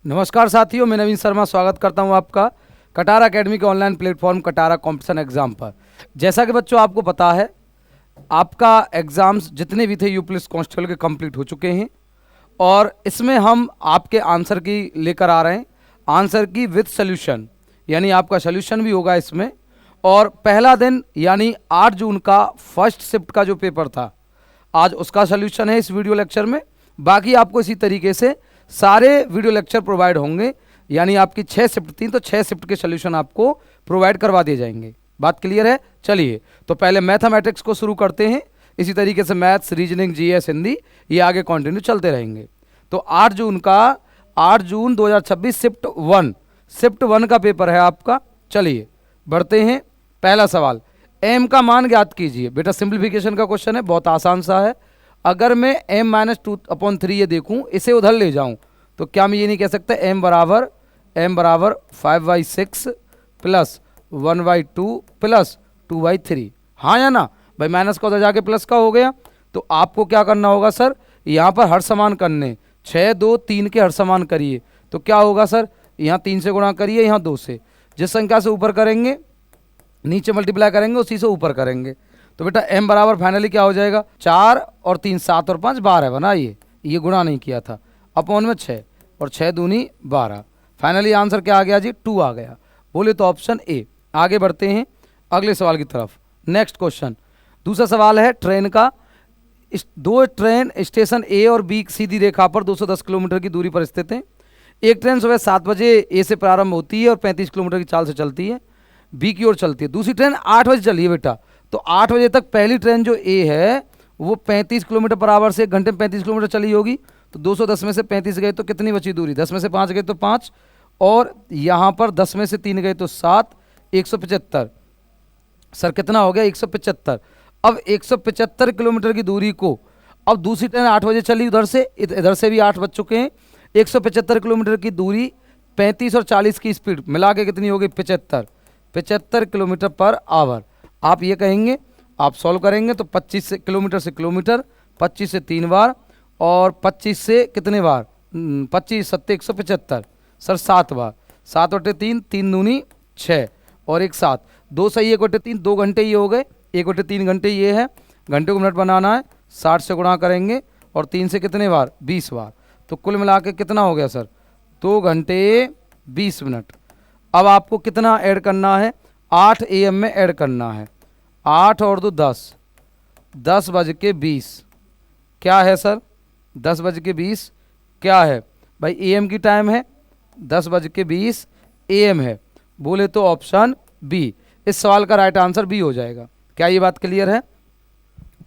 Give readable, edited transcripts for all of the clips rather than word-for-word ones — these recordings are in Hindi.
नमस्कार साथियों, मैं नवीन शर्मा स्वागत करता हूं आपका कटारा एकेडमी के online platform Katara competition exam पर। जैसा कि बच्चों आपको पता है, आपका एग्ज़ाम्स जितने भी थे यू पुलिस कांस्टेबल के कंप्लीट हो चुके हैं और इसमें हम आपके आंसर की लेकर आ रहे हैं, आंसर की विद सोल्यूशन, यानी आपका सोल्यूशन भी होगा इसमें। और पहला दिन यानी 8 जून का फर्स्ट शिफ्ट का जो पेपर था, आज उसका सोल्यूशन है इस वीडियो लेक्चर में। बाकी आपको इसी तरीके से सारे वीडियो लेक्चर प्रोवाइड होंगे, यानी आपकी 6 शिफ्ट थी तो 6 शिफ्ट के सोल्यूशन आपको प्रोवाइड करवा दिए जाएंगे। बात क्लियर है? चलिए तो पहले मैथमेटिक्स को शुरू करते हैं, इसी तरीके से मैथ्स, रीजनिंग, जीएस, हिंदी ये आगे कंटिन्यू चलते रहेंगे। तो 8 जून 2026 शिफ्ट वन का पेपर है आपका। चलिए बढ़ते हैं, पहला सवाल, एम का मान ज्ञात कीजिए। बेटा सिंप्लीफिकेशन का क्वेश्चन है, बहुत आसान सा है। अगर मैं m-2/3 ये देखूं, इसे उधर ले जाऊं, तो क्या मैं ये नहीं कह सकता m बराबर 5/6 प्लस 1/2 प्लस 2/3? हाँ या ना भाई? माइनस का उधर जाके प्लस का हो गया। तो आपको क्या करना होगा सर, यहाँ पर हर समान करने, 6, 2, 3 के हर समान करिए। तो क्या होगा सर, यहाँ 3 से गुणा करिए, यहाँ 2 से, जिस संख्या से ऊपर करेंगे नीचे मल्टीप्लाई करेंगे उसी से ऊपर करेंगे। तो बेटा m बराबर फाइनली क्या हो जाएगा, 4 और 3 7 और 5 12 बनाइए, ये गुणा नहीं किया था, अपॉन में 6 और 6 दूनी 12। फाइनली आंसर क्या आ गया जी, 2 आ गया। बोले तो ऑप्शन ए। आगे बढ़ते हैं अगले सवाल की तरफ। नेक्स्ट क्वेश्चन, दूसरा सवाल है ट्रेन का। दो ट्रेन स्टेशन ए और बी सीधी रेखा पर 210 किलोमीटर की दूरी पर स्थित हैं। एक ट्रेन सुबह 7 बजे ए से प्रारंभ होती है और 35 किलोमीटर की चाल से चलती है, बी की ओर चलती है। दूसरी ट्रेन 8 बजे चली है बेटा, तो 8 बजे तक पहली ट्रेन जो ए है वो 35 किलोमीटर पर आवर से 1 घंटे में 35 किलोमीटर चली होगी। तो 210 में से 35 गए तो कितनी बची दूरी, 10 में से 5 गए तो 5, और यहाँ पर 10 में से 3 गए तो 7, 175। सर कितना हो गया, 175। अब 175 किलोमीटर की दूरी को, अब दूसरी ट्रेन 8 बजे चली उधर से, इधर से भी 8 बज चुके हैं। 175 किलोमीटर की दूरी 35 और 40 की स्पीड मिला के कितनी होगी, 75 किलोमीटर पर आवर। आप ये कहेंगे, आप सॉल्व करेंगे तो 25 किलोमीटर से किलोमीटर, 25 से 3 बार और 25 से कितने बार, 25 7 175, सर 7 बार, 7/3, 3 दूनी 6 और 1 7, 2 सही 1/3, 2 घंटे ये हो गए, 1/3 घंटे ये है। घंटे को मिनट बनाना है, 60 से गुणा करेंगे और 3 से कितने बार, 20 बार। तो कुल मिला के कितना हो गया सर, 2 घंटे 20 मिनट। अब आपको कितना ऐड करना है, 8 AM में ऐड करना है, 8 और 2 10, 10:20 क्या है सर, 10:20 क्या है भाई, AM की टाइम है, 10:20 AM है। बोले तो ऑप्शन बी, इस सवाल का राइट आंसर बी हो जाएगा। क्या ये बात क्लियर है?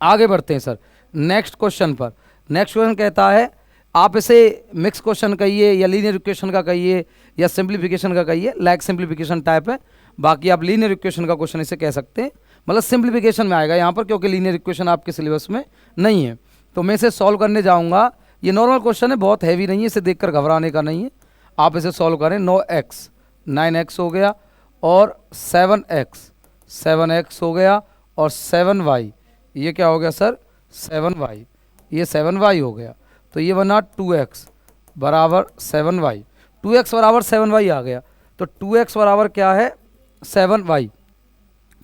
आगे बढ़ते हैं सर नेक्स्ट क्वेश्चन पर। नेक्स्ट क्वेश्चन कहता है, आप इसे मिक्स क्वेश्चन कहिए या लीनियर इक्वेशन का कहिए या सिंप्लीफिकेशन का कहिए, लाइक सिंप्लीफिकेशन टाइप है। बाकी आप लीनियर इक्वेशन का क्वेश्चन इसे कह सकते हैं, मतलब सिंप्लीफिकेशन में आएगा यहाँ पर, क्योंकि लीनियर इक्वेशन आपके सिलेबस में नहीं है। तो मैं इसे सॉल्व करने जाऊँगा। ये नॉर्मल क्वेश्चन है, बहुत हैवी नहीं है, इसे देखकर घबराने का नहीं है। आप इसे सॉल्व करें, 9x 9x हो गया और 7x हो गया और 7y, ये क्या हो गया सर, 7y, ये 7y हो गया। तो ये बना 2x बराबर 7y, 2x बराबर 7y आ गया। तो 2x बराबर क्या है, 7y,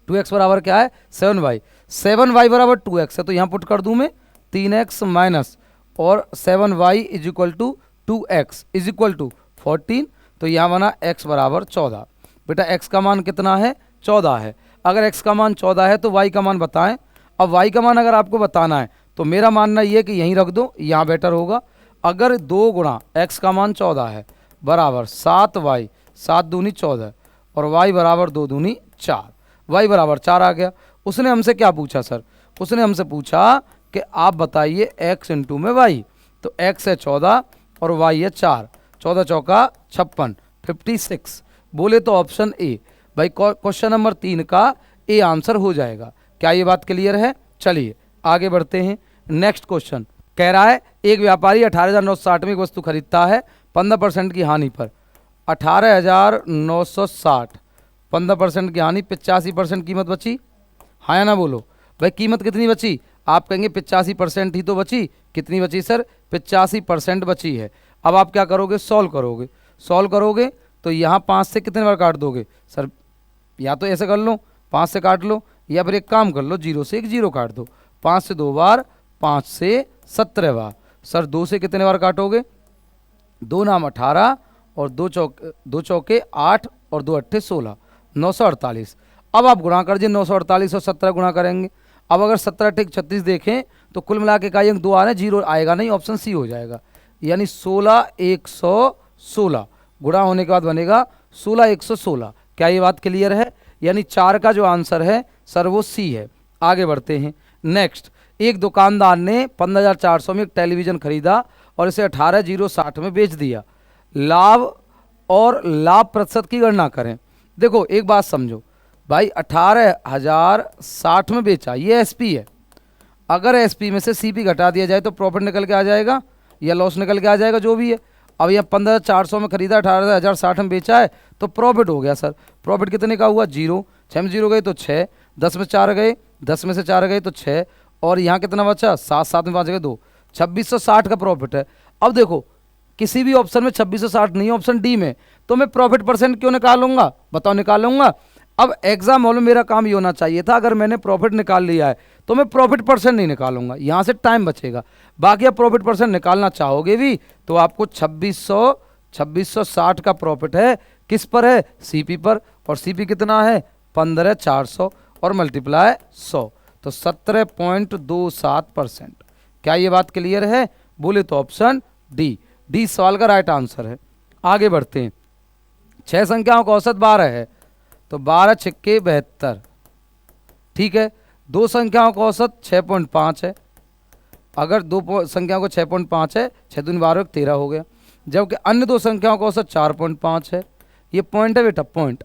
2x बराबर क्या है, 7y, 7y बराबर 2x है। तो यहाँ पुट कर दूँ मैं 3x माइनस और 7y is equal to 2x is equal to 14। तो यहाँ बना x बराबर 14। बेटा x का मान कितना है, 14 है। अगर x का मान 14 है तो y का मान बताएं। अब y का मान अगर आपको बताना है तो मेरा मानना ये है कि यहीं रख दो, यहाँ बेटर होगा। अगर 2 गुणा x का मान 14 है बराबर 7y, 7 दूनी 14 और y बराबर 2 दूनी 4, y बराबर 4 आ गया। उसने हमसे क्या पूछा सर, उसने हमसे पूछा कि आप बताइए x इंटू में y। तो x है 14 और y है 4, 14 चौका 56, 56। बोले तो ऑप्शन ए भाई, क्वेश्चन नंबर 3 का ए आंसर हो जाएगा। क्या ये बात क्लियर है? चलिए आगे बढ़ते हैं। नेक्स्ट क्वेश्चन कह रहा है, एक व्यापारी 18,960 में एक वस्तु खरीदता है 15% की हानि पर। 18,960, 15% की हानि, 85% कीमत बची। हाँ या ना बोलो भाई, कीमत कितनी बची? आप कहेंगे 85% ही तो बची। कितनी बची सर? 85% बची है। अब आप क्या करोगे, सॉल्व करोगे। सॉल्व करोगे तो यहाँ 5 से कितने बार काट दोगे सर? या तो ऐसे कर लो, 5 से काट लो, या फिर एक काम कर लो, 0 से एक 0 काट दो। 5 से 2 बार, 5 से 17 बार। सर 2 से कितने बार काटोगे? 2 नाम 18 और 2 चौके 8 और 2 अट्ठे 16, 948। अब आप गुणा कर दीजिए, 948 और 17 गुणा करेंगे। अब अगर 17 अट्ठे 36 देखें तो कुल मिला के इकाई अंक 2 आ रहे हैं, 0 आएगा नहीं, ऑप्शन सी हो जाएगा। यानी 16 116 गुणा होने के बाद बनेगा 16 116। क्या ये बात क्लियर है? यानी 4 का जो आंसर है सर वो सी है। आगे बढ़ते हैं। नेक्स्ट, एक दुकानदार ने 15,400 में एक टेलीविज़न खरीदा और इसे 18,060 में बेच दिया। लाभ और लाभ प्रतिशत की गणना करें। देखो एक बात समझो भाई, 18,060 में बेचा, ये एसपी है। अगर एसपी में से सीपी घटा दिया जाए तो प्रॉफिट निकल के आ जाएगा या लॉस निकल के आ जाएगा, जो भी है। अब यह 15,400 में खरीदा, 18,060 में बेचा है तो प्रॉफिट हो गया सर। प्रॉफिट कितने का हुआ? 0। 6 में 0 गए तो 6, 10 में 4 गए, 10 में से 4 गए तो 6, और यहाँ कितना बचा? 7, 7 में 5 गए 2, 2660 का प्रॉफिट है। अब देखो किसी भी ऑप्शन में 2660 नहीं है, ऑप्शन डी में, तो मैं प्रॉफिट परसेंट क्यों निकालूंगा? बताओ निकालूंगा। अब एग्जाम हॉल में मेरा काम ये होना चाहिए था, अगर मैंने प्रॉफिट निकाल लिया है तो मैं प्रॉफिट परसेंट नहीं निकालूंगा, यहाँ से टाइम बचेगा। बाकी आप प्रॉफिट परसेंट निकालना चाहोगे भी तो आपको 2660 का प्रॉफिट है, किस पर है? सीपी पर। और सीपी कितना है? 15,400 और मल्टीप्लाई 100, तो 17.27%। क्या ये बात क्लियर है? बोले तो ऑप्शन डी, डी सवाल का राइट आंसर है। आगे बढ़ते हैं। 6 संख्याओं का औसत 12 है, तो 12 छिक्के 72, ठीक है। 2 संख्याओं का औसत 6.5 है, अगर 2 संख्याओं को 6.5 है, 6 दूनी 12 13 हो गया। जबकि अन्य 2 संख्याओं का औसत 4.5 है, ये पॉइंट है बेटा, पॉइंट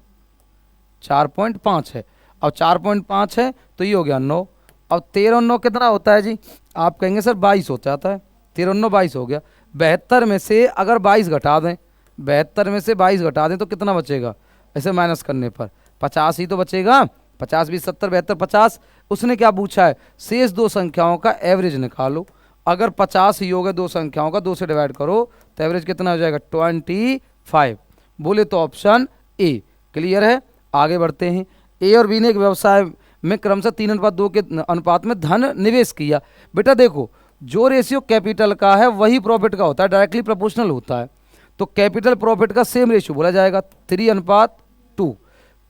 4.5 है। अब 4.5 है तो ये हो गया 9। अब 13 और 9 कितना होता है जी? आप कहेंगे सर 22 हो जाता है, 13 और 9 22 हो गया। 72 में से अगर 22 घटा दें, 72 में से 22 घटा दें तो कितना बचेगा? ऐसे माइनस करने पर 50 ही तो बचेगा। 50 20 70 72 50। उसने क्या पूछा है? शेष 2 संख्याओं का एवरेज निकालो। अगर 50 ही हो गए 2 संख्याओं का, 2 से डिवाइड करो तो एवरेज कितना हो जाएगा? 25। बोले तो ऑप्शन ए क्लियर है। आगे बढ़ते हैं। ए और बी ने एक व्यवसाय में क्रमशः 3:2 के अनुपात में धन निवेश किया। बेटा देखो, जो रेशियो कैपिटल का है वही प्रॉफिट का होता है, डायरेक्टली प्रोपोर्शनल होता है। तो कैपिटल प्रॉफिट का सेम रेशियो बोला जाएगा, 3:2,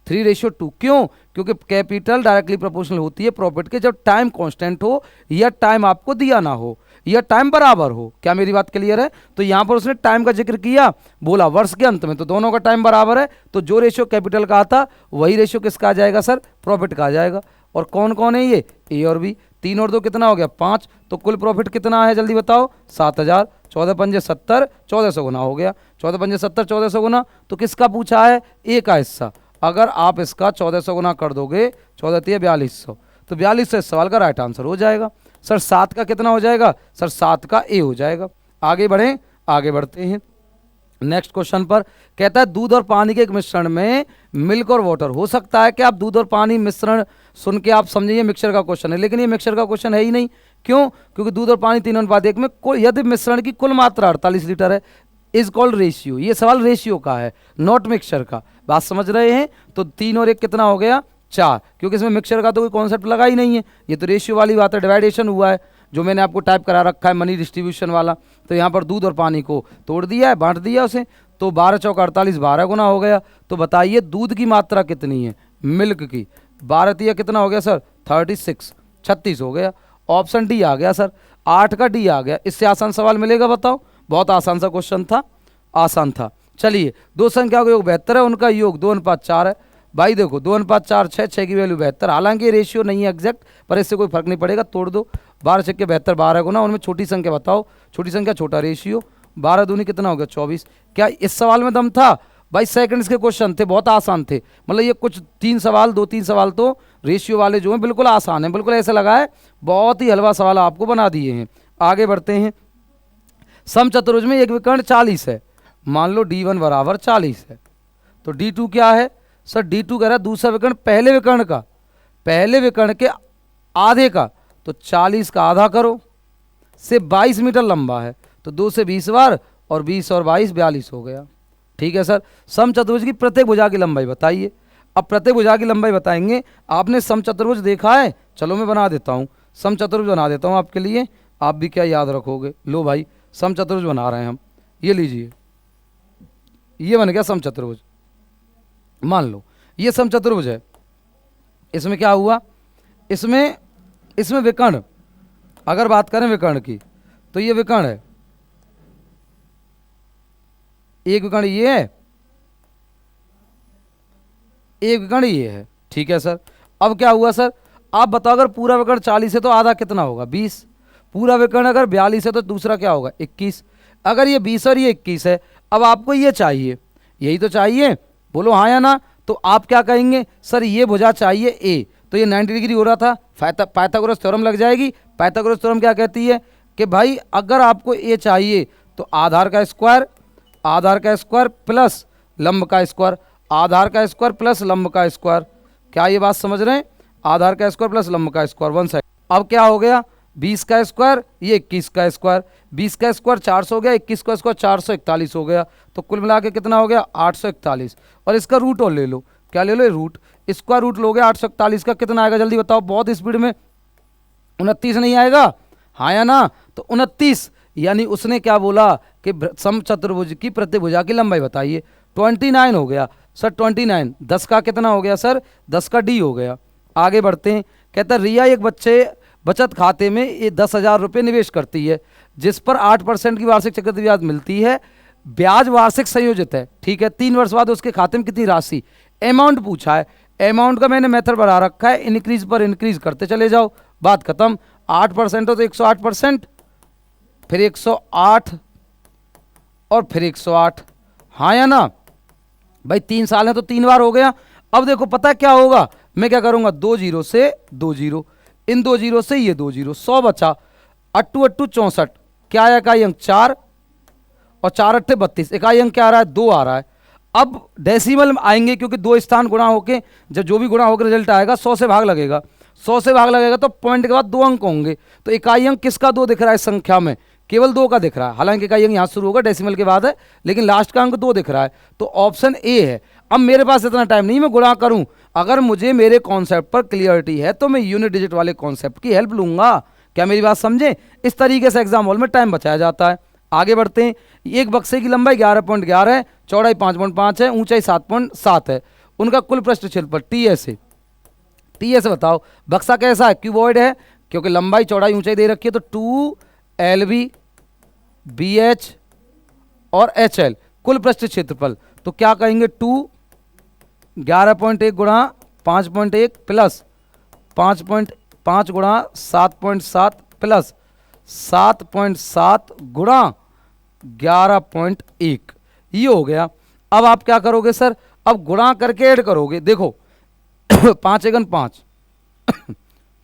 3:2। क्यों? क्योंकि कैपिटल डायरेक्टली प्रोपोर्शनल होती है प्रॉफिट के, जब टाइम कांस्टेंट हो या टाइम आपको दिया ना हो या टाइम बराबर हो। क्या मेरी बात क्लियर है? तो यहां पर उसने टाइम का जिक्र किया, बोला वर्ष के अंत में, तो दोनों का टाइम बराबर है, तो जो रेशियो कैपिटल का आता वही रेशियो किसका आ जाएगा सर? प्रॉफिट का आ जाएगा। और कौन कौन है ये? ए और बी। 3 और 2 कितना हो गया? 5। तो कुल प्रॉफिट कितना है जल्दी बताओ? 7,000। 14 पंजे 70, 1400 गुना हो गया। 14 पंजे 70, 1400 गुना। तो किसका पूछा है? ए का हिस्सा। अगर आप इसका 1400 गुना कर दोगे, 14 × 4200, तो 4200 इस सवाल का राइट आंसर हो जाएगा। सर 7 का कितना हो जाएगा? सर 7 का ए हो जाएगा। आगे बढ़ें, आगे बढ़ते हैं नेक्स्ट क्वेश्चन पर। कहता है दूध और पानी के एक मिश्रण में मिल्क और वाटर हो सकता है कि आप दूध और पानी मिश्रण सुन के आप समझिए मिक्सचर का क्वेश्चन है, लेकिन ये मिक्सचर का क्वेश्चन है ही नहीं। क्यों? क्योंकि दूध और पानी 3:1 में यदि मिश्रण की कुल मात्रा 48 लीटर है, इज कॉल्ड रेशियो। ये सवाल रेशियो का है, नॉट मिक्सचर का। बात समझ रहे हैं? तो 3 और 1 कितना हो गया? 4, क्योंकि इसमें मिक्सचर का तो कोई कॉन्सेप्ट लगा ही नहीं है, ये तो रेशियो वाली बात है, डिवाइडेशन हुआ है, जो मैंने आपको टाइप करा रखा है मनी डिस्ट्रीब्यूशन वाला। तो यहाँ पर दूध और पानी को तोड़ दिया है, बांट दिया उसे, तो 12 चौका 48, 12 गुना हो गया। तो बताइए दूध की मात्रा कितनी है? मिल्क की 12 तिया कितना हो गया सर? 36, 36 हो गया। ऑप्शन डी आ गया सर, 8 का डी आ गया। इससे आसान सवाल मिलेगा बताओ? बहुत आसान सा क्वेश्चन था, आसान था। चलिए, 2 संख्या का योग 72 है, उनका योग 2:4 है। भाई देखो 2:4, 6 की वैल्यू 72। हालांकि रेशियो नहीं है एग्जैक्ट, पर इससे कोई फर्क नहीं पड़ेगा, तोड़ दो। 12 छक्के 72, 12 गुना, उनमें छोटी संख्या बताओ, छोटी संख्या छोटा रेशियो। 12 दूनी कितना हो गया? 24। क्या इस सवाल में दम था? भाई सेकंड्स के क्वेश्चन थे, बहुत आसान थे। मतलब ये कुछ 3 सवाल, 2-3 सवाल तो रेशियो वाले जो हैं बिल्कुल आसान है, बिल्कुल ऐसा लगा है बहुत ही हलवा सवाल आपको बना दिए हैं। आगे बढ़ते हैं। समचतुर्भुज में एक विकर्ण 40 है, मान लो D1 बराबर 40 है, तो D2 क्या है? सर D2 कह रहा है दूसरा विकर्ण पहले विकर्ण का, पहले विकर्ण के आधे का, तो 40 का आधा करो, से 22 मीटर लंबा है, तो 2 से 20 बार, और 20 और 22 42 हो गया। ठीक है सर। समचतुर्भुज की प्रत्येक भुजा की लंबाई बताइए। अब प्रत्येक भुजा की लंबाई बताएंगे। आपने समचतुर्भुज देखा है? चलो मैं बना देता हूँ, समचतुर्भुज बना देता हूँ आपके लिए, आप भी क्या याद रखोगे। लो भाई समचतुर्भुज बना रहे हैं हम, ये लीजिए, ये बन गया समचतुर्भुज। मान लो ये समचतुर्भुज है, इसमें क्या हुआ, इसमें विकर्ण, अगर बात करें विकर्ण की तो ये विकर्ण है, एक विकर्ण ये है, एक विकर्ण ये है, ठीक है सर। अब क्या हुआ सर, आप बताओ अगर पूरा विकर्ण 40 है तो आधा कितना होगा 20, पूरा विकर्ण अगर 42 है तो दूसरा क्या होगा 21। अगर ये 20 और ये 21 है, अब आपको ये चाहिए, यही तो चाहिए, बोलो हाँ या ना। तो आप क्या कहेंगे, सर ये भुजा चाहिए ए, तो ये 90 डिग्री हो रहा था, पाइथागोरस थ्योरम लग जाएगी। पाइथागोरस थ्योरम क्या कहती है कि भाई अगर आपको ए चाहिए तो आधार का स्क्वायर प्लस लंब का स्क्वायर, आधार का स्क्वायर प्लस लंब का स्क्वायर। क्या ये बात समझ रहे हैं, आधार का स्क्वायर प्लस लंब का स्क्वायर, वन साइड। अब क्या हो गया, 20 का स्क्वायर, ये 21 का स्क्वायर, 20 का स्क्वायर 400 हो गया, 21 का स्क्वायर 441 हो गया, तो कुल मिला के कितना हो गया 841। और इसका रूट और ले लो, क्या ले लो, रूट, इसका रूट लोगे 841 का कितना आएगा, जल्दी बताओ, बहुत स्पीड में, 29 नहीं आएगा, हाँ या ना। तो 29, यानी उसने क्या बोला कि समचतुर्भुज की प्रतिभुजा की लंबाई बताइए। 29 हो गया सर, 29, 10 का कितना हो गया सर, 10 का डी हो गया। आगे बढ़ते हैं, कहता है रिया एक बचत खाते में ये 10,000 रुपये निवेश करती है, जिस पर 8% की वार्षिक चक्रवृद्धि ब्याज मिलती है, ब्याज वार्षिक संयोजित है, ठीक है। 3 वर्ष बाद उसके खाते में कितनी राशि, अमाउंट पूछा है, अमाउंट का मैंने मेथड बना रखा है, इंक्रीज पर इंक्रीज करते चले जाओ, बात खत्म। 8% हो तो 108%, फिर 108 और फिर 108, हाँ या ना भाई, 3 साल है तो 3 बार हो गया। अब देखो पता है क्या होगा, मैं क्या करूंगा, 2 जीरो से 2 जीरो, इन 2 जीरो से ये 2 जीरो, 100 बचा, 8 8 64, क्या आया इकाई अंक 4 और 4 8 32, इकाई अंक क्या आ रहा है 2 आ रहा है। अब डेसिमल में आएंगे क्योंकि 2 स्थान गुणा होके जब जो भी गुणा होकर रिजल्ट आएगा 100 से भाग लगेगा, 100 से भाग लगेगा तो पॉइंट के बाद 2 अंक होंगे, तो इकाई अंक किसका 2 दिख रहा है इस संख्या में, केवल 2 का दिख रहा है। हालांकि इकाई अंक यहाँ शुरू होगा डेसिमल के बाद है, लेकिन लास्ट का अंक 2 दिख रहा है, तो ऑप्शन ए है। अब मेरे पास इतना टाइम नहीं मैं गुणा करूं, अगर मुझे मेरे कॉन्सेप्ट पर क्लियरिटी है तो मैं यूनिट डिजिट वाले कॉन्सेप्ट की हेल्प लूंगा। क्या मेरी बात समझे, इस तरीके से एग्जाम हॉल में टाइम बचाया जाता है। आगे बढ़ते हैं, एक बक्से की लंबाई 11.11 है, चौड़ाई 5.5 है, ऊंचाई 7.7 है, उनका कुल पृष्ठ क्षेत्रफल टीएस है। टीएस बताओ बक्सा कैसा है, क्यूबॉइड है, क्योंकि लंबाई चौड़ाई ऊंचाई दे रखी है, तो 2LB BH और HL कुल पृष्ठ क्षेत्रफल, तो क्या कहेंगे 11.1 गुणा 5.1 प्लस 5.5 गुणा 7.7 प्लस 7.7 गुणा 11.1, ये हो गया। अब आप क्या करोगे सर, अब गुणा करके ऐड करोगे, देखो 5 एकन 5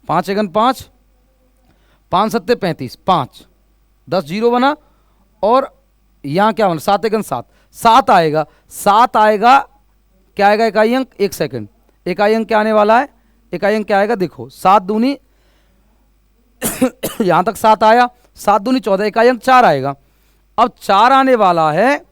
5 एकन 5, 5 सत्ते 35, 5 10 जीरो बना, और यहाँ क्या बना 7 एकन 7, 7 आएगा, 7 आएगा, क्या आएगा इकाई अंक, 1 सेकंड, इकाई अंक क्या आने वाला है, इकाई अंक क्या आएगा, देखो 7 दूनी यहां तक 7 आया, 7 दूनी 14, इकाई अंक 4 आएगा। अब 4 आने वाला है,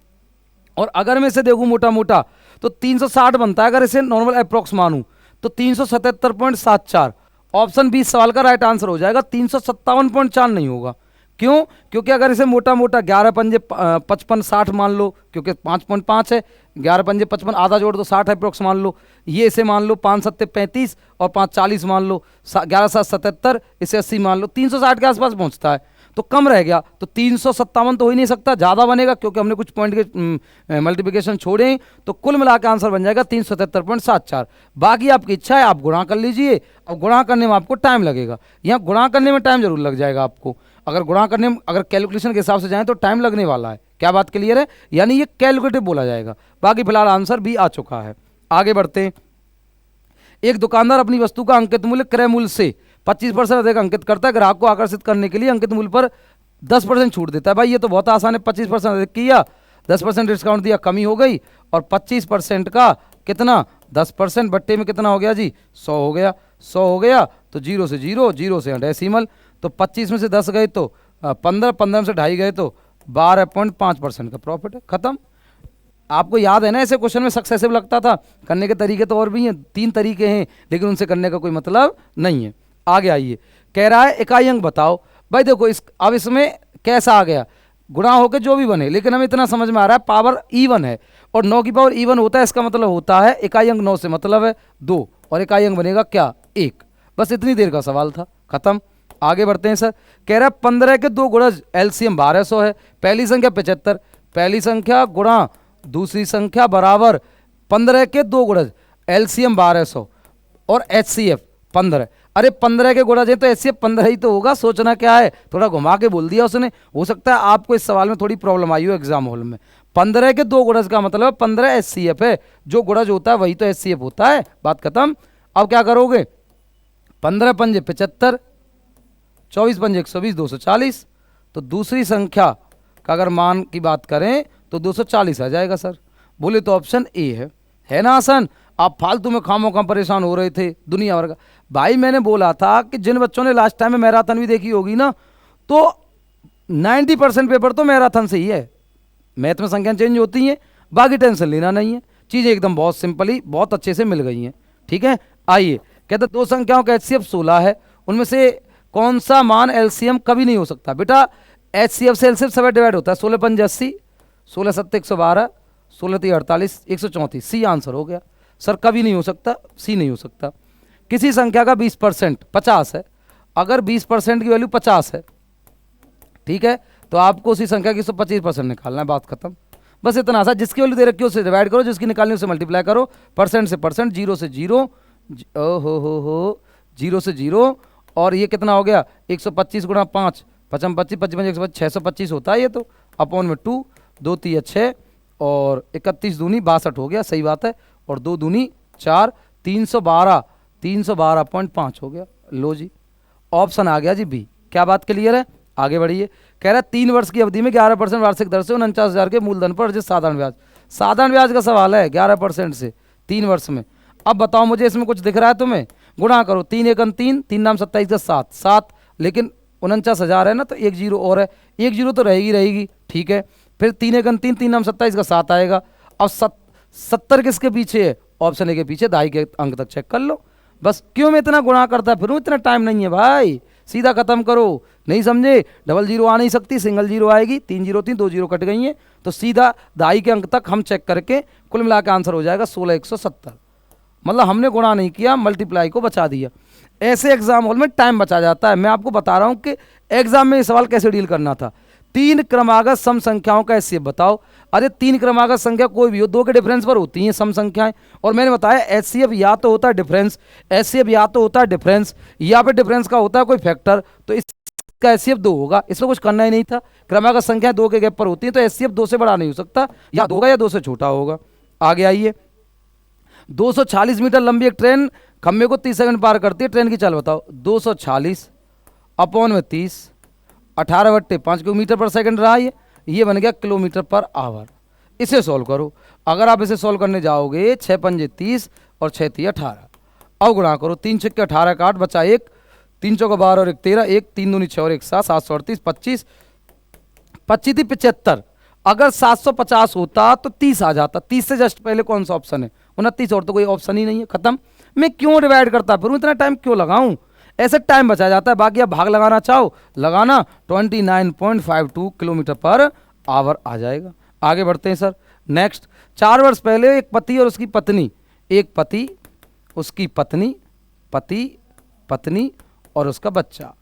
और अगर मैं इसे देखूं मोटा मोटा तो 360 बनता है, अगर इसे नॉर्मल अप्रोक्स मानूं तो 377.74, ऑप्शन बी सवाल का राइट आंसर हो जाएगा, 357.4 नहीं होगा। क्यों, क्योंकि अगर इसे मोटा मोटा 11 पंजे 55 60 मान लो, क्योंकि 5.5 है, 11 पंजे 55, आधा जोड़ दो 60 अप्रोक्स मान लो, ये इसे मान लो 5 सत्ते 35 और 5 40 मान लो, 11 7 77, इसे 80 मान लो, 360 के आसपास पहुंचता है, तो कम रह गया, तो 357 तो हो ही नहीं सकता, ज़्यादा बनेगा क्योंकि हमने कुछ पॉइंट के मल्टीप्लिकेशन छोड़े हैं, तो कुल मिला के आंसर बन जाएगा 377.74। बाकी आपकी इच्छा है, आप गुणा कर लीजिए, अब गुणा करने में आपको टाइम लगेगा, यहाँ गुणा करने में टाइम जरूर लग जाएगा आपको, अगर गुणा करने में अगर कैलकुलेशन के हिसाब से जाएं तो टाइम लगने वाला है। क्या बात क्लियर है, यानी ये कैलकुलेटिव बोला जाएगा। बाकी फिलहाल आंसर भी आ चुका है। आगे बढ़ते हैं, एक दुकानदार अपनी वस्तु का अंकित मूल्य क्रय मूल्य से 25% अधिक अंकित करता है, ग्राहक को आकर्षित करने के लिए अंकित मूल्य पर 10% छूट देता है। भाई ये तो बहुत आसान है, 25% अधिक किया, 10% डिस्काउंट दिया, कमी हो गई, और 25% का कितना 10% बट्टे में कितना हो गया जी 100 हो गया, 100 हो गया, तो 0 से 0, 0 से डेसिमल, तो 25 में से 10 गए तो 15, 15 में से 2.5 गए तो 12.5% का प्रॉफिट है, खत्म। आपको याद है ना, ऐसे क्वेश्चन में सक्सेसिव लगता था। करने के तरीके तो और भी हैं, 3 तरीके हैं, लेकिन उनसे करने का कोई मतलब नहीं है। आगे आइए, कह रहा है इकाई अंक बताओ। भाई देखो अब इसमें कैसा आ गया, गुणा होकर जो भी बने, लेकिन हमें इतना समझ में आ रहा है पावर इवन है और 9 की पावर इवन होता है, इसका मतलब होता है इकाई अंक 9 से मतलब है 2 और इकाई अंक बनेगा क्या 1। बस इतनी देर का सवाल था, खत्म। आगे बढ़ते हैं सर। कह रहा है 15 के 2 गुणज एलसीएम 1200 है। पहली संख्या 75, पहली संख्या गुणा दूसरी संख्या बराबर 15 के 2 गुणज एलसीएम 1200 और एचसीएफ 15। अरे 15 के गुणज है तो एचसीएफ 15 ही तो होगा, सोचना क्या है, थोड़ा घुमा के बोल दिया उसने। हो सकता है आपको इस सवाल में थोड़ी प्रॉब्लम आई हो एग्जाम हॉल में। 15 के 2 गुणज का मतलब 15 एचसीएफ है, जो गुणज होता है वही तो एचसीएफ होता है, बात खत्म। अब क्या करोगे, 15 पंजे 75, 24 पंजे 120, 240। तो दूसरी संख्या का अगर मान की बात करें तो 240 आ जाएगा सर। बोले तो ऑप्शन ए है ना आसान। आप फालतू में खामोखा परेशान हो रहे थे दुनिया भर का। भाई मैंने बोला था कि जिन बच्चों ने लास्ट टाइम में मैराथन भी देखी होगी ना, तो 90% पेपर तो मैराथन से ही है। मैथ में संख्या चेंज होती हैं, बाकी टेंशन लेना नहीं है, चीज़ें एकदम बहुत सिंपली बहुत अच्छे से मिल गई हैं। ठीक है, आइए। कहते 2 संख्याओं का एचसीएफ 16 है, उनमें से कौन सा मान एलसीएम कभी नहीं हो सकता। बेटा एचसीएफ से एलसीएफ 7 डिवाइड होता है, 16 पंजे 80, 16 सत्ते 112, 16 3 48, 134। सी आंसर हो गया सर, कभी नहीं हो सकता, सी नहीं हो सकता। किसी संख्या का 20% 50 है, अगर 20% की वैल्यू 50 है, ठीक है, तो आपको उसी संख्या की 125% निकालना है, बात खत्म। बस इतना आसान, जिसकी वैल्यू दे रखी है उससे डिवाइड करो, जिसकी निकालनी उसे मल्टीप्लाई करो, परसेंट से परसेंट, जीरो से जीरो, हो जीरो से जीरो, और ये कितना हो गया 125 गुणा 5, 55 25 25 125 625 होता है ये तो, अपॉन में 2, 2 3 6 और 31 दूनी 62 हो गया, सही बात है, और 2 दूनी 4, 312 312.5 हो गया। लो जी, ऑप्शन आ गया जी बी। क्या बात क्लियर है, आगे बढ़िए। कह रहा है 3 वर्ष की अवधि में 11% वार्षिक दर से 49,000 के मूलधन पर अर्जित साधारण ब्याज। साधारण ब्याज का सवाल है, 11% से 3 वर्ष में। अब बताओ मुझे इसमें कुछ दिख रहा है तुम्हें, गुणा करो, 3 एकम 3, 3 नाम 27 का 7 7, लेकिन 49,000 है ना, तो 1 जीरो और है, 1 जीरो तो रहेगी, ठीक है। फिर 3 एकम 3, 3 नाम 27 का 7 आएगा। अब 70 किसके पीछे है, ऑप्शन ए के पीछे, दहाई के अंक तक चेक कर लो। बस क्यों मैं इतना गुणा करता फिर, इतना टाइम नहीं है भाई, सीधा खत्म करो। नहीं समझे, डबल जीरो आ नहीं सकती, सिंगल जीरो आएगी, 3 जीरो 3, 2 जीरो कट गई हैं, तो सीधा दहाई के अंक तक हम चेक करके कुल मिला के आंसर हो जाएगा 16,170। मतलब हमने गुणा नहीं किया, मल्टीप्लाई को बचा दिया। ऐसे एग्जाम हॉल में टाइम बचा जाता है। मैं आपको बता रहा हूं कि एग्जाम में ये सवाल कैसे डील करना था। 3 क्रमागत सम संख्याओं का एचसीएफ बताओ। अरे 3 क्रमागत संख्या कोई भी हो, 2 के डिफरेंस पर होती हैं सम संख्याएं, और मैंने बताया एचसीएफ या तो होता है डिफरेंस, एचसीएफ या तो होता है डिफरेंस, या फिर डिफरेंस का होता है कोई फैक्टर, तो इसका एचसीएफ 2 होगा। इसमें कुछ करना ही नहीं था, क्रमागत संख्या 2 के गैप पर होती है, तो एचसीएफ 2 से बड़ा नहीं हो सकता, या 2 होगा या 2 से छोटा होगा। आगे आइए, 240 मीटर लंबी एक ट्रेन खंबे को 30 सेकंड पार करती है, ट्रेन की चाल बताओ। 240 अपॉन में 30, 18 बट्टे 5 किलोमीटर पर सेकंड रहा, ये बन गया किलोमीटर पर आवर। इसे सॉल्व करो। अगर आप इसे सॉल्व करने जाओगे, 6 पंजे 30 और 6 3 18, अब गुणा करो, 3 छक्के 18 का 8 बचा 1, 3 चौका 12 और 1 13, 1 3 दूनी 6 और 1 7, 738, 25 25 थी 75। अगर 750 होता तो 30 आ जाता, 30 से जस्ट पहले कौन सा ऑप्शन है, 29, और तो कोई ऑप्शन ही नहीं है, खत्म। मैं क्यों डिवाइड करता फिर, इतना टाइम क्यों लगाऊं, ऐसे टाइम बचा जाता है। बाकी आप भाग लगाना चाहो लगाना, 29.52 किलोमीटर पर आवर आ जाएगा। आगे बढ़ते हैं सर, नेक्स्ट। 4 वर्ष पहले एक पति और उसकी पत्नी, एक पति उसकी पत्नी, पति पत्नी और उसका बच्चा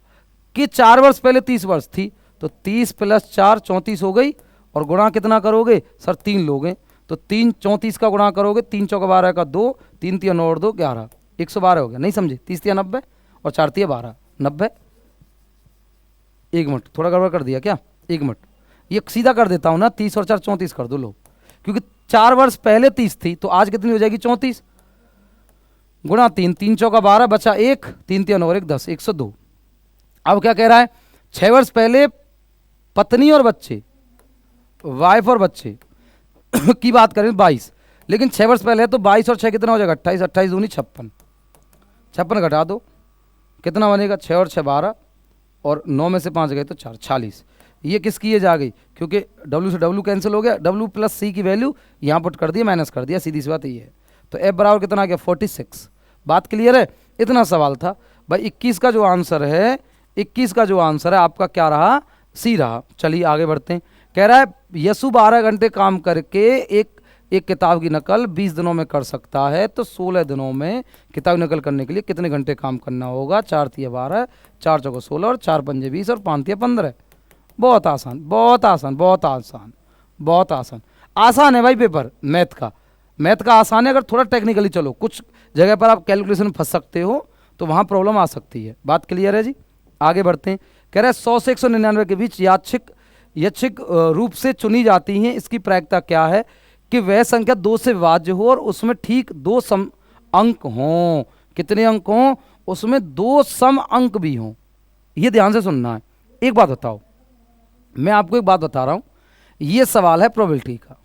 कि 4 वर्ष पहले 30 वर्ष थी, तो 30 + 4 34 हो गई, और गुणा कितना करोगे सर, 3 लोग हैं, तो 3 34 का गुणा करोगे, 3 चौका 12 का 2, 3 3 9 और 2 11, 112 हो गया। नहीं समझे, 30 3 90 और 4 3 12 90। 1 मिनट, थोड़ा गड़बड़ कर दिया क्या, 1 मिनट, ये सीधा कर देता हूँ ना, 30 और 4 34 कर दो लो, क्योंकि 4 वर्ष पहले 30 थी, तो आज कितनी हो जाएगी 34, गुणा 3, 3 चौका 12 बचा 1, 3 3 और 1 10, 102। अब क्या कह रहा है, 6 वर्ष पहले पत्नी और बच्चे, वाइफ और बच्चे की बात करें 22, लेकिन 6 वर्ष पहले है, तो 22 और 6 कितना हो जाएगा 28, 28 दूनी 56, 56 घटा दो कितना बनेगा, 6 और 6 12, और 9 में से 5 गए तो 4 46, ये किसकी एज आ गई, क्योंकि W से W कैंसिल हो गया, W प्लस C की वैल्यू यहाँ पुट कर दिया, माइनस कर दिया, सीधी सी बात ये है। तो F बराबर कितना आ गया 46। बात क्लियर है, इतना सवाल था भाई। 21 का जो आंसर है, 21 का जो आंसर है आपका क्या रहा, C रहा। चलिए आगे बढ़ते हैं। कह रहा है यशु 12 घंटे काम करके एक किताब की नकल 20 दिनों में कर सकता है, तो 16 दिनों में किताब की नकल करने के लिए कितने घंटे काम करना होगा। 4 तिया 12, 4 चौको 16 और 4 पंजे 20 और 5 तिया 15। बहुत आसान, बहुत आसान, बहुत आसान, बहुत आसान। आसान है भाई पेपर मैथ का, मैथ का आसान है। अगर थोड़ा टेक्निकली चलो, कुछ जगह पर आप कैलकुलेशन में फंस सकते हो तो वहाँ प्रॉब्लम आ सकती है। बात क्लियर है जी, आगे बढ़ते हैं। कह रहे हैं 100 से 199 के बीच यादृच्छिक रूप से चुनी जाती हैं, इसकी प्रायिकता क्या है कि वह संख्या 2 से विभाज्य हो और उसमें ठीक 2 सम अंक हों। कितने अंक हों, उसमें 2 सम अंक भी हों। ये ध्यान से सुनना है। एक बात बताओ, मैं आपको एक बात बता रहा हूं, ये सवाल है प्रोबेबिलिटी का,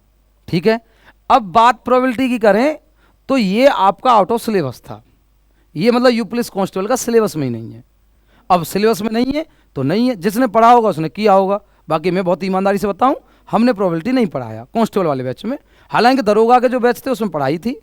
ठीक है। अब बात प्रोबेबिलिटी की करें तो ये आपका आउट ऑफ सिलेबस था, ये मतलब यूपीएससी कांस्टेबल का सिलेबस में ही नहीं है। अब सिलेबस में नहीं है तो नहीं है, जिसने पढ़ा होगा उसने किया होगा। बाकी मैं बहुत ईमानदारी से बताऊं, हमने प्रोबेबिलिटी नहीं पढ़ाया कांस्टेबल वाले बैच में। हालांकि दरोगा के जो बैच थे उसमें पढ़ाई थी,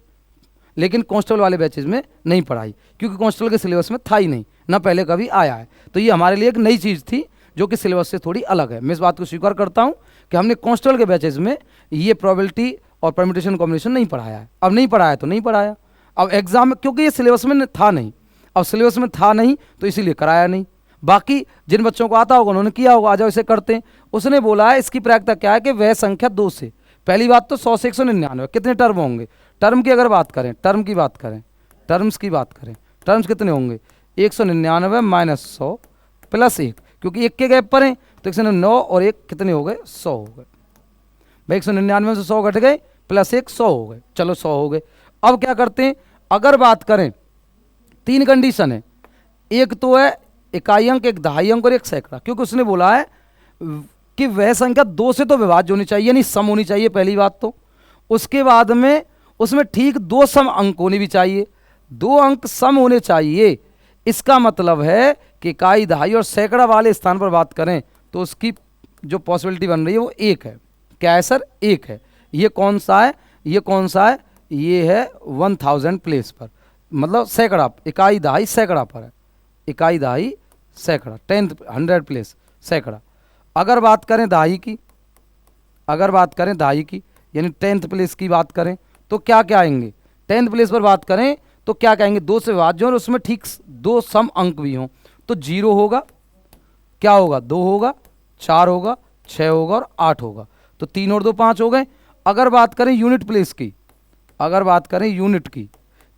लेकिन कांस्टेबल वाले बैचेज में नहीं पढ़ाई, क्योंकि कांस्टेबल के सिलेबस में था ही नहीं, ना पहले कभी आया है। तो ये हमारे लिए एक नई चीज़ थी जो कि सिलेबस से थोड़ी अलग है। मैं इस बात को स्वीकार करता हूं कि हमने कांस्टेबल के बैचेज में ये प्रोबेबिलिटी और परम्यूटेशन कॉम्बिनेशन नहीं पढ़ाया है। अब नहीं पढ़ाया तो नहीं पढ़ाया, अब एग्जाम में क्योंकि ये सिलेबस में था नहीं, अब सिलेबस में था नहीं तो इसीलिए कराया नहीं। बाकी जिन बच्चों को आता होगा उन्होंने किया होगा, आ जाओ इसे करते हैं। उसने बोला है इसकी प्रायिकता क्या है कि वह संख्या 2 से, पहली बात तो 100 से 199 कितने टर्म होंगे। टर्म की अगर बात करें, टर्म की बात करें, टर्म्स की बात करें, टर्म्स कितने होंगे 199 माइनस 100 प्लस 1, क्योंकि 1 के गैप पर हैं तो 199 और 1 कितने हो गए 100 हो गए भाई। 199 से 100 घट गए प्लस 1 100 हो गए, चलो 100 हो गए। अब क्या करते हैं, अगर बात करें 3 कंडीशन है, एक तो है इकाई अंक, एक दहाई अंक और एक सैकड़ा, क्योंकि उसने बोला है कि वह संख्या 2 से तो विभाज्य होनी चाहिए, यानी सम होनी चाहिए पहली बात तो। उसके बाद में उसमें ठीक 2 सम अंक होने भी चाहिए, 2 अंक सम होने चाहिए। इसका मतलब है कि इकाई दहाई और सैकड़ा वाले स्थान पर बात करें तो उसकी जो पॉसिबिलिटी बन रही है वो 1 है। क्या है सर, 1 है। ये कौन सा है, ये कौन सा है, ये है 1000 प्लेस पर, मतलब सैकड़ा, इकाई दहाई सैकड़ा पर है, इकाई दहाई सैकड़ा, 10th 100 प्लेस सैकड़ा। अगर बात करें दहाई की, अगर बात करें दहाई की यानी 10th प्लेस की बात करें तो क्या क्या आएंगे, 10th प्लेस पर बात करें तो क्या कहेंगे 2 से विभाज्य और उसमें ठीक 2 सम अंक भी हों। तो 0 होगा, क्या होगा 2 होगा, 4 होगा, 6 होगा और 8 होगा। तो 3 और 2 5 हो गए। अगर बात करें यूनिट प्लेस की, अगर बात करें यूनिट की,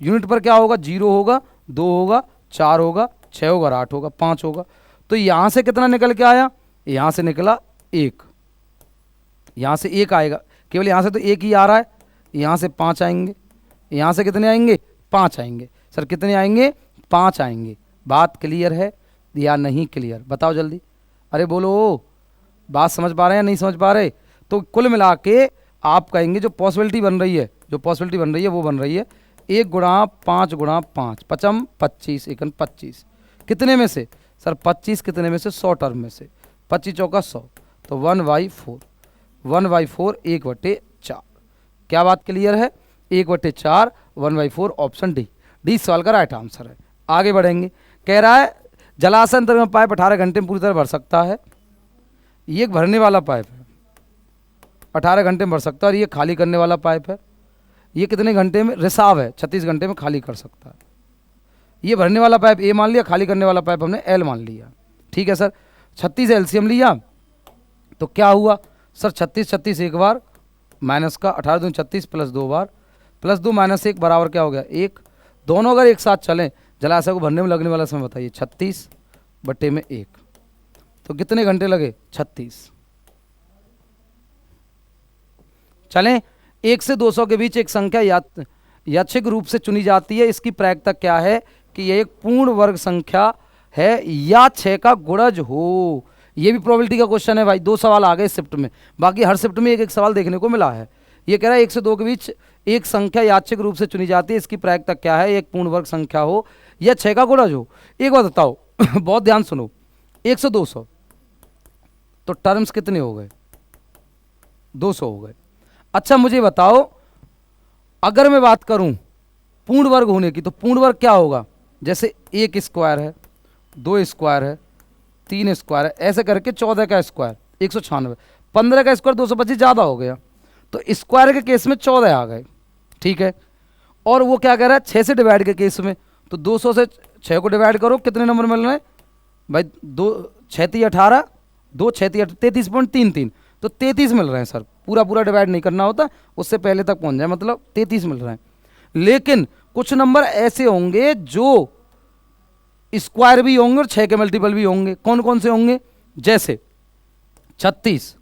यूनिट पर क्या होगा 0 होगा, 2 होगा, 4 होगा, 6 होगा और 8 होगा, 5 होगा। तो यहां से कितना निकल के आया, यहां से निकला 1, यहां से 1 आएगा, केवल यहां से तो 1 ही आ रहा है, यहां से 5 आएंगे, यहां से कितने आएंगे 5 आएंगे। सर कितने आएंगे 5 आएंगे। बात क्लियर है या नहीं क्लियर, बताओ जल्दी, अरे बोलो, बात समझ पा रहे हैं या नहीं समझ पा रहे। तो कुल मिला के आप कहेंगे जो पॉसिबिलिटी बन रही है, जो पॉसिबिलिटी बन रही है वो बन रही है 1 गुणा 5 गुणा 5, 5 25 1 25, कितने में से सर 25 कितने में से 100 टर्म में से, 25 चौका 100, तो 1/4, 1/4 1/4। क्या बात क्लियर है, 1/4 1/4 ऑप्शन डी, डी सवाल का राइट आंसर है। आगे बढ़ेंगे। कह रहा है जलाशय अंतर्गत में पाइप 18 घंटे में पूरी तरह भर सकता है। ये एक भरने वाला पाइप है, 18 घंटे में भर सकता है, और ये खाली करने वाला पाइप है, ये कितने घंटे में, रिसाव है 36 घंटे में खाली कर सकता है। ये भरने वाला पाइप ए मान लिया, खाली करने वाला पाइप हमने एल मान लिया, ठीक है सर। 36 एलसीएम लिया तो क्या हुआ सर, 36 36 एक बार माइनस का 18 दूनी 36 प्लस 2 बार, प्लस 2 माइनस 1 बराबर क्या हो गया 1। दोनों अगर एक साथ चलें, जलाशय को भरने में लगने वाला समय बताइए, 36 बट्टे में 1, तो कितने घंटे लगे 36। चलें, 1 से 200 के बीच एक संख्या यादृच्छिक रूप से चुनी जाती है, इसकी प्रायिकता क्या है कि यह एक पूर्ण वर्ग संख्या है या 6 का गुणज हो। ये भी प्रोबेबिलिटी का क्वेश्चन है भाई, 2 सवाल आ गए शिफ्ट में, बाकी हर शिफ्ट में एक एक सवाल देखने को मिला है। ये कह रहा है 1 से 2 के बीच एक संख्या यादृच्छिक रूप से चुनी जाती है, इसकी प्रायिकता क्या है, एक पूर्ण वर्ग संख्या हो या 6 का गुणज हो। एक बात बताओ बहुत ध्यान सुनो, 1 से 200, तो टर्म्स कितने हो गए? 200 हो गए। अच्छा मुझे बताओ, अगर मैं बात करूं पूर्ण वर्ग होने की, तो पूर्ण वर्ग क्या होगा? जैसे 1 स्क्वायर है, 2 स्क्वायर है, 3 स्क्वायर है, ऐसे करके 14 का स्क्वायर 196, 15 का स्क्वायर 225 ज़्यादा हो गया, तो स्क्वायर के केस में 14 आ गए, ठीक है। और वो क्या कह रहा है 6 से डिवाइड के केस में, तो 200 से 6 को डिवाइड करो, कितने नंबर मिल रहे हैं भाई? 2 6 3 18, 2 6 3 33.33, तो 33 मिल रहे हैं सर। पूरा पूरा डिवाइड नहीं करना होता, उससे पहले तक पहुंच जाए, मतलब 33 मिल रहे हैं। लेकिन कुछ नंबर ऐसे होंगे जो स्क्वायर भी होंगे और 6 के मल्टीपल भी होंगे। कौन कौन से होंगे? जैसे 36,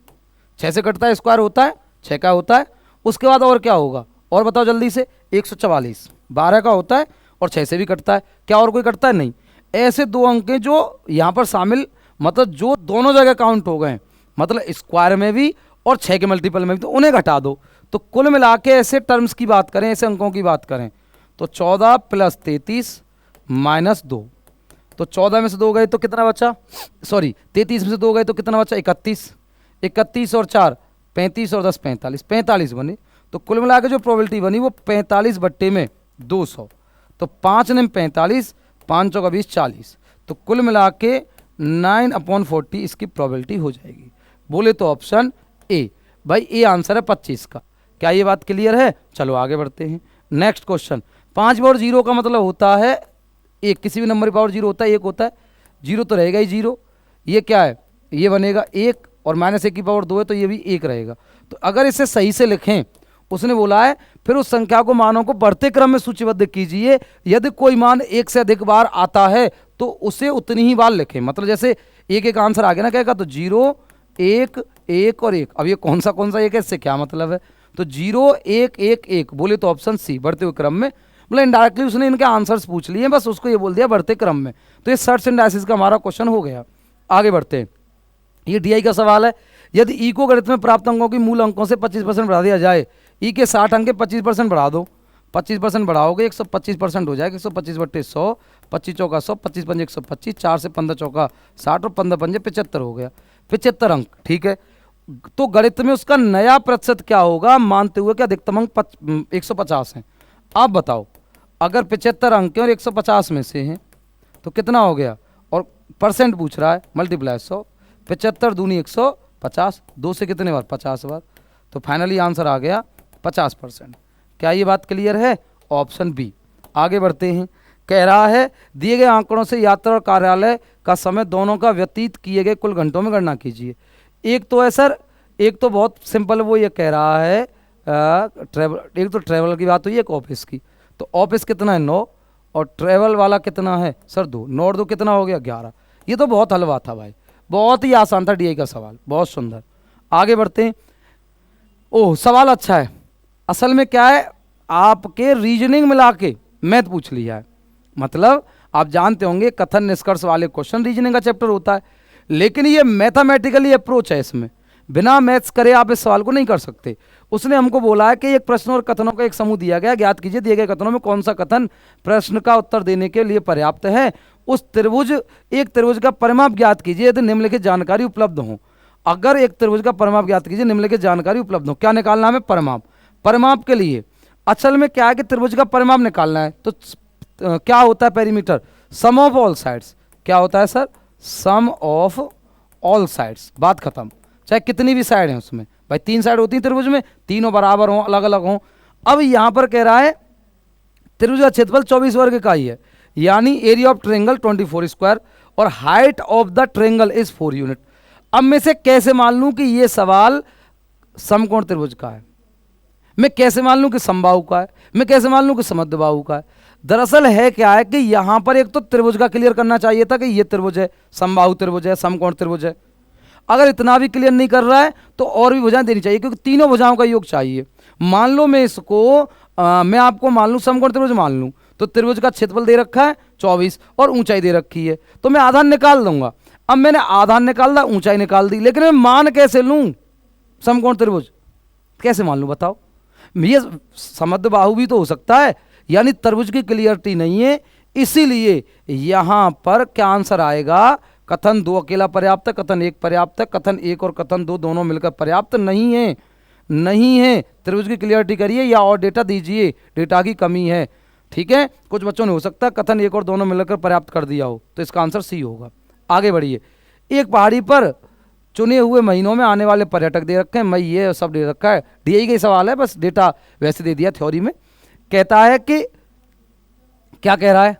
6 से कटता है, स्क्वायर होता है, 6 का होता है। उसके बाद और क्या होगा, और बताओ जल्दी से? 144, 12 का होता है और 6 से भी कटता है। क्या और कोई कटता है? नहीं। ऐसे 2 अंक हैं जो यहाँ पर शामिल, मतलब जो दोनों जगह काउंट हो गए, मतलब स्क्वायर में भी और 6 के मल्टीपल में भी, तो उन्हें घटा दो। तो कुल मिला के ऐसे टर्म्स की बात करें, ऐसे अंकों की बात करें, तो 14 + 33 - 2, तो 14 में से 2 गए तो कितना बचा? सॉरी 33 में से 2 गए तो कितना बचा? 31, 31 और 4 35 और 10 45, 45 बने। तो कुल मिला के जो प्रोबेबिलिटी बनी वो 45 बट्टे में 200, तो 5 ने 45, 5 चौका 20, 40, तो कुल मिला के 9/40 इसकी प्रोबेबिलिटी हो जाएगी। बोले तो ऑप्शन ए। भाई ए आंसर है 25 का। क्या ये बात क्लियर है? चलो आगे बढ़ते हैं। नेक्स्ट क्वेश्चन, 5 पावर 0 का मतलब होता है एक, किसी भी नंबर की पावर 0 होता है, 1 होता है, 0 तो रहेगा ही 0। ये क्या है? ये बनेगा 1, और -1 की पावर 2 है तो ये भी 1 रहेगा। तो अगर इसे सही से लिखें, उसने बोला है फिर उस संख्या को मानों को बढ़ते क्रम में सूचीबद्ध कीजिए। यदि कोई मान 1 से अधिक बार आता है तो उसे उतनी ही बार लिखें। मतलब जैसे एक आंसर आ गया ना, क्या तो 0 1 1 और 1। अब ये कौन सा एक है, इससे क्या मतलब है? तो 0 1 1 1, बोले तो ऑप्शन सी, बढ़ते हुए क्रम में। मतलब इनडायरेक्टली उसने इनके आंसर्स पूछ लिए, बस उसको ये बोल दिया बढ़ते क्रम में। तो ये सर्च एंड डायसिस का हमारा क्वेश्चन हो गया। आगे बढ़ते हैं। ये डीआई का सवाल है, यदि ई को गणित में प्राप्त अंकों की मूल अंकों से 25% बढ़ा दिया जाए, ई के 60 अंक के 25% बढ़ा दो। 25% बढ़ाओगे 125% हो जाएगा। 125/100, 25 चौका 100, 25 पंजे 125, 4 से 15 चौका 60 और 15 पंजे 75 हो गया। 75 अंक, ठीक है। तो गणित में उसका नया प्रतिशत क्या होगा, मानते हुए कि अधिकतम अंक 150 हैं। आप बताओ, अगर 75 अंक हैं और 150 में से हैं तो कितना हो गया? और परसेंट पूछ रहा है, मल्टीप्लाई 100, 75 दूनी 150, 2 से कितने बार? 50 बार। तो फाइनली आंसर आ गया 50%। क्या ये बात क्लियर है? Option B. आगे बढ़ते हैं। कह रहा है दिए गए आंकड़ों से यात्रा और कार्यालय का समय दोनों का व्यतीत किए गए कुल घंटों में गणना कीजिए। एक तो है सर, एक तो बहुत सिंपल, वो ये कह रहा है ट्रेवल, एक तो ट्रेवल की बात हुई, एक ऑफिस की। तो ऑफिस कितना है? 9, और ट्रेवल वाला कितना है सर? 2, 9 और 2 कितना हो गया? 11। ये तो बहुत हलवा था भाई, बहुत ही आसान था डीआई का सवाल, बहुत सुंदर। आगे बढ़ते हैं। ओह सवाल अच्छा है। असल में क्या है, आपके रीजनिंग मिला के मैथ पूछ लिया है। मतलब आप जानते होंगे कथन निष्कर्ष वाले क्वेश्चन रीजनिंग का चैप्टर होता है, लेकिन ये मैथमेटिकली अप्रोच है। इसमें बिना मैथ्स करे आप इस सवाल को नहीं कर सकते। उसने हमको बोला है कि एक प्रश्न और कथनों का एक समूह दिया गया, ज्ञात कीजिए दिए गए कथनों में कौन सा कथन प्रश्न का उत्तर देने के लिए पर्याप्त है। उस त्रिभुज, एक त्रिभुज का परिमाप ज्ञात कीजिए यदि निम्नलिखित जानकारी उपलब्ध हो। अगर एक त्रिभुज का परिमाप ज्ञात कीजिए, निम्नलिखित जानकारी उपलब्ध हो। क्या निकालना है? परिमाप। परिमाप के लिए असल में क्या है कि त्रिभुज का परिमाप निकालना है, तो क्या होता है? Perimeter, sum of all sides. क्या होता है sir? Sum of all sides. बात खत्म। चाहे कितनी भी साइड है उसमें, भाई 3 साइड होती है त्रिभुज में, तीनों बराबर हों, अलग अलग हों। अब यहां पर कह रहा है त्रिभुज का क्षेत्रफल 24 वर्ग का ही है, यानी एरिया ऑफ ट्रायंगल 24 स्क्वायर, और height of the triangle is 4 unit. अब मैं से कैसे मान लूं कि ये सवाल समकोण त्रिभुज का है? मैं कैसे मान लूं कि समबाहु का है? मैं कैसे मान लूं कि समद्विबाहु का है? दरअसल है क्या है कि यहां पर एक तो त्रिभुज का क्लियर करना चाहिए था कि ये त्रिभुज है, समबाहु त्रिभुज है, समकोण त्रिभुज है। अगर इतना भी क्लियर नहीं कर रहा है तो और भी भुजाएं देनी चाहिए, क्योंकि तीनों भुजाओं का योग चाहिए। मान लो मैं इसको मैं आपको मान लूं समकोण त्रिभुज मान लूं, तो त्रिभुज का क्षेत्रफल दे रखा है 24 और ऊंचाई दे रखी है, तो मैं आधार निकाल दूंगा। अब मैंने आधार निकाल दा, ऊंचाई निकाल दी, लेकिन मैं मान कैसे लूं समकोण त्रिभुज? कैसे मान लूं बताओ? ये समद्विबाहु भी तो हो सकता है, यानी त्रिभुज की क्लियरिटी नहीं है। इसीलिए यहां पर क्या आंसर आएगा? कथन 2 अकेला पर्याप्त है, कथन 1 पर्याप्त है, कथन 1 और कथन 2 दोनों मिलकर पर्याप्त नहीं है, नहीं है। त्रिभुज की क्लियरिटी करिए या और डेटा दीजिए, डेटा की कमी है। ठीक है, कुछ बच्चों ने हो सकता है कथन 1 और दोनों मिलकर पर्याप्त कर दिया हो, तो इसका आंसर सी होगा। आगे बढ़िए। एक पहाड़ी पर चुने हुए महीनों में आने वाले पर्यटक दे रखे हैं, मई ये सब दे रखा है, दिए गए सवाल है, बस डेटा वैसे दे दिया थ्योरी में। कहता है कि क्या कह रहा है,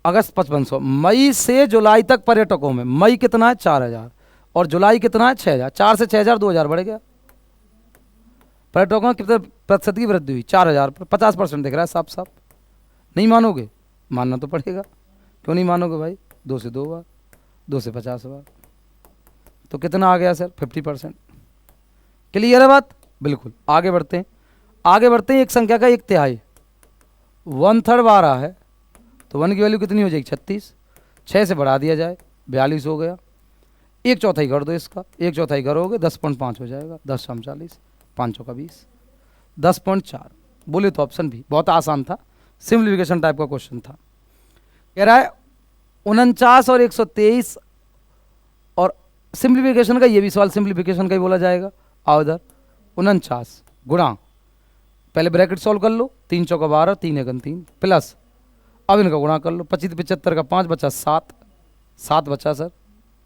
अगस्त 5500, मई से जुलाई तक पर्यटकों में, मई कितना है 4000 और जुलाई कितना है 6000, 4 से 6000 2000 बढ़ गया। पर्यटकों में कितने प्रतिशत की वृद्धि हुई, 4000 पर 50% दिख रहा है साफ साफ। नहीं मानोगे, मानना तो पड़ेगा। क्यों नहीं मानोगे भाई, 2 से 2 बार, 2 से 50 बार, तो कितना आ गया सर 50%। क्लियर है बात, बिल्कुल। आगे बढ़ते हैं, आगे बढ़ते हैं। एक संख्या का 1/3 1/3 12 है, तो 1 की वैल्यू कितनी हो जाएगी 36, 6 से बढ़ा दिया जाए 42 हो गया। 1/4 कर दो इसका, 1/4 करोगे 10.5 हो जाएगा, 10 शाम 40, 5 का 20, 10.4। बोले तो ऑप्शन भी बहुत आसान था, सिंप्लीफिकेशन टाइप का क्वेश्चन था। कह रहा है 49 और 123, और सिंप्लीफिकेशन का ये भी सवाल सिंप्लीफिकेशन का ही बोला जाएगा। आओ इधर, 49 गुणा, पहले ब्रैकेट सॉल्व कर लो, 3 चौका 12, 3 एकम 3 प्लस, अब इनका गुणा कर लो, 25 75 का 5 बचा 7, 7 बचा सर,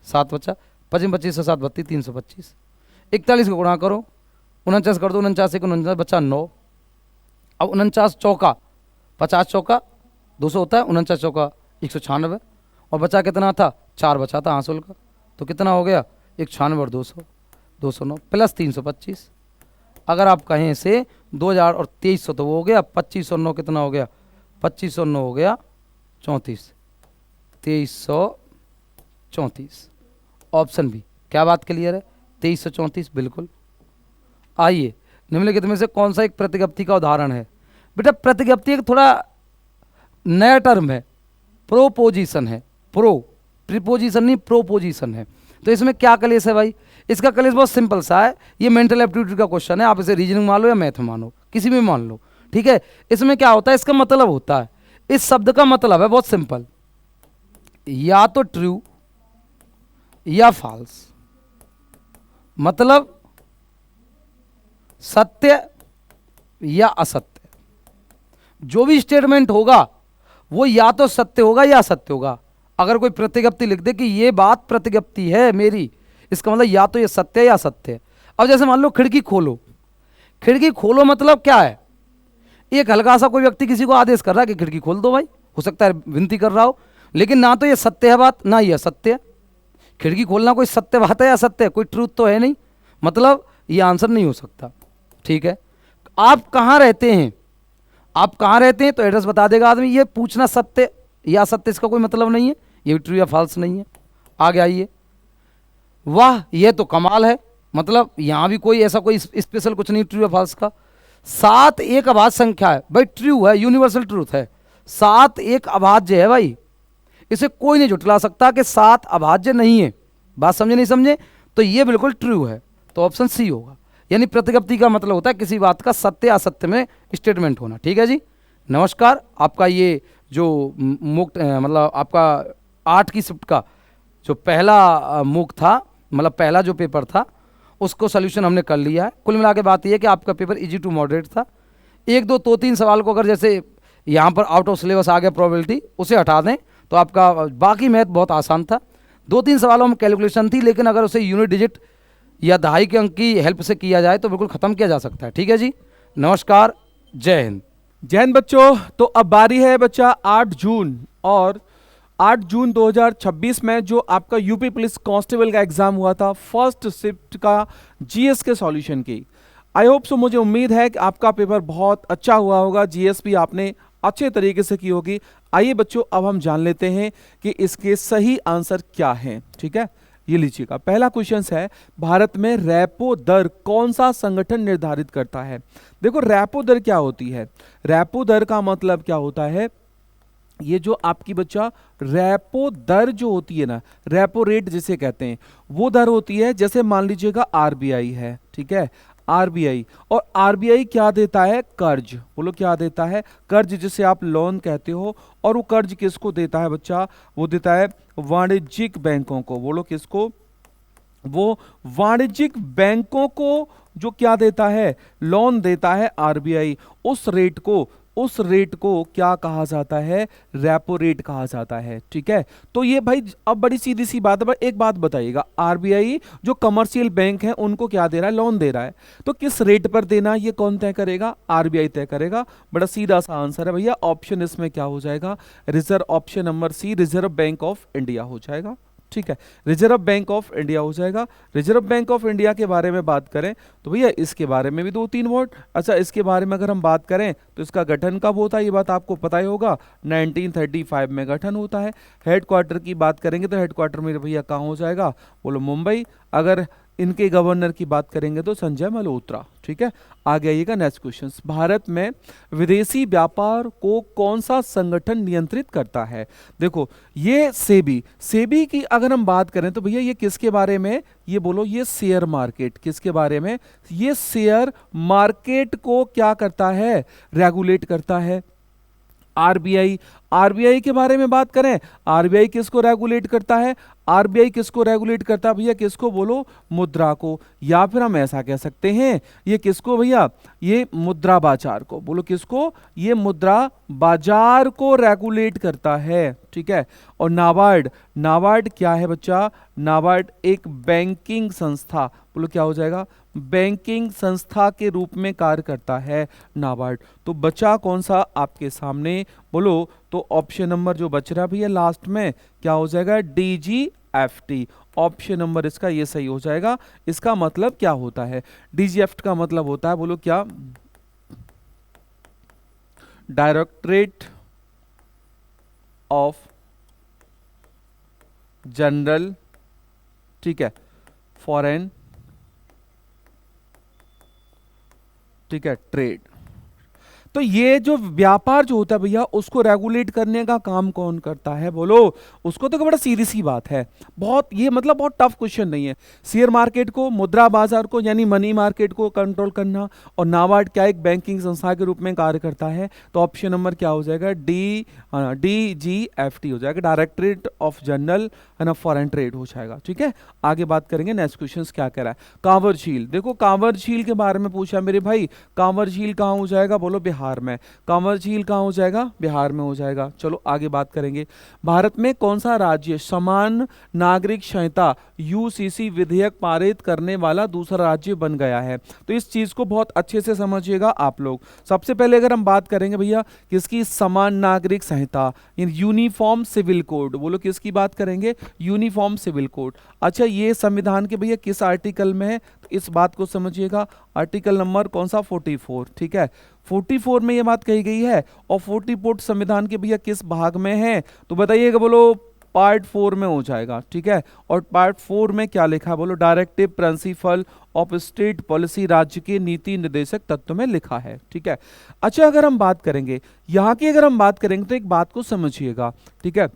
7 बचा, 25 25 से 7 32, 325। 41 का गुणा करो, 49 कर दो, 49 एक 49 बचा 9। अब 49 चौका 50 चौका 200 होता है, 49 चौका 196, और बचा कितना था 4 बचा था हासिल का, तो कितना हो गया 196 और 200, 209 प्लस 325। अगर आप कहें से 2000 और 2300 तो वो हो गया 2509, कितना हो गया 2509 हो गया 34, 2334। ऑप्शन बी, क्या बात क्लियर है, 2334 बिल्कुल। आइए, निम्नलिखित में से कौन सा एक प्रतिज्ञप्ति का उदाहरण है। बेटा प्रतिज्ञप्ति एक थोड़ा नया टर्म है, प्रोपोजिशन है, प्रीपोजिशन नहीं प्रोपोजिशन है। तो इसमें क्या कलेश है भाई, इसका कलेश बहुत सिंपल सा है, ये मेंटल एप्टीट्यूड का क्वेश्चन है, आप इसे रीजनिंग मान लो या मैथ मानो, किसी में मान लो। ठीक है, इसमें क्या होता है, इसका मतलब होता है, इस शब्द का मतलब है बहुत सिंपल, या तो ट्रू या फॉल्स, मतलब सत्य या असत्य। जो भी स्टेटमेंट होगा वो या तो सत्य होगा या असत्य होगा। अगर कोई प्रतिज्ञप्ति लिख दे कि ये बात प्रतिज्ञप्ति है मेरी, इसका मतलब या तो ये सत्य है या असत्य है। अब जैसे मान लो खिड़की खोलो, खिड़की खोलो मतलब क्या है, एक हल्का सा कोई व्यक्ति किसी को आदेश कर रहा है कि खिड़की खोल दो भाई, हो सकता है विनती कर रहा हो, लेकिन ना तो ये सत्य है बात, ना ये असत्य है। खिड़की खोलना कोई सत्य बात है या असत्य है, कोई ट्रूथ तो है नहीं, मतलब ये आंसर नहीं हो सकता। ठीक है, आप कहाँ रहते हैं, आप कहाँ रहते हैं तो एड्रेस बता देगा आदमी, ये पूछना सत्य या असत्य इसका कोई मतलब नहीं है, ये भी ट्रू या फॉल्स नहीं है। आगे आइए, वाह ये तो कमाल है, मतलब यहाँ भी कोई ऐसा कोई स्पेशल कुछ नहीं ट्रू या फॉल्स का। 7 एक अभाज्य संख्या है भाई, ट्रू है, यूनिवर्सल ट्रूथ है। 7 एक अभाज्य है भाई, इसे कोई नहीं झुठला सकता कि 7 अभाज्य नहीं है। बात समझे नहीं समझे, तो ये बिल्कुल ट्रू है, तो ऑप्शन सी होगा। यानी प्रतिज्ञप्ति का मतलब होता है किसी बात का सत्य असत्य में स्टेटमेंट होना। ठीक है जी, नमस्कार। आपका ये जो मुक्त मतलब आपका 8 की शिफ्ट का जो पहला मूक था, मतलब पहला जो पेपर था, उसको सोल्यूशन हमने कर लिया है। कुल मिला के बात यह है कि आपका पेपर इजी टू मॉडरेट था। 1 2 2 3 सवाल को अगर जैसे यहाँ पर आउट ऑफ सिलेबस आ गया प्रोबेबिलिटी, उसे हटा दें तो आपका बाकी मैथ बहुत आसान था। 2-3 सवालों में कैलकुलेशन थी, लेकिन अगर उसे यूनिट डिजिट या दहाई के अंक की हेल्प से किया जाए तो बिल्कुल ख़त्म किया जा सकता है। ठीक है जी, नमस्कार, जय हिंद। जय हिंद बच्चों। तो अब बारी है बच्चा 8 जून, और 8 जून 2026 में जो आपका यूपी पुलिस कांस्टेबल का एग्जाम हुआ था, फर्स्ट शिफ्ट का जीएस के सॉल्यूशन की। आई होप सो, मुझे उम्मीद है कि आपका पेपर बहुत अच्छा हुआ होगा, जीएस भी आपने अच्छे तरीके से की होगी। आइए बच्चों, अब हम जान लेते हैं कि इसके सही आंसर क्या हैं। ठीक है, ये लीजिएगा। पहला क्वेश्चन है, भारत में रेपो दर कौन सा संगठन निर्धारित करता है। देखो रेपो दर क्या होती है, रेपो दर का मतलब क्या होता है, ये जो आपकी बच्चा रेपो दर जो होती है ना, रेपो रेट जिसे कहते हैं, वो दर होती है। जैसे मान लीजिएगा आरबीआई है, ठीक है, आरबीआई। और आरबीआई क्या देता है? कर्ज। बोलो क्या देता है? कर्ज, जिसे आप लोन कहते हो। और वो कर्ज किसको देता है बच्चा? वो देता है वाणिज्यिक बैंकों को। बोलो किसको? वो वाणिज्यिक बैंकों को जो क्या देता है? लोन देता है आरबीआई। उस रेट को क्या कहा जाता है? रेपो रेट कहा जाता है। ठीक है, तो ये भाई अब बड़ी सीधी सी बात है। पर एक बात बताइएगा, आरबीआई जो कमर्शियल बैंक है उनको क्या दे रहा है? लोन दे रहा है। तो किस रेट पर देना ये कौन तय करेगा? आरबीआई तय करेगा। बड़ा सीधा सा आंसर है भैया, ऑप्शन इसमें क्या हो जाएगा? Reserve, option number C, reserve bank of India हो जाएगा। ठीक है, रिजर्व बैंक ऑफ इंडिया हो जाएगा। रिजर्व बैंक ऑफ इंडिया के बारे में बात करें तो भैया इसके बारे में भी 2-3 वर्ड। अच्छा, इसके बारे में अगर हम बात करें तो इसका गठन कब होता है? ये बात आपको पता ही होगा, 1935 में गठन होता है। हेडक्वार्टर की बात करेंगे तो हेडक्वार्टर मेरे भैया कहाँ हो जाएगा? बोलो मुंबई। अगर इनके गवर्नर की बात करेंगे तो संजय मल्होत्रा। ठीक है, आगे आइएगा नेक्स्ट क्वेश्चन। भारत में विदेशी व्यापार को कौन सा संगठन नियंत्रित करता है? देखो ये सेबी की अगर हम बात करें तो भैया ये किसके बारे में? ये बोलो ये शेयर मार्केट। किसके बारे में? ये शेयर मार्केट को क्या करता है? रेगुलेट करता है। आरबीआई के बारे में बात करें, आरबीआई किसको रेगुलेट करता है? आरबीआई किसको रेगुलेट करता है भैया? किसको? बोलो मुद्रा को। या फिर हम ऐसा कह सकते हैं ये किसको भैया? ये मुद्रा बाजार को। बोलो किसको? ये मुद्रा बाजार को रेगुलेट करता है। ठीक है, और नाबार्ड क्या है बच्चा? नाबार्ड एक बैंकिंग संस्था। बोलो क्या हो जाएगा? बैंकिंग संस्था के रूप में कार्य करता है नाबार्ड। तो बचा कौन सा आपके सामने? बोलो तो ऑप्शन नंबर जो बच रहा है भैया लास्ट में क्या हो जाएगा? डीजीएफटी। ऑप्शन नंबर इसका ये सही हो जाएगा। इसका मतलब क्या होता है? डीजीएफटी का मतलब होता है, बोलो क्या? डायरेक्टरेट ऑफ जनरल, ठीक है, फॉरेन, ठीक है, ट्रेड। तो ये जो व्यापार जो होता है भैया उसको रेगुलेट करने का काम कौन करता है? बोलो उसको। तो बड़ा सीधी सी बात है, बहुत ये मतलब बहुत टफ क्वेश्चन नहीं है। शेयर मार्केट को, मुद्रा बाजार को यानी मनी मार्केट को कंट्रोल करना। और नाबार्ड क्या एक बैंकिंग संस्था के रूप में कार्य करता है। तो ऑप्शन नंबर क्या हो जाएगा? डीजीएफटी हो जाएगा, डायरेक्टरेट ऑफ जनरल है ना फॉरेन ट्रेड हो जाएगा। ठीक है, आगे बात करेंगे। नेक्स्ट क्वेश्चन क्या कह रहा है? कांवर झील। देखो कांवर झील के बारे में पूछा मेरे भाई, कांवर झील कहाँ हो जाएगा? बोलो बिहार में। कांवर झील कहाँ हो जाएगा? बिहार में हो जाएगा। चलो आगे बात करेंगे। भारत में कौन सा राज्य समान नागरिक संहिता यूसीसी विधेयक पारित करने वाला दूसरा राज्य बन गया है? तो इस चीज को बहुत अच्छे से समझिएगा आप लोग। सबसे पहले अगर हम बात करेंगे भैया किसकी? समान नागरिक संहिता, यूनिफॉर्म सिविल कोड। बोलो किसकी बात करेंगे? Uniform civil code. अच्छा, ये संविधान के भैया किस आर्टिकल में है? तो इस बात को समझिएगा। आर्टिकल नंबर कौन सा? 44। ठीक है, 44 में ये बात कही गई है। और 44 संविधान के भैया किस भाग में है? तो बताइएगा। बोलो पार्ट 4 में हो जाएगा। ठीक है, और पार्ट 4 में क्या लिखा है? बोलो directive principle of state policy, राज्य के नीति निर्देशक तत्व में लिखा है। ठीक है, अच्छा अगर हम बात करेंगे यहाँ की, अगर हम बात करेंगे तो एक बात को समझिएगा। ठीक है,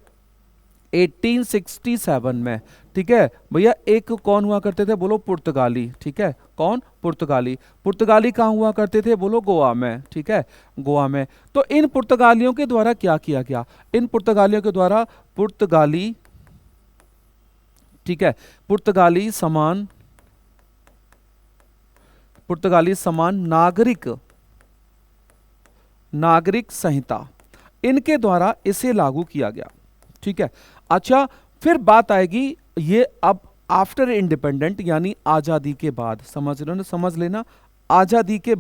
1867 में, ठीक है भैया, एक कौन हुआ करते थे? बोलो पुर्तगाली। ठीक है, कौन? पुर्तगाली कहाँ हुआ करते थे? बोलो गोवा में। ठीक है, गोवा में। तो इन पुर्तगालियों के द्वारा क्या किया गया? इन पुर्तगालियों के द्वारा पुर्तगाली, ठीक है, पुर्तगाली समान नागरिक संहिता, इनके द्वारा इसे लागू किया गया। ठीक है, अच्छा फिर बात आएगी ये अब आफ्टर इंडिपेंडेंट यानी आजादी के बाद। समझ लेना, आजादी के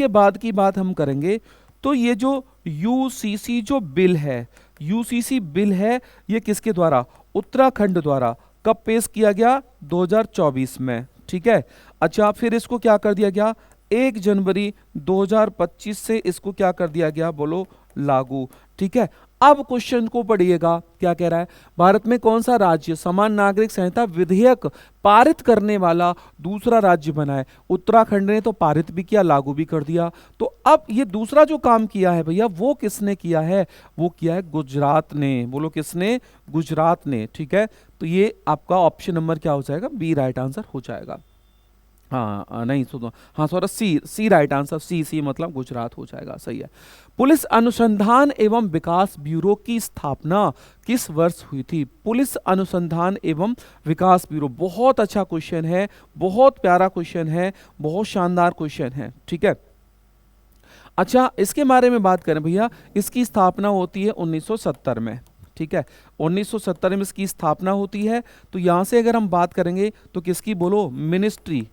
बाद की बात हम करेंगे तो ये जो यूसीसी जो बिल है, यूसीसी बिल है, ये किसके द्वारा? उत्तराखंड द्वारा। कब पेश किया गया? 2024 में। ठीक है, अच्छा फिर इसको क्या कर दिया गया? 1 जनवरी 2025 से इसको क्या कर दिया गया? बोलो लागू। ठीक है, अब क्वेश्चन को पढ़िएगा क्या कह रहा है? भारत में कौन सा राज्य समान नागरिक संहिता विधेयक पारित करने वाला दूसरा राज्य बना है? उत्तराखंड ने तो पारित भी किया, लागू भी कर दिया। तो अब ये दूसरा जो काम किया है भैया वो किसने किया है? वो किया है गुजरात ने। बोलो किसने? गुजरात ने। ठीक है, तो ये आपका ऑप्शन नंबर क्या हो जाएगा? बी राइट आंसर हो जाएगा। हाँ नहीं सुनो, हाँ सॉरी, सी सी राइट आंसर, सी मतलब गुजरात हो जाएगा, सही है। पुलिस अनुसंधान एवं विकास ब्यूरो की स्थापना किस वर्ष हुई थी? पुलिस अनुसंधान एवं विकास ब्यूरो, बहुत अच्छा क्वेश्चन है, बहुत प्यारा क्वेश्चन है, बहुत शानदार क्वेश्चन है, ठीक है। अच्छा, इसके बारे में बात करें भैया, इसकी स्थापना होती है 1970 में, ठीक है, 1970 में इसकी स्थापना होती है। तो यहां से अगर हम बात करेंगे तो किसकी बोलो, मिनिस्ट्री,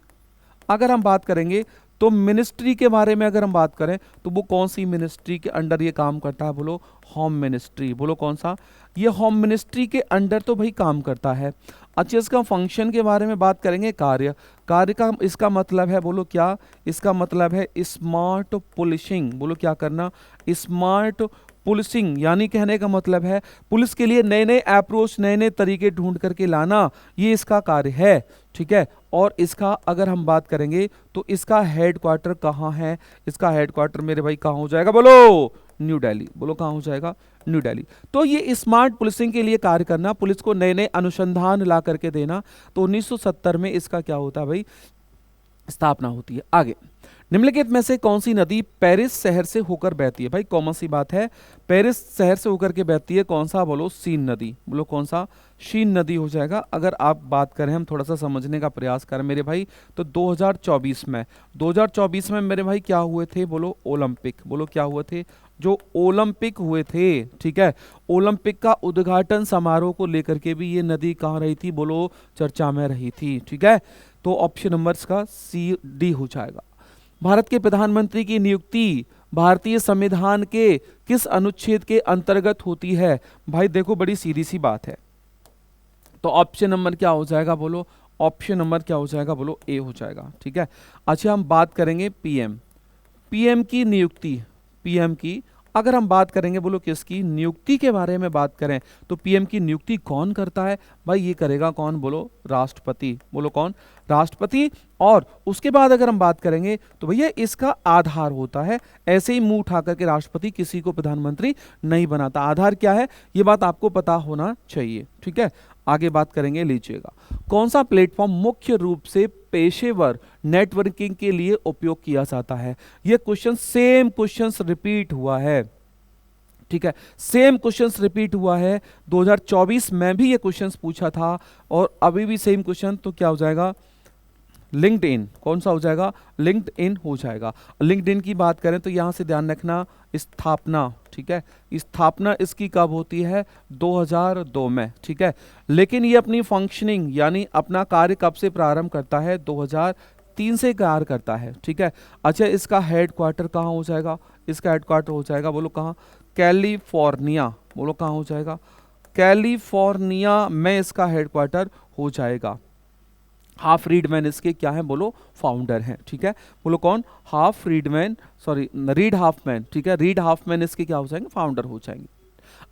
अगर हम बात करेंगे तो मिनिस्ट्री के बारे में अगर हम बात करें तो वो कौन सी मिनिस्ट्री के अंडर ये काम करता है? बोलो होम मिनिस्ट्री, बोलो कौन सा? ये होम मिनिस्ट्री के अंडर तो भाई काम करता है। अच्छा, इसका फंक्शन के बारे में बात करेंगे, कार्य, कार्य का इसका मतलब है, बोलो क्या? इसका मतलब है स्मार्ट पुलिसिंग, बोलो क्या करना? स्मार्ट पुलिसिंग, यानी कहने का मतलब है पुलिस के लिए नए नए अप्रोच, नए नए तरीके ढूंढ करके लाना, ये इसका कार्य है, ठीक है। और इसका अगर हम बात करेंगे तो इसका हेडक्वार्टर कहाँ है? इसका हेडक्वार्टर मेरे भाई कहाँ हो जाएगा? बोलो न्यू दिल्ली, बोलो कहाँ हो जाएगा? न्यू दिल्ली। तो ये स्मार्ट पुलिसिंग के लिए कार्य करना, पुलिस को नए नए अनुसंधान ला करके देना, तो 1970 में इसका क्या होता है भाई? स्थापना होती है। आगे, निम्नलिखित में से कौन सी नदी पेरिस शहर से होकर बहती है? भाई कॉमन सी बात है, पेरिस शहर से होकर के बहती है, कौन सा? बोलो सीन नदी, बोलो कौन सा? शीन नदी हो जाएगा। अगर आप बात करें, हम थोड़ा सा समझने का प्रयास करें मेरे भाई, तो 2024 में मेरे भाई क्या हुए थे? बोलो ओलंपिक, बोलो क्या हुए थे? जो ओलंपिक हुए थे, ठीक है, ओलंपिक का उद्घाटन समारोह को लेकर के भी ये नदी कहाँ रही थी? बोलो चर्चा में रही थी, ठीक है। तो ऑप्शन नंबर का सी डी हो जाएगा। भारत के प्रधानमंत्री की नियुक्ति भारतीय संविधान के किस अनुच्छेद के अंतर्गत होती है? भाई देखो, बड़ी सीधी सी बात है, तो ऑप्शन नंबर क्या हो जाएगा? बोलो ऑप्शन नंबर क्या हो जाएगा? बोलो ए हो जाएगा, ठीक है। अच्छा, हम बात करेंगे पीएम, पीएम की नियुक्ति, पीएम की अगर हम बात करेंगे, बोलो किसकी नियुक्ति के बारे में बात करें, तो पीएम की नियुक्ति कौन करता है? भाई ये करेगा कौन? बोलो राष्ट्रपति, बोलो कौन? राष्ट्रपति। और उसके बाद अगर हम बात करेंगे तो भैया इसका आधार होता है, ऐसे ही मुंह उठा करके राष्ट्रपति किसी को प्रधानमंत्री नहीं बनाता। आधार क्या है, ये बात आपको पता होना चाहिए, ठीक है। आगे बात करेंगे, लीजिएगा, कौन सा प्लेटफॉर्म मुख्य रूप से पेशेवर नेटवर्किंग के लिए उपयोग किया जाता है? ये क्वेश्चन, सेम क्वेश्चन रिपीट हुआ है, ठीक है, सेम क्वेश्चंस रिपीट हुआ है। 2024 में भी ये क्वेश्चंस पूछा था और अभी भी सेम क्वेश्चन, तो क्या हो जाएगा? लिंक्डइन, कौन सा हो जाएगा? लिंक्डइन हो जाएगा। लिंक्डइन की बात करें तो यहां से ध्यान रखना, स्थापना, ठीक है, स्थापना इसकी कब होती है? 2002 में, ठीक है। लेकिन ये अपनी फंक्शनिंग यानी अपना कार्य कब से प्रारंभ करता है? 2003 से कार्य करता है, ठीक है। अच्छा, इसका हेडक्वार्टर कहाँ हो जाएगा? इसका हेडक्वार्टर हो जाएगा, बोलो कहाँ? कैलिफोर्निया, बोलो कहाँ हो जाएगा? कैलिफोर्निया में इसका हेडक्वार्टर हो जाएगा। हाफ रीडमैन इसके क्या है? बोलो फाउंडर हैं, ठीक है। बोलो कौन? हाफ रीडमैन, सॉरी रीड हाफमैन, ठीक है, रीड हाफमैन इसके क्या हो जाएंगे? फाउंडर हो जाएंगे।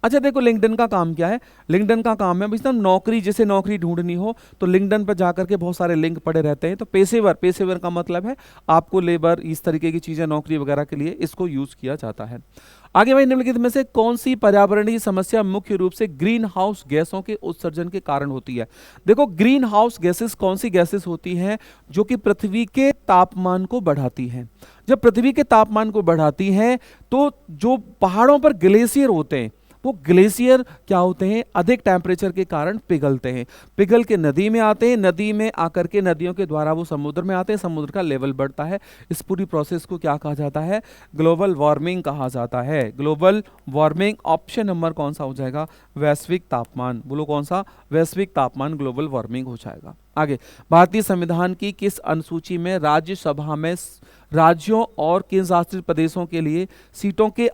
अच्छा देखो, लिंक्डइन का काम क्या है? लिंक्डइन का काम है भाई नौकरी, जैसे नौकरी ढूंढनी हो तो लिंक्डइन पर जाकर के बहुत सारे लिंक पड़े रहते हैं। तो पेशेवर, पेशेवर का मतलब है आपको लेबर, इस तरीके की चीजें, नौकरी वगैरह के लिए इसको यूज किया जाता है। आगे भाई, निम्नलिखित में से कौन सी पर्यावरणीय समस्या मुख्य रूप से ग्रीन हाउस गैसों के उत्सर्जन के कारण होती है? देखो, ग्रीन हाउस गैसेस कौन सी गैसेस होती हैं? जो कि पृथ्वी के तापमान को बढ़ाती हैं। जब पृथ्वी के तापमान को बढ़ाती हैं तो जो पहाड़ों पर ग्लेशियर होते हैं, वो ग्लेशियर क्या होते हैं? अधिक टेम्परेचर के कारण पिघलते हैं, पिघल के नदी में आते हैं, नदी में आकर के नदियों के द्वारा वो समुद्र में आते हैं, समुद्र का लेवल बढ़ता है। इस पूरी प्रोसेस को क्या कहा जाता है? ग्लोबल वार्मिंग कहा जाता है। ग्लोबल वार्मिंग, ऑप्शन नंबर कौन सा हो जाएगा? वैश्विक तापमान, बोलो कौन सा? वैश्विक तापमान, ग्लोबल वार्मिंग हो जाएगा। आगे, भारतीय संविधान की किस अनुसूची में राज्यसभा में राज्यों और केंद्र शासित प्रदेशों के लिए सीटों के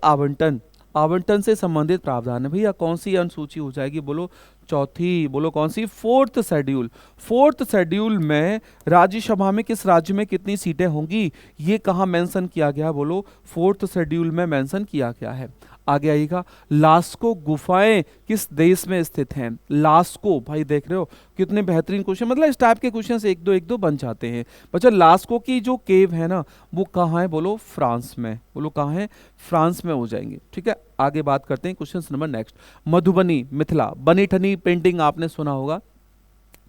आवंटन से संबंधित प्रावधान है? भैया कौन सी अनुसूची हो जाएगी? बोलो चौथी, बोलो कौन सी? Fourth schedule. फोर्थ शेड्यूल में राज्यसभा में किस राज्य में कितनी सीटें होंगी, ये कहाँ मेंशन किया गया? बोलो फोर्थ शेड्यूल में मेंशन किया गया है। आगे आइएगा, लास्को गुफाएं किस देश में स्थित हैं? लास्को, भाई देख रहे हो कितने बेहतरीन क्वेश्चन, मतलब इस टाइप के क्वेश्चन एक दो बन जाते हैं बच्चा। लास्को की जो केव है ना, वो कहाँ है? बोलो फ्रांस में, बोलो कहाँ है? फ्रांस में हो जाएंगे, ठीक है। आगे बात करते हैं question number next. Madhubani, Mithila, बनी ठनी पेंटिंग आपने सुना होगा,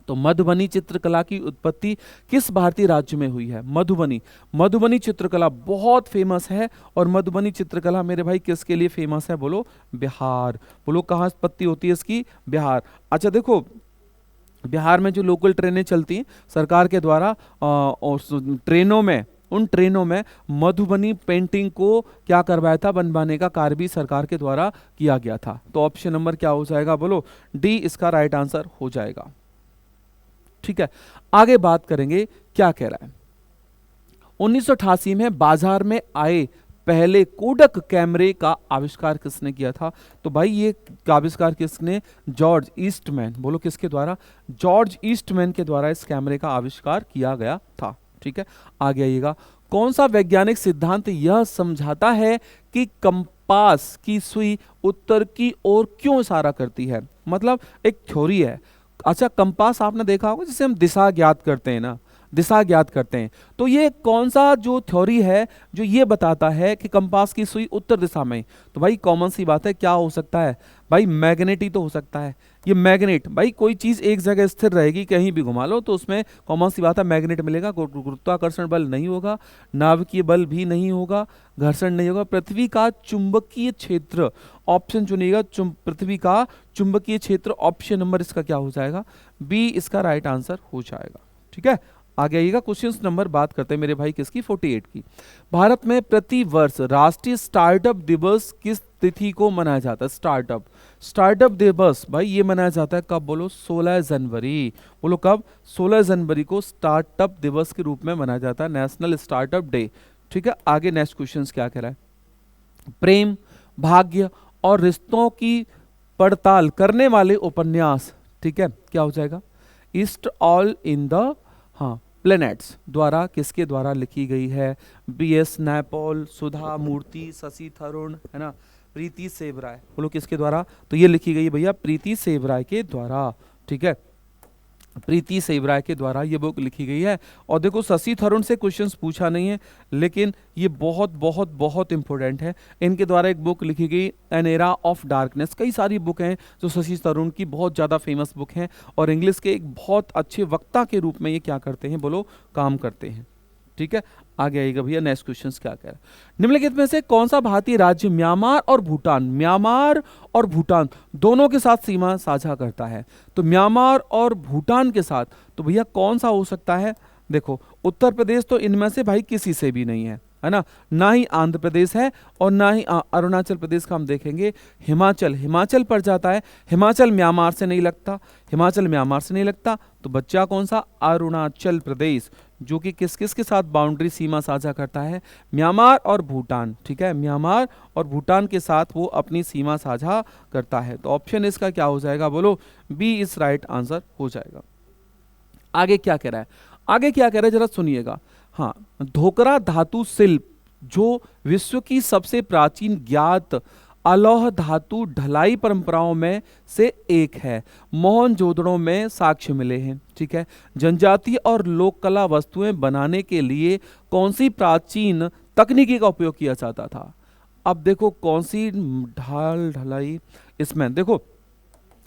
तो मधुबनी चित्रकला की उत्पत्ति किस भारतीय राज्य में हुई है? मधुबनी। मधुबनी चित्रकला बहुत फेमस है, और मधुबनी चित्रकला मेरे भाई किसके लिए फेमस है? बोलो बिहार। बोलो कहाँ उत्पत्ति होती है इसकी? बिहार। अच्छा देखो, बिहार में जो लोकल ट्रेनें चलती हैं सरकार के द्वारा, और उन ट्रेनों में मधुबनी पेंटिंग को क्या करवाया था? बनवाने का कार्य भी सरकार के द्वारा किया गया था। तो ऑप्शन नंबर क्या हो जाएगा? बोलो डी इसका राइट आंसर हो जाएगा। ठीक है, आगे बात करेंगे क्या कह रहा है। 1988 में बाजार में आए पहले कोडक कैमरे का आविष्कार किसने किया था? तो भाई ये आविष्कार किसने? George Eastman. बोलो किसके द्वारा? जॉर्ज ईस्टमैन के द्वारा इस कैमरे का आविष्कार किया गया था। ठीक है, आगे आइएगा। कौन सा वैज्ञानिक सिद्धांत यह समझाता है कि कंपास की सुई उत्तर की ओर क्यों इशारा करती है? मतलब एक थ्योरी है। अच्छा, कंपास आपने देखा होगा जिसे हम दिशा ज्ञात करते हैं ना, दिशा ज्ञात करते हैं। तो ये कौन सा जो थ्योरी है जो ये बताता है कि कंपास की सुई उत्तर दिशा में? तो भाई कॉमन सी बात है, क्या हो सकता है भाई? मैग्नेट ही तो हो सकता है। ये मैग्नेट, भाई कोई चीज एक जगह स्थिर रहेगी, कहीं भी घुमा लो तो उसमें कॉमन सी बात है मैग्नेट मिलेगा। गुरुत्वाकर्षण बल नहीं होगा, नाभिकीय बल भी नहीं होगा, घर्षण नहीं होगा। पृथ्वी का चुंबकीय क्षेत्र, ऑप्शन चुनिएगा, पृथ्वी का चुंबकीय क्षेत्र। ऑप्शन नंबर इसका क्या हो जाएगा? बी इसका राइट आंसर हो जाएगा। ठीक है, आगे आइएगा। क्वेश्चन नंबर बात करते हैं मेरे भाई किसकी? 48 की। भारत में प्रति वर्ष राष्ट्रीय स्टार्टअप दिवस किस तिथि को मनाया जाता है? स्टार्टअप दिवस भाई ये मनाया जाता है कब? बोलो 16 जनवरी। बोलो कब? 16 जनवरी को स्टार्टअप दिवस के रूप में मनाया जाता है, नेशनल स्टार्टअप डे। ठीक है, आगे नेक्स्ट क्वेश्चन क्या कह रहा है। प्रेम, भाग्य और रिश्तों की पड़ताल करने वाले उपन्यास, ठीक है, क्या हो जाएगा? East all in the planets द्वारा किसके द्वारा लिखी गई है? B.S. नैपॉल, सुधा मूर्ति, शशि थरूर, है ना, प्रीति सेबराय। बोलो किसके द्वारा? तो ये लिखी गई है भैया प्रीति सेबराय के द्वारा। ठीक है, प्रीति सेबराय के द्वारा ये बुक लिखी गई है। और देखो शशि थरूर से क्वेश्चंस पूछा नहीं है, लेकिन ये बहुत बहुत बहुत इंपॉर्टेंट है। इनके द्वारा एक बुक लिखी गई एन एरा ऑफ डार्कनेस। कई सारी बुक हैं जो शशि थरूर की बहुत ज़्यादा फेमस बुक हैं, और इंग्लिश के एक बहुत अच्छे वक्ता के रूप में ये क्या करते हैं? बोलो काम करते हैं। ठीक है, आगे आएगा भैया नेक्स्ट क्वेश्चन क्या कह रहा है। निम्नलिखित में से कौन सा भारतीय राज्य म्यांमार और भूटान दोनों के साथ सीमा साझा करता है? तो म्यांमार और भूटान के साथ, तो भैया कौन सा हो सकता है? देखो उत्तर प्रदेश तो इनमें से भाई किसी से भी नहीं है ना, ना ही आंध्र प्रदेश है और ना ही अरुणाचल प्रदेश का हम देखेंगे। हिमाचल पड़ जाता है, हिमाचल म्यांमार से नहीं लगता, तो बच्चा कौन सा? अरुणाचल प्रदेश, जो कि किस किस के साथ बाउंड्री सीमा साझा करता है? म्यांमार और भूटान। ठीक है, म्यांमार और भूटान के साथ वो अपनी सीमा साझा करता है। तो ऑप्शन इसका क्या हो जाएगा? बोलो बी इस राइट आंसर हो जाएगा। आगे क्या कह रहा है जरा सुनिएगा। हाँ, धोकरा धातु शिल्प जो विश्व की सबसे प्राचीन ज्ञात अलौह धातु ढलाई परंपराओं में से एक है। मोहनजोदड़ो में साक्ष्य मिले हैं। ठीक है, जनजातीय और लोक कला वस्तुएं बनाने के लिए कौन सी प्राचीन तकनीकी का उपयोग किया जाता था? अब देखो कौन सी ढलाई, इसमें देखो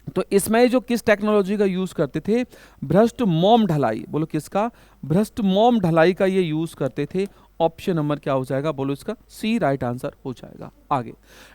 तो इसमें जो किस टेक्नोलॉजी का यूज करते थे? भ्रष्ट मोम ढलाई। बोलो किसका? भ्रष्ट मोम ढलाई का ये यूज करते थे। ऑप्शन नंबर क्या हो जाएगा? बोलो इसका सी राइट आंसर हो जाएगा। आगे,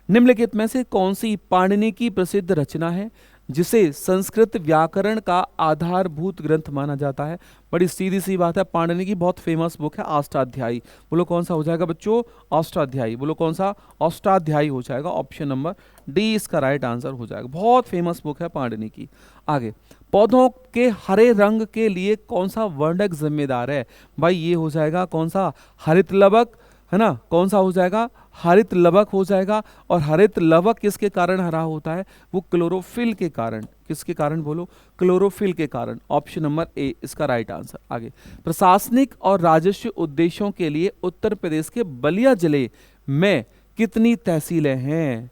निम्नलिखित में से कौन सी पाणिनि की प्रसिद्ध रचना है जिसे संस्कृत व्याकरण का आधारभूत ग्रंथ माना जाता है? बड़ी सीधी सी बात है, पाणिनि की बहुत फेमस बुक है अष्टाध्यायी। बोलो कौन सा हो जाएगा बच्चों? अष्टाध्यायी। बोलो कौन सा? अष्टाध्यायी हो जाएगा। ऑप्शन नंबर डी इसका राइट आंसर हो जाएगा। बहुत फेमस बुक है पाणिनि की। आगे, पौधों के हरे रंग के लिए कौन सा वर्णक जिम्मेदार है? भाई ये हो जाएगा कौन सा? हरित लवक, है ना, कौन सा हो जाएगा? हरित लवक हो जाएगा। और हरित लवक किसके कारण हरा होता है? वो क्लोरोफिल के कारण। किसके कारण? बोलो क्लोरोफिल के कारण। ऑप्शन नंबर ए इसका राइट आंसर। आगे, प्रशासनिक और राजस्व उद्देश्यों के लिए उत्तर प्रदेश के बलिया जिले में कितनी तहसीलें हैं?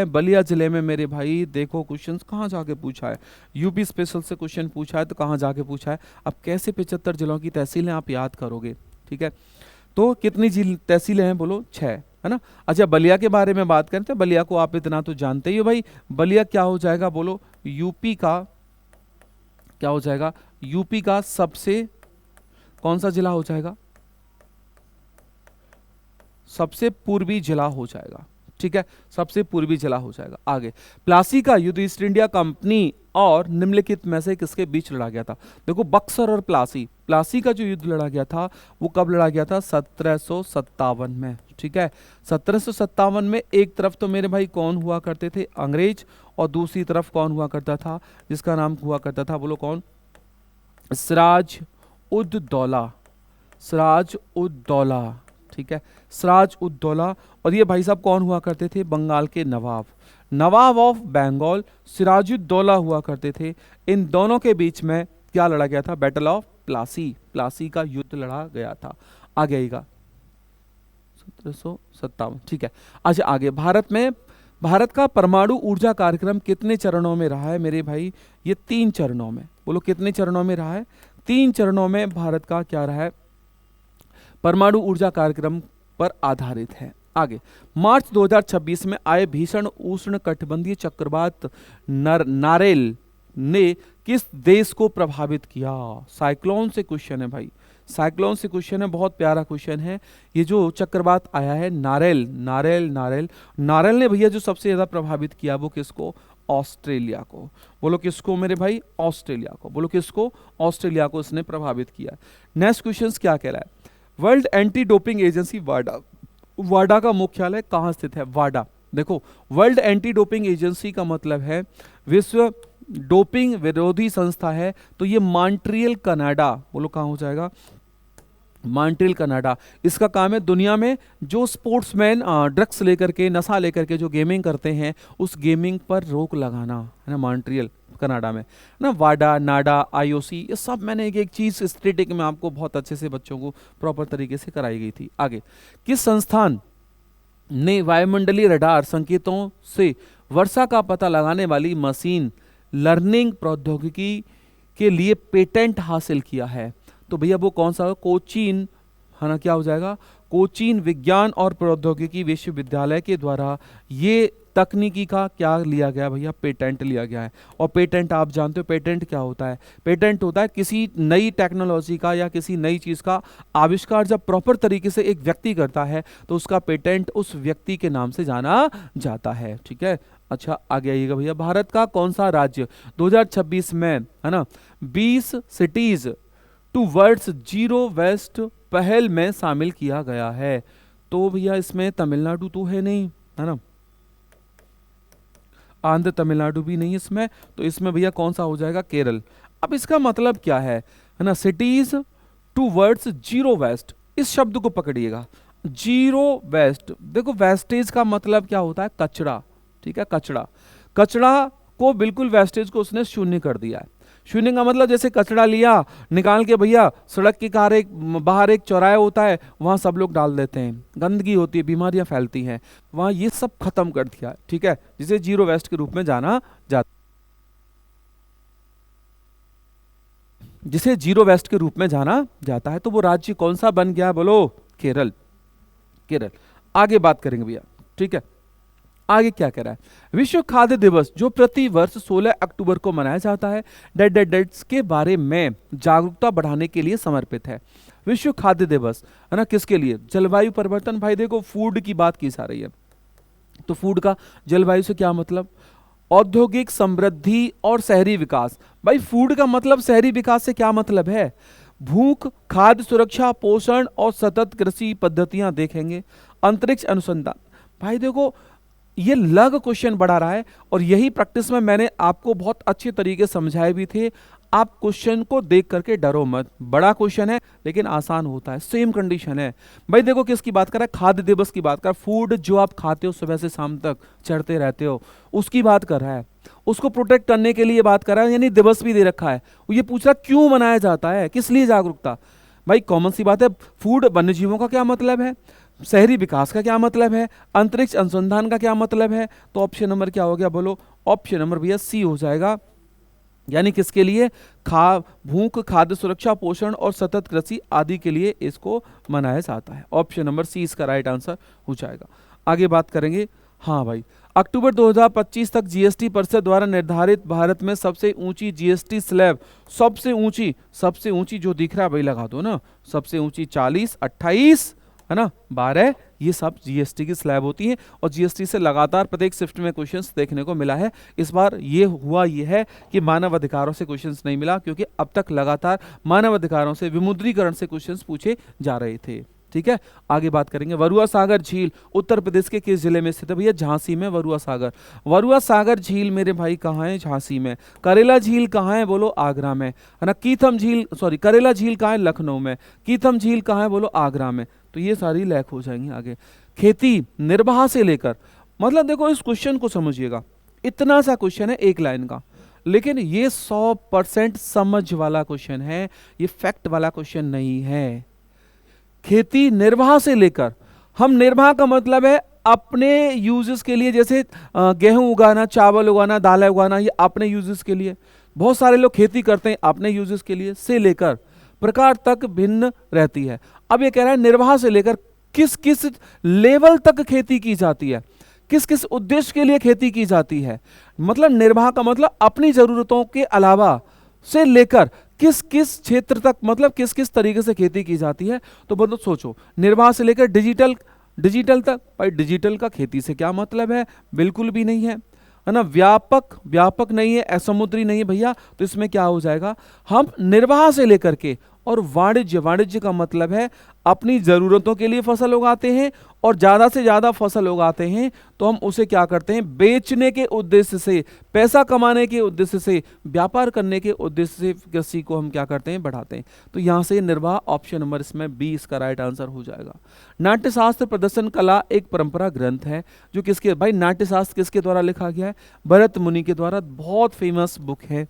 बलिया जिले में मेरे भाई? देखो क्वेश्चन कहाँ जाके पूछा है, यूपी स्पेशल से क्वेश्चन पूछा है, तो कहाँ जाके पूछा है। अब कैसे 75 जिलों की तहसीलें आप याद करोगे? ठीक है, तो कितनी तहसीलें हैं? बोलो 6, है ना। अच्छा, बलिया के बारे में बात करते हैं। बलिया को आप इतना तो जानते ही हो भाई। बलिया क्या हो जाएगा? बोलो यूपी का क्या हो जाएगा, यूपी का सबसे कौन सा जिला हो जाएगा, सबसे पूर्वी जिला हो जाएगा। ठीक है, सबसे पूर्वी जिला हो जाएगा। आगे, प्लासी का युद्ध ईस्ट इंडिया कंपनी और निम्नलिखित में से किसके बीच लड़ा गया था। देखो बक्सर और प्लासी, प्लासी का जो युद्ध लड़ा गया था वो कब लड़ा गया था, 1757 में। ठीक है, 1757 में एक तरफ तो मेरे भाई कौन हुआ करते थे, अंग्रेज, और दूसरी तरफ कौन हुआ करता था, जिसका नाम हुआ करता था, बोलो कौन, सिराज उद दौला, सिराज उद दौला। ठीक है, सिराज उद दौला। और ये भाई साहब कौन हुआ करते थे, बंगाल के नवाब, नवाब ऑफ बंगाल सिराजुद्दौला हुआ करते थे। इन दोनों के बीच में क्या लड़ा गया था, बैटल ऑफ प्लासी, प्लासी का युद्ध लड़ा गया था। आगे आएगा 1757। ठीक है, अच्छा आगे, भारत का परमाणु ऊर्जा कार्यक्रम कितने चरणों में रहा है मेरे भाई, ये 3 चरणों में। बोलो कितने चरणों में रहा है, 3 चरणों में भारत का क्या रहा है, परमाणु ऊर्जा कार्यक्रम पर आधारित है। आगे, मार्च 2026 में आए भीषण उष्ण कटिबंधीय चक्रवात नारेल ने किस देश को प्रभावित किया। साइक्लोन से क्वेश्चन है भाई, साइक्लोन से क्वेश्चन है, बहुत प्यारा क्वेश्चन है। ये जो चक्रवात आया है नारेल, नारेल नारेल नारेल ने भैया जो सबसे ज्यादा प्रभावित किया वो किसको, ऑस्ट्रेलिया को। बोलो किसको मेरे भाई, ऑस्ट्रेलिया को। बोलो किसको, ऑस्ट्रेलिया को इसने प्रभावित किया। नेक्स्ट क्वेश्चन क्या कह रहा है, वर्ल्ड एंटी डोपिंग एजेंसी वाडा, वाडा का मुख्यालय कहाँ स्थित है, वाडा। देखो वर्ल्ड एंटी डोपिंग एजेंसी का मतलब है विश्व डोपिंग विरोधी संस्था है, तो ये मॉन्ट्रियल कनाडा, बोलो कहाँ हो जाएगा, मॉन्ट्रियल कनाडा। इसका काम है दुनिया में जो स्पोर्ट्समैन ड्रग्स लेकर के, नशा लेकर के जो गेमिंग करते हैं उस गेमिंग पर रोक लगाना है ना, मॉन्ट्रियल कनाडा में ना। वाडा, नाडा, आईओसी, ये सब मैंने एक एक चीज स्टैटिक में आपको बहुत अच्छे से बच्चों को प्रॉपर तरीके से कराई गई थी। आगे, किस संस्थान ने वायुमंडलीय रडार संकेतों से वर्षा का पता लगाने वाली मशीन लर्निंग प्रौद्योगिकी के लिए पेटेंट हासिल किया है, तो भैया वो कौन सा, कोचीन है ना, क्या हो जाएगा, कोचीन विज्ञान और प्रौद्योगिकी विश्वविद्यालय के द्वारा ये तकनीकी का क्या लिया गया भैया, पेटेंट लिया गया है। और पेटेंट आप जानते हो पेटेंट क्या होता है, पेटेंट होता है किसी नई टेक्नोलॉजी का या किसी नई चीज का आविष्कार जब प्रॉपर तरीके से एक व्यक्ति करता है तो उसका पेटेंट उस व्यक्ति के नाम से जाना जाता है। ठीक है, अच्छा आगे आइएगा भैया, भारत का कौन सा राज्य 2026 में है ना 20 सिटीज टूवर्ड्स जीरो वेस्ट पहल में शामिल किया गया है, तो भैया इसमें तमिलनाडु तो है नहीं, है ना, आंध्र तमिलनाडु भी नहीं इसमें, तो इसमें भैया कौन सा हो जाएगा, केरल। अब इसका मतलब क्या है ना, सिटीज टूवर्ड्स जीरो वेस्ट, इस शब्द को पकड़िएगा, जीरो वेस्ट। देखो वेस्टेज का मतलब क्या होता है, कचरा। ठीक है, कचरा, कचरा को बिल्कुल वेस्टेज को उसने शून्य कर दिया है। शून्य का मतलब जैसे कचरा लिया निकाल के भैया सड़क के बाहर एक चौराहा होता है वहां सब लोग डाल देते हैं, गंदगी होती है, बीमारियां फैलती हैं, वहां ये सब खत्म कर दिया। ठीक है, जिसे जीरो वेस्ट के रूप में जाना जाता, जिसे जीरो वेस्ट के रूप में जाना जाता है, तो वो राज्य कौन सा बन गया, बोलो केरल, केरल। आगे बात करेंगे भैया। ठीक है, आगे क्या कह रहा है, विश्व खाद्य दिवस जो प्रति वर्ष 16 अक्टूबर को मनाया जाता है डेट्स के बारे में जागरूकता बढ़ाने के लिए समर्पित है। विश्व खाद्य दिवस है ना, किसके लिए, जलवायु परिवर्तन। भाई देखो फूड की बात की जा रही है, तो फूड का जलवायु से क्या मतलब, औद्योगिक समृद्धि और शहरी विकास। भाई फूड का मतलब शहरी विकास से क्या मतलब है, भूख, खाद्य सुरक्षा, पोषण और सतत कृषि पद्धतियां देखेंगे। अंतरिक्ष अनुसंधान, भाई देखो ये लग क्वेश्चन बढ़ा रहा है और यही प्रैक्टिस में मैंने आपको बहुत अच्छे तरीके समझाए भी थे। आप क्वेश्चन को देख करके डरो मत, बड़ा क्वेश्चन है लेकिन आसान होता है, सेम कंडीशन है। भाई देखो किसकी बात कर रहा है, खाद्य दिवस की बात कर, फूड जो आप खाते हो सुबह से शाम तक चढ़ते रहते हो उसकी बात कर रहा है, उसको प्रोटेक्ट करने के लिए बात कर रहा है, यानी दिवस भी दे रखा है। वो ये पूछ रहा क्यों मनाया जाता है, किस लिए जागरूकता। भाई कॉमन सी बात है, फूड वन्य जीवों का क्या मतलब है, शहरी विकास का क्या मतलब है, अंतरिक्ष अनुसंधान का क्या मतलब है, तो ऑप्शन नंबर क्या हो गया, बोलो ऑप्शन नंबर भैया सी हो जाएगा। यानी किसके लिए, भूख, खाद्य सुरक्षा, पोषण और सतत कृषि आदि के लिए इसको मनाया जाता है। ऑप्शन नंबर सी इसका राइट आंसर हो जाएगा। आगे बात करेंगे, हाँ भाई अक्टूबर 2025 तक जीएसटी परिषद द्वारा निर्धारित भारत में सबसे ऊंची जीएसटी स्लैब, सबसे ऊंची जो दिख रहा है वही लगा दो ना, सबसे ऊंची 40, 28 है ना, 12, ये सब जीएसटी की स्लैब होती है। और जीएसटी से लगातार प्रत्येक शिफ्ट में क्वेश्चंस देखने को मिला है। इस बार ये है कि मानव अधिकारों से क्वेश्चंस नहीं मिला, क्योंकि अब तक लगातार मानव अधिकारों से विमुद्रीकरण से क्वेश्चंस पूछे जा रहे थे। ठीक है, आगे बात करेंगे। वरुआ सागर झील उत्तर प्रदेश के किस जिले में स्थित है? भैया झांसी में वरुआ सागर झील मेरे भाई कहाँ है? झांसी में। करेला झील कहाँ है? बोलो आगरा में, है ना। करेला झील कहाँ है? लखनऊ में। कीथम झील कहाँ है? बोलो आगरा में। तो ये सारी लैक हो जाएंगी। आगे खेती निर्वाह से लेकर, मतलब देखो इस क्वेश्चन को समझिएगा, इतना सा क्वेश्चन है एक लाइन का, लेकिन ये 100% समझ वाला क्वेश्चन है, ये फैक्ट वाला क्वेश्चन नहीं है। खेती निर्वाह से लेकर, हम निर्वाह का मतलब है अपने यूजेस के लिए, जैसे गेहूं उगाना, चावल उगाना, दालें उगाना, ये अपने यूजेस के लिए। बहुत सारे लोग खेती करते हैं अपने यूजेस के लिए, से लेकर प्रकार तक भिन्न रहती है। अब ये कह रहा है निर्वाह से लेकर किस किस लेवल तक खेती की जाती है, किस किस उद्देश्य के लिए खेती की जाती है। मतलब निर्वाह का मतलब अपनी जरूरतों के अलावा से लेकर किस किस क्षेत्र तक, मतलब किस किस तरीके से खेती की जाती है। तो मतलब सोचो, निर्वाह से लेकर डिजिटल तक। भाई डिजिटल का खेती से क्या मतलब है? बिल्कुल भी नहीं है ना। व्यापक नहीं है, समुद्री नहीं है भैया। तो इसमें क्या हो जाएगा, हम निर्वाह से लेकर के, और वाणिज्य का मतलब है अपनी जरूरतों के लिए फसल उगाते हैं, और ज्यादा से ज्यादा फसल उगाते हैं तो हम उसे क्या करते हैं, बेचने के उद्देश्य से, पैसा कमाने के उद्देश्य से, व्यापार करने के उद्देश्य से कृषि को हम क्या करते हैं, बढ़ाते हैं। तो यहां से निर्वाह ऑप्शन नंबर इसमें बी इसका राइट आंसर हो जाएगा। नाट्यशास्त्र प्रदर्शन कला एक परंपरा ग्रंथ है जो किसके, भाई नाट्यशास्त्र किसके द्वारा लिखा गया है? भरत मुनि के द्वारा। बहुत फेमस बुक है।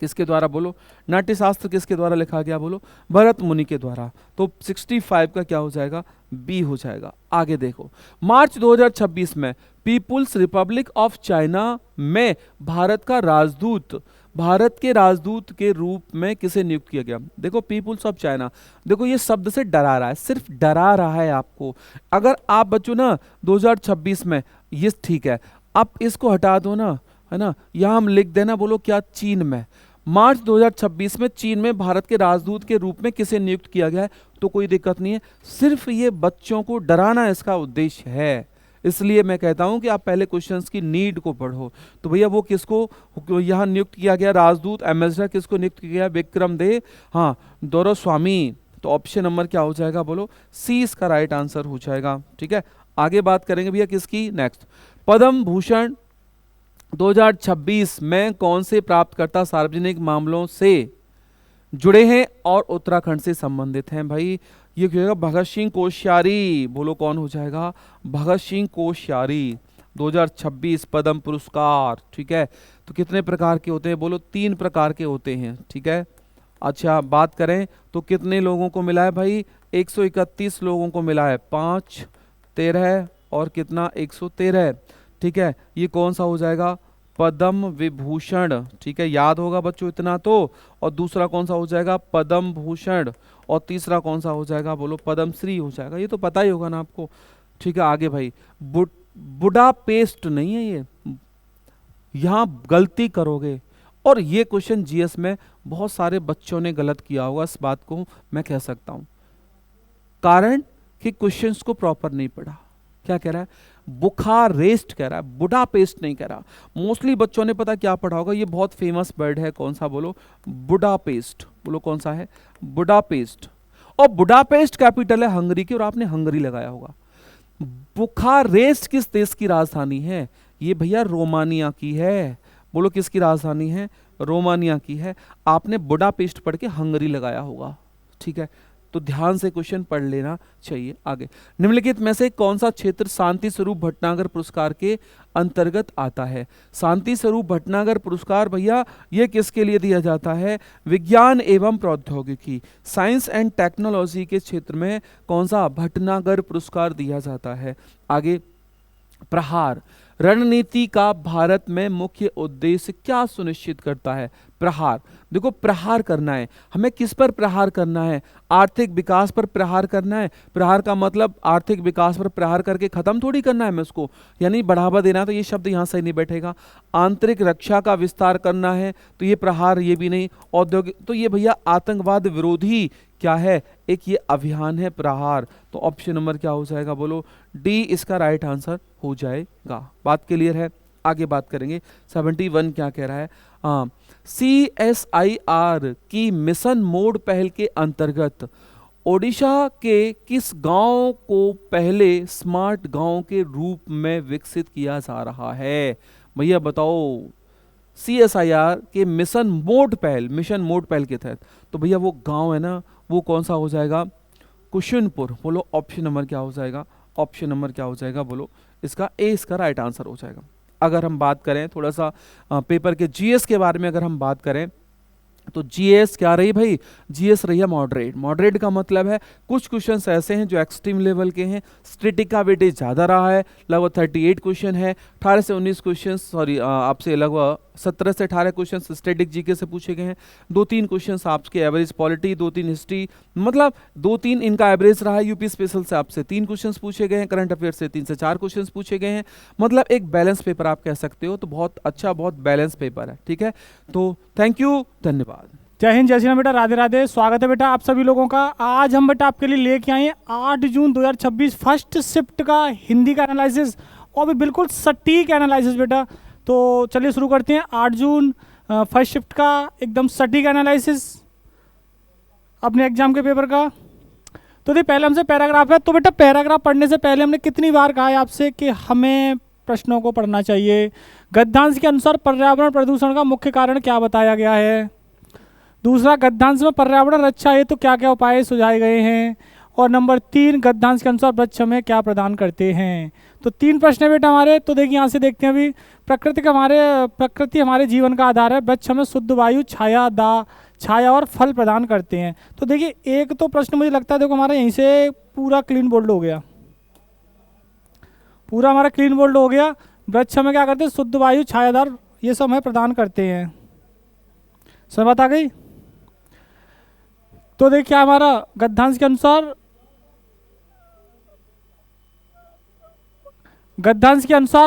किसके द्वारा? बोलो। नाट्यशास्त्र किसके द्वारा लिखा गया? बोलो। भरत मुनि के द्वारा। तो 65 का क्या हो जाएगा? बी हो जाएगा। आगे देखो, मार्च 2026 में पीपुल्स रिपब्लिक ऑफ चाइना में भारत के राजदूत के रूप में किसे नियुक्त किया गया? देखो पीपुल्स ऑफ चाइना, देखो ये शब्द से डरा रहा है, सिर्फ डरा रहा है आपको। अगर आप बच्चों ना 2026 में, ये ठीक है, आप इसको हटा दो ना, है ना, यहां हम लिख देना, बोलो क्या, चीन में। मार्च 2026 में चीन में भारत के राजदूत के रूप में किसे नियुक्त किया गया है? तो कोई दिक्कत नहीं है, सिर्फ ये बच्चों को डराना इसका उद्देश्य है। इसलिए मैं कहता हूं कि आप पहले क्वेश्चंस की नीड को पढ़ो। तो भैया वो किसको यहां नियुक्त किया गया? राजदूत एम्बेसडर किसको नियुक्त किया गया? विक्रमदेव, हाँ, दोरास्वामी। तो ऑप्शन नंबर क्या हो जाएगा? बोलो सी इसका राइट आंसर हो जाएगा। ठीक है, आगे बात करेंगे भैया किसकी? नेक्स्ट, पद्म भूषण 2026 में कौन से प्राप्तकर्ता सार्वजनिक मामलों से जुड़े हैं और उत्तराखंड से संबंधित हैं? भाई ये क्या होगा? भगत सिंह कोश्यारी। बोलो कौन हो जाएगा? भगत सिंह कोश्यारी। 2026 पद्म पुरस्कार। ठीक है, तो कितने प्रकार के होते हैं? बोलो 3 प्रकार के होते हैं। ठीक है, अच्छा बात करें तो कितने लोगों को मिला है भाई? 131 लोगों को मिला है। 5, 13 और कितना? 113। ठीक है, ये कौन सा हो जाएगा? पद्म विभूषण। ठीक है, याद होगा बच्चों इतना तो। और दूसरा कौन सा हो जाएगा? पद्म भूषण। और तीसरा कौन सा हो जाएगा? बोलो पद्मश्री हो जाएगा। ये तो पता ही होगा ना आपको। ठीक है, आगे भाई, बुडापेस्ट नहीं है ये, यहां गलती करोगे। और ये क्वेश्चन जीएस में बहुत सारे बच्चों ने गलत किया होगा, इस बात को मैं कह सकता हूं, कारण कि क्वेश्चंस को प्रॉपर नहीं पढ़ा। क्या कह रहा है? बुखारेस्ट कह रहा है, बुडापेस्ट नहीं कह रहा। मोस्टली बच्चों ने पता क्या पढ़ा होगा, ये बहुत फेमस वर्ड है, कौन सा? बोलो बुडापेस्ट। बोलो कौन सा है? बुडापेस्ट। और बुडापेस्ट कैपिटल है हंगरी की, और आपने हंगरी लगाया होगा। बुखारेस्ट किस देश की राजधानी है? ये भैया रोमानिया की है। बोलो किसकी राजधानी है? रोमानिया की है। आपने बुडापेस्ट पढ़ के हंगरी लगाया होगा। ठीक है, तो ध्यान से क्वेश्चन पढ़ लेना चाहिए। आगे, निम्नलिखित में से कौन सा क्षेत्र शांति स्वरूप भटनागर पुरस्कार के अंतर्गत आता है? शांति स्वरूप भटनागर पुरस्कार भैया ये किसके लिए दिया जाता है? विज्ञान एवं प्रौद्योगिकी, साइंस एंड टेक्नोलॉजी के क्षेत्र में कौन सा भटनागर पुरस्कार दिया जाता है? आगे, प्रहार रणनीति का भारत में मुख्य उद्देश्य क्या सुनिश्चित करता है? प्रहार। देखो प्रहार करना है, हमें किस पर प्रहार करना है? आर्थिक विकास पर प्रहार करना है। प्रहार का मतलब आर्थिक विकास पर प्रहार करके खत्म थोड़ी करना है हमें उसको, यानी बढ़ावा देना, तो ये शब्द यहाँ सही नहीं बैठेगा। आंतरिक रक्षा का विस्तार करना है, तो ये प्रहार, ये भी नहीं। औद्योगिक, तो ये भैया आतंकवाद विरोधी क्या है, एक ये अभियान है प्रहार। तो ऑप्शन नंबर क्या हो जाएगा, बोलो? डी इसका राइट आंसर हो जाएगा। बात क्लियर है? आगे बात करेंगे। 71 क्या कह रहा है? CSIR की मिशन मोड पहल के अंतर्गत ओडिशा के किस गांव को पहले स्मार्ट गांव के रूप में विकसित किया जा रहा है? भैया बताओ, CSIR के मिशन मोड पहल के तहत, तो भैया वो गांव है ना, वो कौन सा हो जाएगा? कुशनपुर। बोलो ऑप्शन नंबर क्या हो जाएगा? ऑप्शन नंबर क्या हो जाएगा, बोलो? इसका ए इसका राइट आंसर हो जाएगा। अगर हम बात करें थोड़ा सा पेपर के जीएस के बारे में, अगर हम बात करें तो जीएस क्या रही भाई? जीएस रही है मॉडरेट। मॉडरेट का मतलब है कुछ क्वेश्चंस ऐसे हैं जो एक्सट्रीम लेवल के हैं, स्टैटिक का वेटेज ज़्यादा रहा है, लगभग 38 क्वेश्चन है, 18 से 19 क्वेश्चन, सॉरी आपसे लगभग 17 से 18 क्वेश्चन स्टैटिक जीके से पूछे गए हैं, 2-3 क्वेश्चन आपके एवरेज पॉलिटी, 2-3 हिस्ट्री, मतलब 2-3 इनका एवरेज रहा है। यूपी स्पेशल से आपसे 3 क्वेश्चन पूछे गए हैं, करंट अफेयर से 3 से 4 क्वेश्चन पूछे गए हैं, मतलब एक बैलेंस पेपर आप कह सकते हो। तो बहुत अच्छा, बहुत बैलेंस पेपर है, ठीक है। तो थैंक यू, धन्यवाद। जय हिंद, जय श्री राम बेटा, राधे राधे। स्वागत है बेटा आप सभी लोगों का। आज हम बेटा आपके लिए लेके आए हैं 8 जून 2026 फर्स्ट शिफ्ट का हिंदी का एनालिसिस, और भी बिल्कुल सटीक एनालिसिस बेटा। तो चलिए शुरू करते हैं 8 जून फर्स्ट शिफ्ट का एकदम सटीक एनालिसिस अपने एग्जाम के पेपर का। तो देखिए पहले हमसे पैराग्राफ है, तो बेटा पैराग्राफ पढ़ने से पहले हमने कितनी बार कहा है आपसे कि हमें प्रश्नों को पढ़ना चाहिए। गद्यांश के अनुसार पर्यावरण प्रदूषण का मुख्य कारण क्या बताया गया है? दूसरा, गद्यांश में पर्यावरण रक्षा हेतु क्या क्या उपाय सुझाए गए हैं? और नंबर 3, गद्यांश के अनुसार वृक्ष हमें क्या प्रदान करते हैं? तो 3 प्रश्न है बेटा हमारे। तो देखिए यहाँ से देखते हैं अभी, प्रकृति हमारे जीवन का आधार है, वृक्ष हमें शुद्ध वायु, छाया और फल प्रदान करते हैं। तो देखिए एक तो प्रश्न मुझे लगता है, देखो हमारा यहीं से पूरा क्लीन बोल्ड हो गया, पूरा हमारा क्लीन बोल्ड हो गया। वृक्ष हमें क्या करते हैं? शुद्ध वायु, छायादार, ये सब हमें प्रदान करते हैं। समझ बात आ गई? तो देखिए हमारा गद्यांश के अनुसार,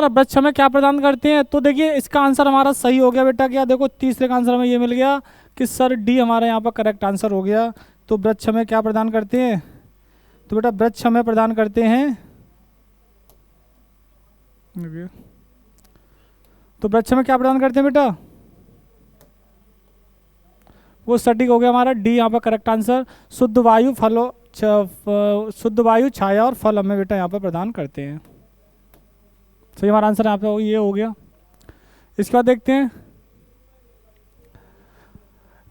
वृक्ष हमें क्या प्रदान करते हैं? तो देखिए इसका आंसर हमारा सही हो गया बेटा। क्या देखो तीसरे का आंसर हमें ये मिल गया कि सर डी हमारा यहाँ पर करेक्ट आंसर हो गया। तो वृक्ष हमें क्या प्रदान करते हैं? तो बेटा वृक्ष हमें प्रदान करते हैं, तो वृक्ष हमें क्या प्रदान करते हैं बेटा? वो सटीक हो गया हमारा डी यहाँ पर करेक्ट आंसर। शुद्ध वायु, शुद्ध वायु, छाया और फल हमें बेटा यहाँ पर प्रदान करते हैं। सही हमारा आंसर यहाँ पे ये हो गया। इसके बाद देखते हैं,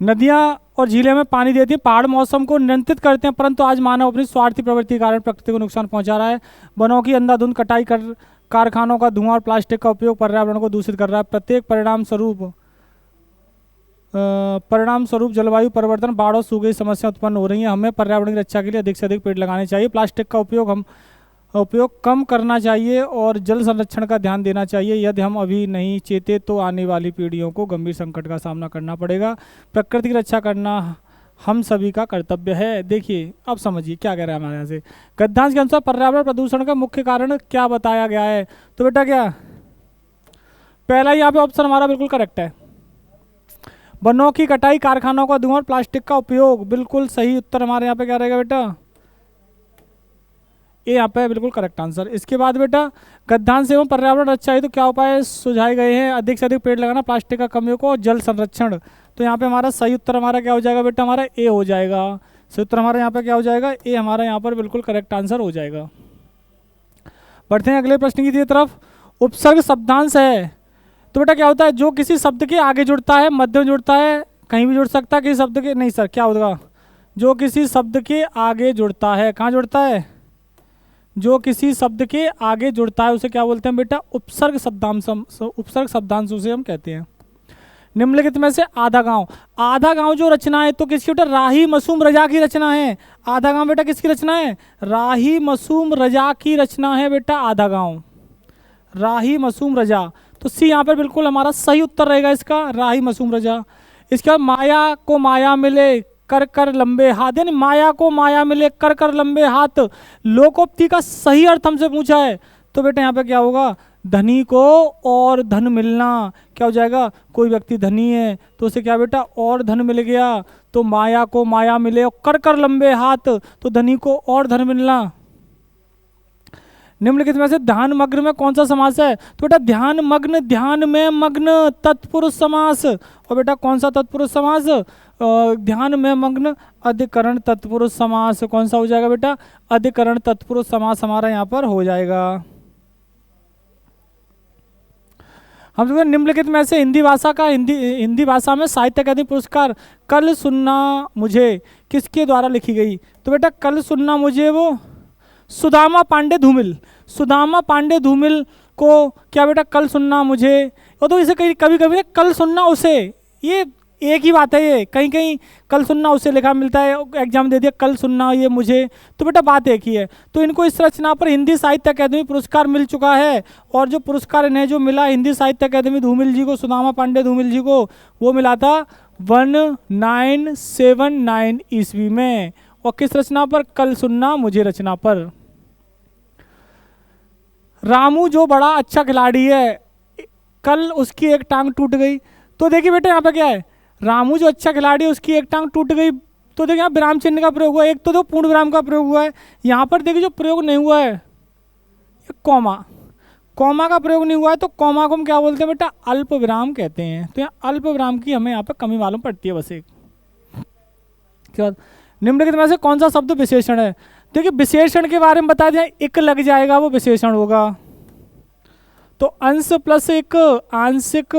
नदियाँ और झीलें में पानी देती हैं, पहाड़ मौसम को नियंत्रित करते हैं, परंतु आज मानव अपनी स्वार्थी प्रवृत्ति के कारण प्रकृति को नुकसान पहुंचा रहा है। वनों की अंधाधुंध कटाई कर, कारखानों का धुआं और प्लास्टिक का उपयोग पर्यावरण को दूषित कर रहा है। प्रत्येक परिणाम स्वरूप जलवायु परिवर्तन, बाढ़ और सूखे की समस्या उत्पन्न हो रही है। हमें पर्यावरण की रक्षा के लिए अधिक से अधिक पेड़ लगाने चाहिए, प्लास्टिक का उपयोग कम करना चाहिए और जल संरक्षण का ध्यान देना चाहिए। यदि हम अभी नहीं चेते तो आने वाली पीढ़ियों को गंभीर संकट का सामना करना पड़ेगा। प्रकृति की रक्षा करना हम सभी का कर्तव्य है। देखिए अब समझिए क्या कह रहा है हमारे यहाँ से। गद्यांश के अनुसार पर्यावरण प्रदूषण का मुख्य कारण क्या बताया गया है? तो बेटा क्या पहला यहाँ पे ऑप्शन हमारा बिल्कुल करेक्ट है, वनों की कटाई, कारखानों का धुआं और प्लास्टिक का उपयोग। बिल्कुल सही उत्तर हमारे यहाँ पे क्या रहेगा बेटा? ये यहाँ पे बिल्कुल करेक्ट आंसर। इसके बाद बेटा गद्यांश एवं पर्यावरण रक्षा हेतु तो क्या उपाय सुझाए गए हैं? अधिक से अधिक पेड़ लगाना, प्लास्टिक का कम उपयोग और जल संरक्षण। तो यहाँ पे हमारा सही उत्तर हमारा क्या हो जाएगा बेटा? हमारा ए हो जाएगा। सही उत्तर हमारा यहाँ पे क्या हो जाएगा? ए हमारा यहाँ पर बिल्कुल करेक्ट आंसर हो जाएगा। बढ़ते हैं अगले प्रश्न की तरफ। उपसर्ग शब्दांश है, तो बेटा क्या होता है? जो किसी शब्द के आगे जुड़ता है, मध्य में जुड़ता है, कहीं भी जुड़ सकता है, किसी शब्द के नहीं सर क्या होगा? जो किसी शब्द के आगे जुड़ता है, कहाँ जुड़ता है? जो किसी शब्द के आगे जुड़ता है उसे क्या बोलते हैं बेटा? उपसर्ग शब्दांश। उपसर्ग शब्दांश उसे हम कहते हैं। निम्नलिखित में से आधा गांव, आधा गांव जो रचना है तो किसकी बेटा? राही मसूम रजा की रचना है। आधा गांव बेटा किसकी रचना है? राही मसूम रजा की रचना है बेटा आधा गांव। राही मसूम रजा, तो सी यहाँ पर बिल्कुल हमारा सही उत्तर रहेगा इसका, राही मसूम रजा। इसके बाद माया को माया मिले कर कर लंबे हाथ, यानी माया को माया मिले कर कर लंबे हाथ, लोकोक्ति का सही अर्थ हमसे पूछा है। तो बेटा यहाँ पे क्या होगा, धनी को और धन मिलना, क्या हो जाएगा, कोई व्यक्ति धनी है तो उसे क्या बेटा और धन मिल गया, तो माया को माया मिले और कर कर लंबे हाथ, तो धनी को और धन मिलना। निम्नलिखित में से ध्यान मग्न में कौन सा समास है, तो बेटा ध्यान मग्न, ध्यान में मग्न तत्पुरुष समास, और बेटा कौन सा तत्पुरुष समास, ध्यान में मग्न अधिकरण तत्पुरुष समास, कौन सा हो जाएगा बेटा, अधिकरण तत्पुरुष समास हमारा यहाँ पर हो जाएगा। हम लोग निम्नलिखित में से हिंदी भाषा का हिंदी भाषा में साहित्य अकादमी पुरस्कार कल सुनना मुझे किसके द्वारा लिखी गई, तो बेटा कल सुनना मुझे वो सुदामा पांडे धूमिल, सुदामा पांडे धूमिल को क्या बेटा कल सुनना मुझे, वो तो इसे कहीं कभी कभी कल सुनना उसे, ये एक ही बात है, ये कहीं कहीं कल सुनना उसे लिखा मिलता है, एग्जाम दे दिया कल सुनना ये मुझे, तो बेटा बात एक ही है। तो इनको इस रचना पर हिंदी साहित्य अकादमी पुरस्कार मिल चुका है, और जो पुरस्कार इन्हें जो मिला हिंदी साहित्य अकादमी धूमिल जी को, सुदामा पांडे धूमिल जी को, वो मिला था 1979 ईस्वी में, और किस रचना पर, कल सुनना मुझे रचना पर। रामू जो बड़ा अच्छा खिलाड़ी है, कल उसकी एक टांग टूट गई, तो देखिए बेटा यहाँ पे क्या है, रामू जो अच्छा खिलाड़ी है उसकी एक टांग टूट गई, तो देखिए यहाँ विराम चिन्ह का प्रयोग हुआ है, एक तो पूर्ण विराम का प्रयोग हुआ है, यहाँ पर देखिए जो प्रयोग नहीं हुआ है कॉमा, कॉमा का प्रयोग नहीं हुआ है, तो कॉमा को हम क्या बोलते हैं बेटा, अल्प विराम कहते हैं। तो यहाँ अल्प विराम की हमें यहाँ पर कमी मालूम पड़ती है बस एक। के बाद निम्नलिखित में से कौन सा शब्द विशेषण है, देखिए विशेषण के बारे में बता दें, एक लग जाएगा वो विशेषण होगा, तो अंश प्लस एक आंशिक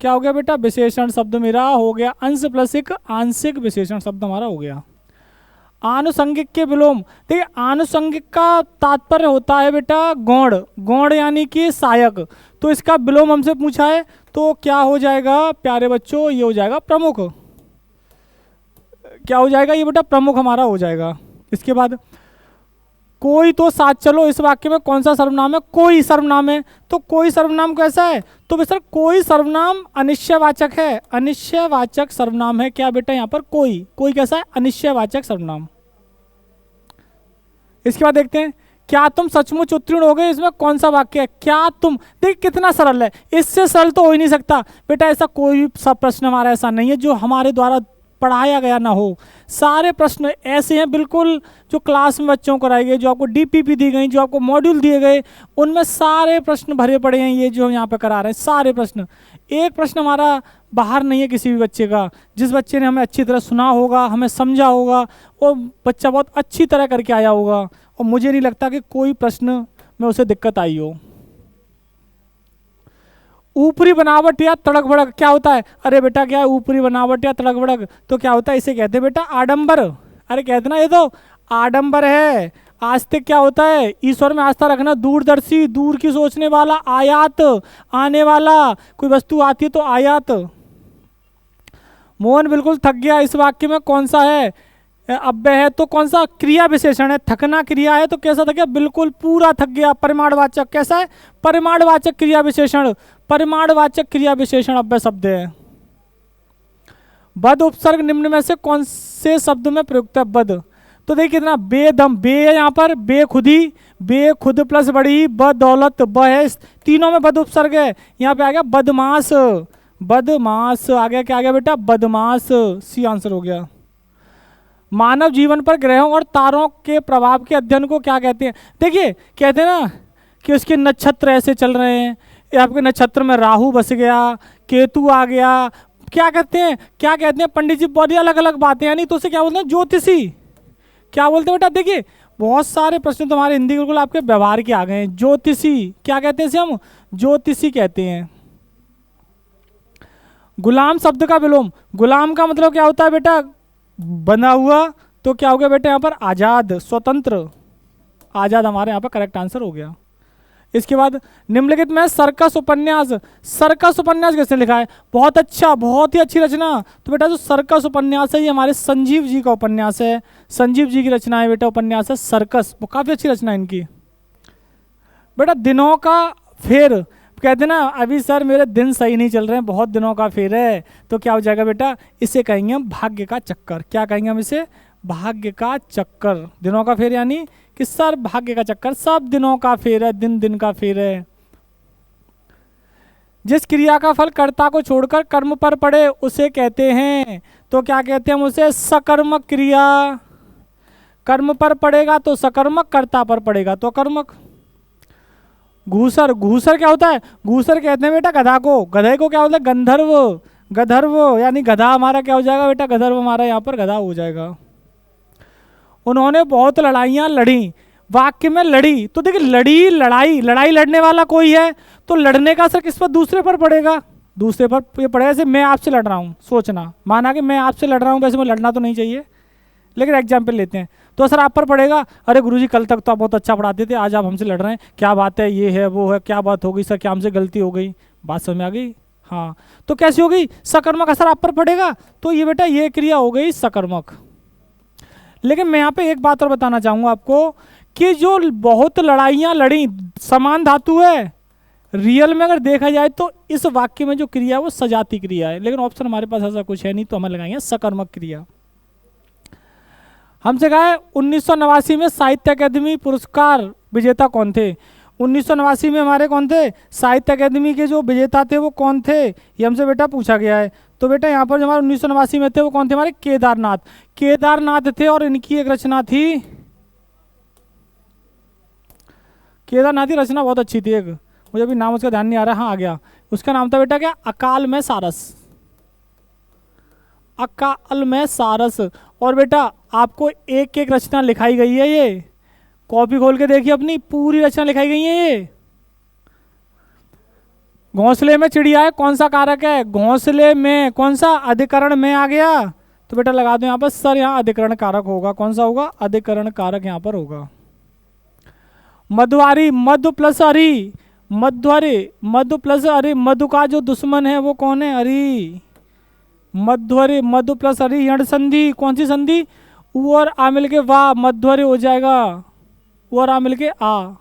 क्या हो गया बेटा, विशेषण शब्द मेरा हो गया, अंश प्लस एक आंशिक विशेषण शब्द हमारा हो गया। आनुषंगिक के विलोम, देखिए आनुषंगिक का तात्पर्य होता है बेटा गौण, गौण यानी कि सहायक, तो इसका विलोम हमसे पूछा है, तो क्या हो जाएगा प्यारे बच्चों, ये हो जाएगा प्रमुख, क्या हो जाएगा ये बेटा, प्रमुख हमारा हो जाएगा। इसके बाद कोई तो साथ चलो, इस वाक्य में कौन सा सर्वनाम है, कोई सर्वनाम है, तो कोई सर्वनाम कैसा है, तो सर कोई सर्वनाम अनिश्चयवाचक है, अनिश्चयवाचक सर्वनाम है क्या बेटा यहाँ पर, कोई, कोई कैसा है, अनिश्चयवाचक सर्वनाम। इसके बाद देखते हैं, क्या तुम सचमुच उत्तीर्ण हो गए, इसमें कौन सा वाक्य है, क्या तुम, देख कितना सरल है, इससे सरल तो हो ही नहीं सकता बेटा, ऐसा कोई सब प्रश्न हमारा ऐसा नहीं है जो हमारे द्वारा पढ़ाया गया ना हो, सारे प्रश्न ऐसे हैं बिल्कुल जो क्लास में बच्चों को कराए गए, जो आपको डीपीपी दी गई, जो आपको मॉड्यूल दिए गए, उनमें सारे प्रश्न भरे पड़े हैं, ये जो हम यहाँ पे करा रहे हैं सारे प्रश्न, एक प्रश्न हमारा बाहर नहीं है किसी भी बच्चे का, जिस बच्चे ने हमें अच्छी तरह सुना होगा, हमें समझा होगा, वो बच्चा बहुत अच्छी तरह करके आया होगा, और मुझे नहीं लगता कि कोई प्रश्न में उसे दिक्कत आई हो। ऊपरी बनावट या तड़क भड़क क्या होता है, अरे बेटा क्या है ऊपरी बनावट या तड़क भड़क, तो क्या होता है, इसे कहते हैं बेटा आडंबर, अरे कहते ना ये तो आडंबर है। आस्तिक क्या होता है, ईश्वर में आस्था रखना, दूरदर्शी, दूर की सोचने वाला, आयात आने वाला, कोई वस्तु आती है तो आयात। मोहन बिल्कुल थक गया, इस वाक्य में कौन सा है, अव्यय है, तो कौन सा क्रिया विशेषण है, थकना क्रिया है, तो कैसा थक गया, बिल्कुल पूरा थक गया, परिमाणवाचक कैसा है, परिमाणवाचक क्रिया विशेषण, परिमाणवाचक क्रिया विशेषण अव्यय शब्द है। बद उपसर्ग निम्न में से कौन से शब्द में प्रयुक्त है, बद, तो देखिए कितना बेदम, बे है यहाँ पर, बेखुदी, बेखुद प्लस बड़ी, बदौलत, ब है, तीनों में बद उपसर्ग है, यहाँ पे आ गया बदमाश, बदमाश आ गया, क्या आ गया बेटा, बदमाश, सी आंसर हो गया। मानव जीवन पर ग्रहों और तारों के प्रभाव के अध्ययन को क्या कहते हैं, देखिए कहते हैं ना कि उसके नक्षत्र ऐसे चल रहे हैं, आपके नक्षत्र में राहु बस गया, केतु आ गया, क्या कहते हैं, क्या कहते हैं पंडित जी, बहुत अलग अलग बातें, यानी तो उसे क्या बोलते हैं, ज्योतिषी, क्या बोलते हैं बेटा, देखिए बहुत सारे प्रश्न तो हमारे हिंदी बिल्कुल आपके व्यवहार के आ गए हैं, ज्योतिषी क्या कहते हैं इसे हम, ज्योतिषी कहते हैं। गुलाम शब्द का विलोम, गुलाम का मतलब क्या होता है बेटा, बना हुआ, तो क्या हो गया बेटा यहाँ पर आजाद, स्वतंत्र, आजाद हमारे यहाँ पर करेक्ट आंसर हो गया। इसके बाद निम्नलिखित में सर्कस उपन्यास, सर्कस उपन्यास किसने लिखा है, बहुत अच्छा, बहुत ही अच्छी रचना, तो बेटा जो सर्कस उपन्यास है ये हमारे संजीव जी का उपन्यास है, संजीव जी की रचना है बेटा, उपन्यास है सर्कस, वो काफ़ी अच्छी रचना है इनकी। बेटा दिनों का फिर कहते ना अभी सर मेरे दिन सही नहीं चल रहे हैं, बहुत दिनों का फेर है, तो क्या हो जाएगा बेटा, इसे कहेंगे हम भाग्य का चक्कर। क्या कहेंगे हम इसे? भाग्य का चक्कर। दिनों का फेर यानी कि सर भाग्य का चक्कर, सब दिनों का फेर है, दिन दिन का फेर है। जिस क्रिया का फल कर्ता को छोड़कर कर्म पर पड़े उसे कहते हैं, तो क्या कहते हैं हम उसे? सकर्मक क्रिया। कर्म पर पड़ेगा तो सकर्मक, कर्ता पर पड़ेगा तो अकर्मक। घूसर, घूसर क्या होता है? घूसर कहते हैं बेटा गधा को। गधे को क्या होता है? गंधर्व। गंधर्व यानी गधा हमारा क्या हो जाएगा बेटा? गंधर्व हमारा यहाँ पर गधा हो जाएगा। उन्होंने बहुत लड़ाइयाँ लड़ी, वाक्य में लड़ी, तो देखिए लड़ी, लड़ाई, लड़ाई लड़ने वाला कोई है तो लड़ने का असर किस पर? दूसरे पर पड़ेगा। दूसरे पर ये पड़ेगा। जैसे मैं आपसे लड़ रहा हूँ, सोचना, माना कि मैं आपसे लड़ रहा हूँ, वैसे मुझे लड़ना तो नहीं चाहिए, लेकिन एग्जाम्पल लेते हैं, तो असर आप पर पड़ेगा। अरे गुरुजी कल तक तो आप बहुत अच्छा पढ़ाते थे, आज आप हमसे लड़ रहे हैं, क्या बात है, ये है वो है, क्या बात हो गई सर, क्या हमसे गलती हो गई? बात समझ में आ गई? हाँ, तो कैसी हो गई? सकर्मक असर आप पर पड़ेगा, तो ये बेटा ये क्रिया हो गई सकर्मक। लेकिन मैं यहाँ पे एक बात और बताना चाहूँगा आपको कि जो बहुत लड़ाइयाँ लड़ी, समान धातु है, रियल में अगर देखा जाए तो इस वाक्य में जो क्रिया है वो सजाती क्रिया है, लेकिन ऑप्शन हमारे पास ऐसा कुछ है नहीं, तो हमें लगाएंगे सकर्मक क्रिया। हमसे कहा है 1989 में साहित्य अकादमी पुरस्कार विजेता कौन थे? 1989 में हमारे कौन थे? साहित्य अकादमी के जो विजेता थे वो कौन थे? ये हमसे बेटा पूछा गया है। तो बेटा यहाँ पर जो हमारे 1989 में थे वो कौन थे? हमारे केदारनाथ। केदारनाथ थे और इनकी एक रचना थी, केदारनाथ की रचना बहुत अच्छी थी, एक मुझे अभी नाम उसका ध्यान नहीं आ रहा, हाँ आ गया, उसका नाम था बेटा क्या? अकाल में सारस। अकाल में सारस। और बेटा आपको एक एक रचना लिखाई गई है, ये कॉपी खोल के देखिए अपनी, पूरी रचना लिखाई गई है ये। घोंसले में चिड़िया है, कौन सा कारक है? घोंसले में कौन सा? अधिकरण में आ गया, तो बेटा लगा दो यहाँ पर सर, यहाँ अधिकरण कारक होगा, कौन सा होगा? अधिकरण कारक यहाँ पर होगा। मधुआरी, मधु प्लस हरी, मधुअरे, मधु प्लस हरी, मधु का जो दुश्मन है वो कौन है? हरी। मध्वरे, मधु प्लस हरी, यण संधि, कौन सी संधि? उ और आ मिल के वाह, मध्वरे हो जाएगा, उ और आ मिल के आ।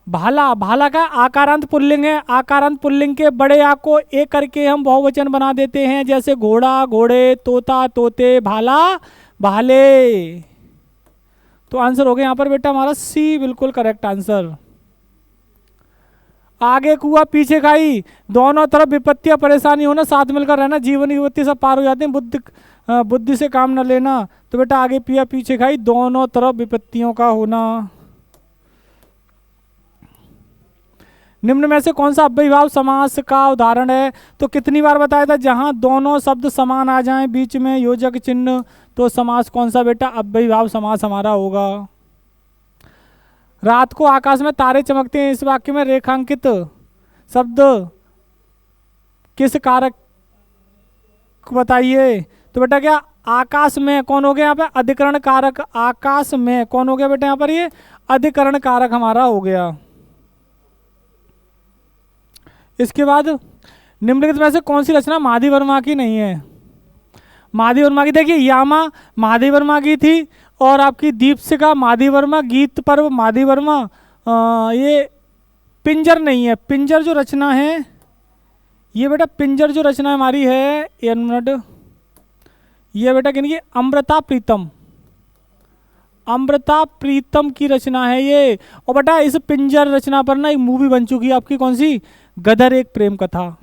भाला, भाला का आकारांत पुल्लिंग है, आकारांत पुल्लिंग के बड़े आ को एक करके हम बहुवचन बना देते हैं, जैसे घोड़ा, घोड़े, तोता, तोते, भाला, भाले। तो आंसर हो गया यहाँ पर बेटा हमारा सी, बिल्कुल करेक्ट आंसर। आगे कुआ पीछे खाई, दोनों तरफ विपत्तियां परेशानी होना, साथ मिलकर रहना, जीवन की विपत्ति सब पार हो जाते हैं, बुद्धि से काम न लेना, तो बेटा आगे पिया पीछे खाई, दोनों तरफ विपत्तियों का होना। निम्न में से कौन सा अव्ययीभाव समास का उदाहरण है? तो कितनी बार बताया था? जहां दोनों शब्द समान आ जाएं, बीच में योजक चिन्ह, तो समास कौन सा बेटा? अव्ययीभाव समास हमारा होगा। रात को आकाश में तारे चमकते हैं, इस वाक्य में रेखांकित शब्द किस कारक बताइए? तो बेटा क्या आकाश में कौन हो गया यहाँ पे? अधिकरण कारक। आकाश में कौन हो गया बेटा यहाँ पर? ये अधिकरण कारक हमारा हो गया। इसके बाद निम्नलिखित में से कौन सी रचना महादेव वर्मा की नहीं है? महादेव वर्मा की, देखिए यामा महादेव वर्मा की थी, और आपकी दीपशिखा महादेव वर्मा, गीत पर्व महादेव वर्मा, ये पिंजर नहीं है। पिंजर जो रचना है ये बेटा, पिंजर जो रचना हमारी है, एक मिनट, ये बेटा किनकी? अमृता प्रीतम, अमृता प्रीतम की रचना है ये। और बेटा इस पिंजर रचना पर ना एक मूवी बन चुकी है आपकी, कौन सी? गदर एक प्रेम कथा।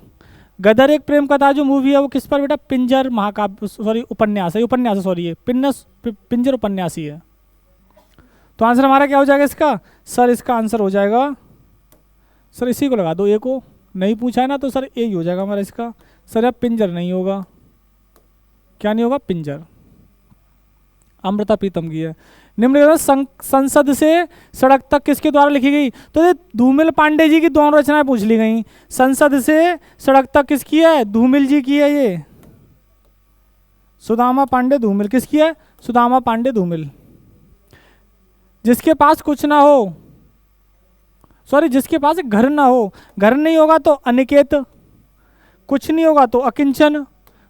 गदर एक प्रेम कथा जो मूवी है वो किस पर बेटा? पिंजर महाकाव्य, सॉरी उपन्यास है, उपन्यास सॉरी, ये पिंजर उपन्यास ही है। तो आंसर हमारा क्या हो जाएगा इसका? सर इसका आंसर हो जाएगा, सर इसी को लगा दो, ए को नहीं पूछा है ना, तो सर ए ही हो जाएगा हमारा इसका। सर अब पिंजर नहीं होगा, क्या नहीं होगा? पिंजर। अमृता प्रीतम की है। निम्न संसद से सड़क तक किसके द्वारा लिखी गई? तो ये धूमिल पांडे जी की दोनों रचनाएं पूछ ली गई। संसद से सड़क तक किसकी है? धूमिल जी की है। ये सुदामा पांडे धूमिल किसकी है? सुदामा पांडे धूमिल। जिसके पास कुछ ना हो, सॉरी जिसके पास घर ना हो, घर नहीं होगा तो अनिकेत, कुछ नहीं होगा तो अकिंचन,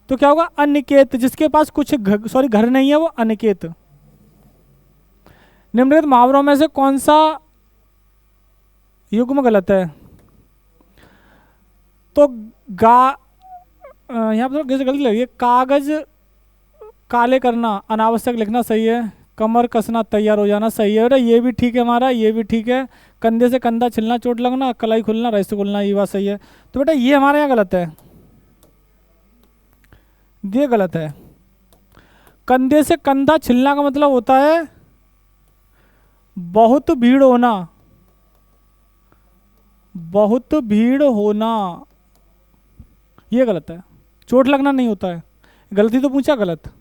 तो क्या होगा? अनिकेत। जिसके पास कुछ सॉरी घर नहीं है वो अनिकेत। निम्नलिखित मुहावरों में से कौन सा युग्म गलत है। तो यहाँ पर कैसे गलती लगी है। कागज काले करना, अनावश्यक लिखना सही है। कमर कसना, तैयार हो जाना सही है। अरे ये भी ठीक है हमारा, ये भी ठीक है। कंधे से कंधा छिलना, चोट लगना, कलाई खुलना, रईस खुलना, ये बात सही है। तो बेटा ये हमारे यहाँ गलत है, ये गलत है। कंधे से कंधा छिलना का मतलब होता है बहुत भीड़ होना, बहुत भीड़ होना, ये गलत है। चोट लगना नहीं होता है, गलती तो पूछा गलत।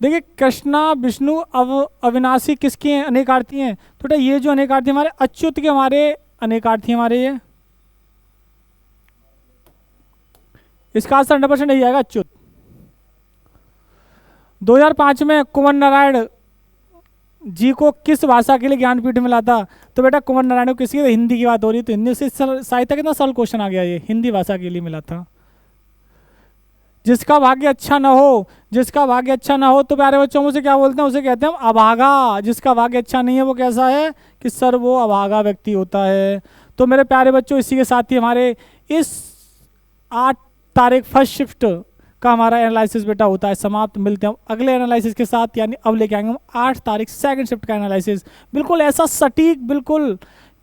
देखिए कृष्णा विष्णु अविनाशी किसकी हैं, अनेकार्थी हैं। तो बेटा ये जो अनेकार्थी हमारे अच्युत के हमारे अनेकार्थी हमारे ये, इसका आंसर 100% यही आएगा अच्युत। 2005 में कुंवर नारायण जी को किस भाषा के लिए ज्ञानपीठ मिला था। तो बेटा कुंवर नारायण को किसकी, हिंदी की बात हो रही है, तो हिंदी से साहित्य कितना सरल क्वेश्चन आ गया, ये हिंदी भाषा के लिए मिला था। जिसका भाग्य अच्छा ना हो, जिसका भाग्य अच्छा ना हो, तो प्यारे बच्चों उसे क्या बोलते हैं, उसे कहते हैं हम अभागा। जिसका भाग्य अच्छा नहीं है वो कैसा है कि सर वो अभागा व्यक्ति होता है। तो मेरे प्यारे बच्चों इसी के साथ ही हमारे इस 8 तारीख फर्स्ट शिफ्ट का हमारा एनालिसिस बेटा होता है समाप्त। मिलते हैं अगले एनालिसिस के साथ, यानी अब लेके आएंगे हम 8 तारीख सेकंड शिफ्ट का एनालिसिस, बिल्कुल ऐसा सटीक, बिल्कुल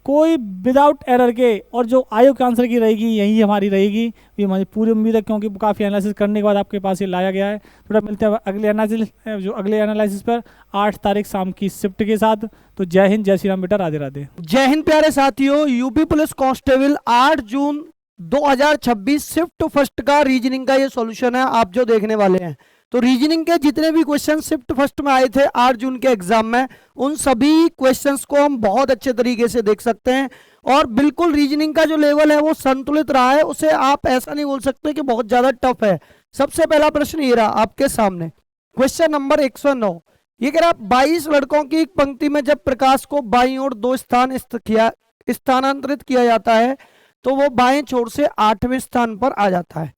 कोई विदाउट एरर के, और जो आयोग के आंसर की रहेगी यही हमारी रहेगी, ये हमारी पूरी उम्मीद है, क्योंकि काफ़ी एनालिसिस करने के बाद आपके पास ये लाया गया है। थोड़ा मिलते हैं अगले एनालिसिस, जो अगले एनालिसिस पर 8 तारीख शाम की शिफ्ट के साथ। तो जय हिंद, जय श्री राम बेटा, राधे राधे। जय हिंद प्यारे साथियों। यूपी पुलिस कांस्टेबल 8 जून 2026 शिफ्ट फर्स्ट का रीजनिंग का ये सॉल्यूशन है आप जो देखने वाले हैं। तो रीजनिंग के जितने भी क्वेश्चन शिफ्ट फर्स्ट में आए थे 8 जून के एग्जाम में, उन सभी क्वेश्चंस को हम बहुत अच्छे तरीके से देख सकते हैं। और बिल्कुल रीजनिंग का जो लेवल है वो संतुलित रहा है, उसे आप ऐसा नहीं बोल सकते कि बहुत ज्यादा टफ है। सबसे पहला प्रश्न ये रहा आपके सामने, क्वेश्चन नंबर 109। ये कह रहा 22 लड़कों की एक पंक्ति में जब प्रकाश को बाईं ओर 2 स्थान स्थानांतरित किया जाता है तो वो बाएं छोर से 8वें स्थान पर आ जाता है।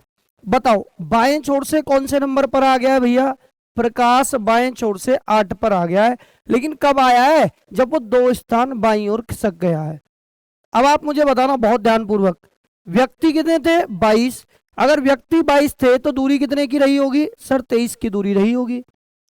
बताओ बाएं छोर से कौन से नंबर पर आ गया है भैया, प्रकाश बाएं छोर से 8 पर आ गया है, लेकिन कब आया है, जब वो 2 स्थान बाईं ओर खिसक गया है। अब आप मुझे बताना बहुत ध्यानपूर्वक, व्यक्ति कितने थे 22, अगर व्यक्ति 22 थे तो दूरी कितने की रही होगी सर, 23 की दूरी रही होगी,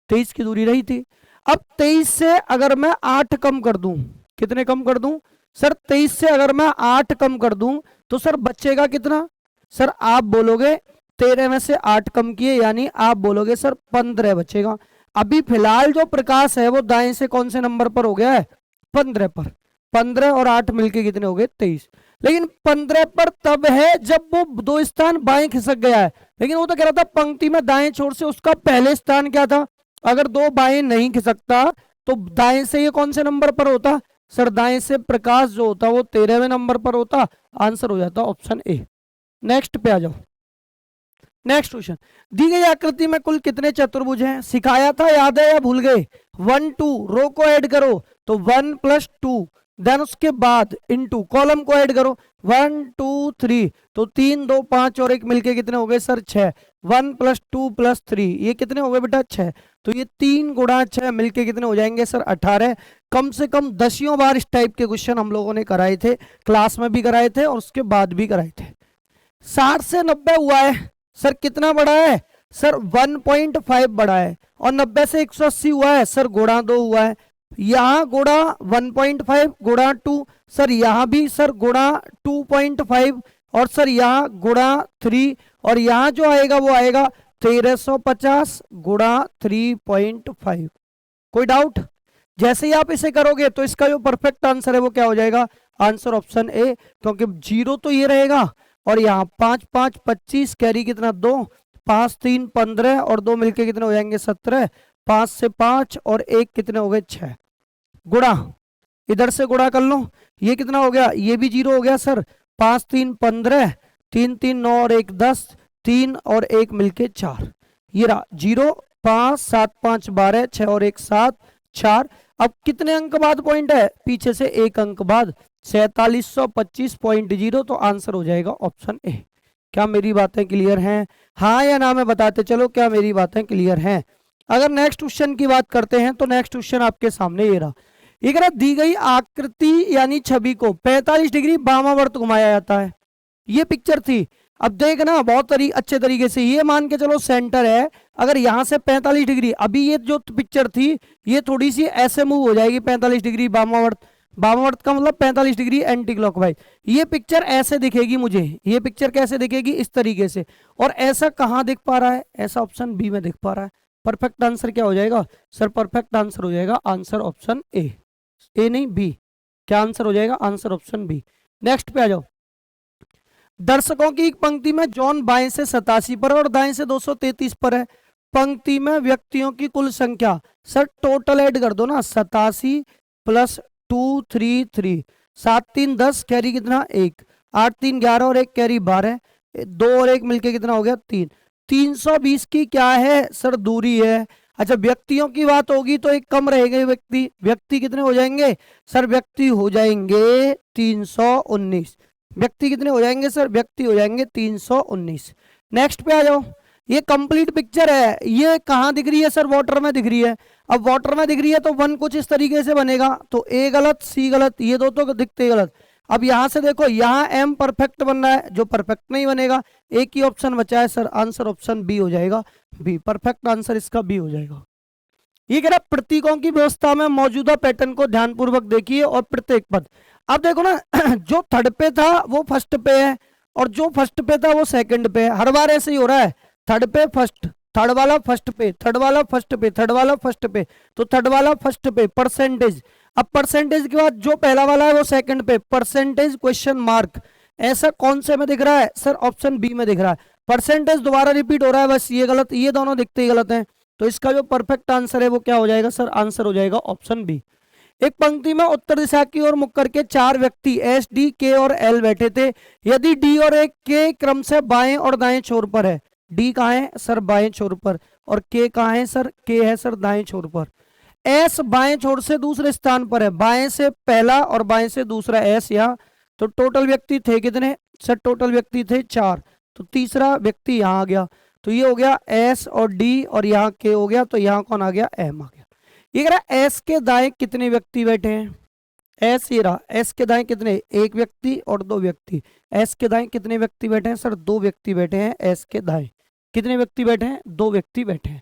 23 की दूरी रही थी। अब 23 से अगर मैं 8 कम कर दूं, कितने कम कर दूं सर, 23 से अगर मैं 8 कम कर दूं तो सर बचेगा कितना, सर आप बोलोगे 13 में से 8 कम किए, यानी आप बोलोगे सर 15 बचेगा। अभी फिलहाल जो प्रकाश है वो दाएं से कौन से नंबर पर हो गया है, 15 पर। 15 और 8 मिलके कितने हो गए 23, लेकिन 15 पर तब है जब वो 2 स्थान बाएं खिसक गया है। लेकिन वो तो कह रहा था पंक्ति में दाएं छोर से उसका पहले स्थान क्या था, अगर 2 बाएं नहीं खिसकता तो दाएं से ये कौन से नंबर पर होता सर, दाएं से प्रकाश जो होता वो 13वें नंबर पर होता, आंसर हो जाता ऑप्शन ए। नेक्स्ट पे आ जाओ, नेक्स्ट क्वेश्चन। दी गई आकृति में कुल कितने चतुर्भुज हैं, सिखाया था याद है या भूल गए, 1 2 रो को ऐड करो तो 1 + 2, देन उसके बाद इनटू कॉलम को ऐड करो 1 2 3, तो 3 2 5 और 1 मिलके कितने हो गए सर 6, 1 + 2 + 3 ये कितने हो गए बेटा 6, तो ये 3 गुणा 6 मिलके कितने हो जाएंगे सर 18। कम से कम 10 बार इस टाइप के क्वेश्चन हम लोगों ने कराए थे, क्लास में भी कराए थे और उसके बाद भी कराए थे। 60 से 90 हुआ है सर, कितना बड़ा है सर 1.5 बड़ा है, और 90 से 180 हुआ है सर गुणा 2 हुआ है, यहाँ गुणा 1.5 गुणा 2 सर, यहाँ भी सर गुणा 2.5 और सर यहाँ गुणा 3, और यहाँ जो आएगा वो आएगा 1350 गुणा 3.5। कोई डाउट, जैसे ही आप इसे करोगे तो इसका जो परफेक्ट आंसर है वो क्या हो जाएगा, आंसर ऑप्शन ए, क्योंकि 0 तो ये रहेगा और यहाँ 5 5 25 कैरी कितना 2, 5 3 15 और 2 मिलके कितने हो जाएंगे 17, 5 से 5 और 1 कितने हो गए 6, गुणा इधर से गुणा कर लो, ये कितना हो गया, ये भी 0 हो गया सर, 5 3 15, 3 3 9 और 1 10, 3 और 1 मिलके 4, ये रहा 0 5 7 5 12 6 और 1 7 4। अब कितने अंक बाद पॉइंट है, पीछे से 1 अंक बाद 4725.0, तो आंसर हो जाएगा ऑप्शन ए। क्या मेरी बातें क्लियर हैं, हाँ या ना में बताते चलो क्या मेरी बातें क्लियर हैं। अगर नेक्स्ट क्वेश्चन की बात करते हैं तो नेक्स्ट क्वेश्चन आपके सामने ये रहा, ये कह रहा दी गई आकृति यानी छवि को 45 डिग्री वामावर्त घुमाया जाता है। ये पिक्चर थी। अब देखना बहुत अच्छे तरीके से, ये मान के चलो सेंटर है, अगर यहां से 45 डिग्री, अभी ये जो पिक्चर थी ये थोड़ी सी ऐसे मूव हो जाएगी 45 डिग्री वामावर्त, वामावर्त का मतलब 45 डिग्री एंटी क्लॉकवाइज। ये पिक्चर ऐसे दिखेगी मुझे, ये पिक्चर कैसे दिखेगी, इस तरीके से। और ऐसा कहाँ दिख पा रहा है, ऐसा ऑप्शन बी में दिख पा रहा है। परफेक्ट आंसर क्या हो जाएगा सर? परफेक्ट आंसर हो जाएगा आंसर ऑप्शन ए नहीं बी। क्या आंसर हो जाएगा? Answer option B. नेक्स्ट पे आ जाओ। दर्शकों की एक पंक्ति में जॉन बाएं से 87 पर और दाएं से 233 पर है। पंक्ति में व्यक्तियों की कुल संख्या, सर टोटल ऐड कर दो ना, 87 प्लस 2 3 3, 7 3 10, कैरी कितना 1, 8 3 11 और 1 कैरी 12, 2 और 1 मिलके कितना हो गया 3। 320 की क्या है सर? दूरी है। अच्छा व्यक्तियों की बात होगी तो एक कम रहेगा व्यक्ति, व्यक्ति कितने हो जाएंगे सर? व्यक्ति हो जाएंगे 319। व्यक्ति कितने हो जाएंगे सर? व्यक्ति हो जाएंगे 319। नेक्स्ट पे आ जाओ। ये कंप्लीट पिक्चर है, ये कहाँ दिख रही है सर? वाटर में दिख रही है। अब वाटर में दिख रही है तो वन कुछ इस तरीके से बनेगा, तो ए गलत सी गलत, ये दो तो दिखते गलत। अब यहां से देखो, यहाँ एम परफेक्ट बन रहा है, जो परफेक्ट नहीं बनेगा। एक ही ऑप्शन बचा है सर, आंसर ऑप्शन बी हो जाएगा, बी। परफेक्ट आंसर इसका बी हो जाएगा। ये कह रहा प्रतीकों की व्यवस्था में मौजूदा पैटर्न को ध्यानपूर्वक देखिए और प्रत्येक पद। अब देखो ना, जो थर्ड पे था वो फर्स्ट पे है, और जो फर्स्ट पे था वो सेकंड पे है। हर बार ऐसे ही हो रहा है, थर्ड पे फर्स्ट, थर्ड वाला फर्स्ट पे, थर्ड वाला फर्स्ट पे, थर्ड वाला फर्स्ट पे, तो थर्ड वाला फर्स्ट पे। परसेंटेज, अब परसेंटेज के बाद जो पहला वाला है वो सेकंड पे, परसेंटेज क्वेश्चन मार्क। ऐसा कौन से में दिख रहा है सर? ऑप्शन बी में दिख रहा है। परसेंटेज दोबारा रिपीट हो रहा है, बस ये गलत, ये दोनों दिखते ही गलत हैं। तो इसका जो परफेक्ट आंसर है वो क्या हो जाएगा सर? आंसर हो जाएगा ऑप्शन बी। एक पंक्ति में उत्तर दिशा की ओर मुख करके 4 व्यक्ति एस डी के और एल बैठे थे। यदि डी और ए के क्रम से बाएं और दाएं छोर पर है, डी कहाँ है सर? बाएं छोर पर। और के कहाँ है सर? के है सर दाएं छोर पर। एस बाएं छोर से दूसरे स्थान पर है, बाएं से पहला और बाएं से दूसरा एस यहाँ। तो टोटल व्यक्ति थे कितने सर? टोटल व्यक्ति थे 4, तो तीसरा व्यक्ति यहाँ आ गया, तो ये हो गया एस और डी, और यहाँ के हो गया, तो यहाँ कौन आ गया? एम आ गया। ये कह रहा एस के दाएं कितने व्यक्ति बैठे हैं? एस ये रहा, एस के दाएं कितने? एक व्यक्ति और 2 व्यक्ति। एस के दाएं कितने व्यक्ति बैठे हैं सर? 2 व्यक्ति बैठे हैं। एस के दाएं कितने व्यक्ति बैठे हैं? 2 व्यक्ति बैठे हैं।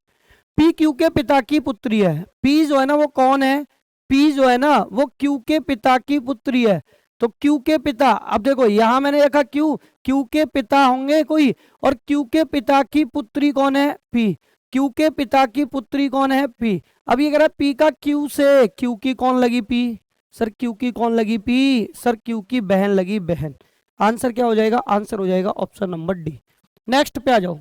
पी क्यू के पिता की पुत्री है। पी जो है ना वो कौन है? पी जो है ना वो क्यू के पिता की पुत्री है। तो क्यू के पिता, अब देखो यहां मैंने देखा क्यू, क्यू के पिता होंगे कोई, और क्यू के पिता की पुत्री कौन है? पी। क्यू के पिता की पुत्री कौन है? पी। अब ये कह रहा है पी का क्यू से, क्यू की कौन लगी? पी। सर क्यू की कौन लगी? पी। सर क्यू की बहन लगी, बहन। आंसर क्या हो जाएगा? आंसर हो जाएगा ऑप्शन नंबर डी। नेक्स्ट पे आ जाओ।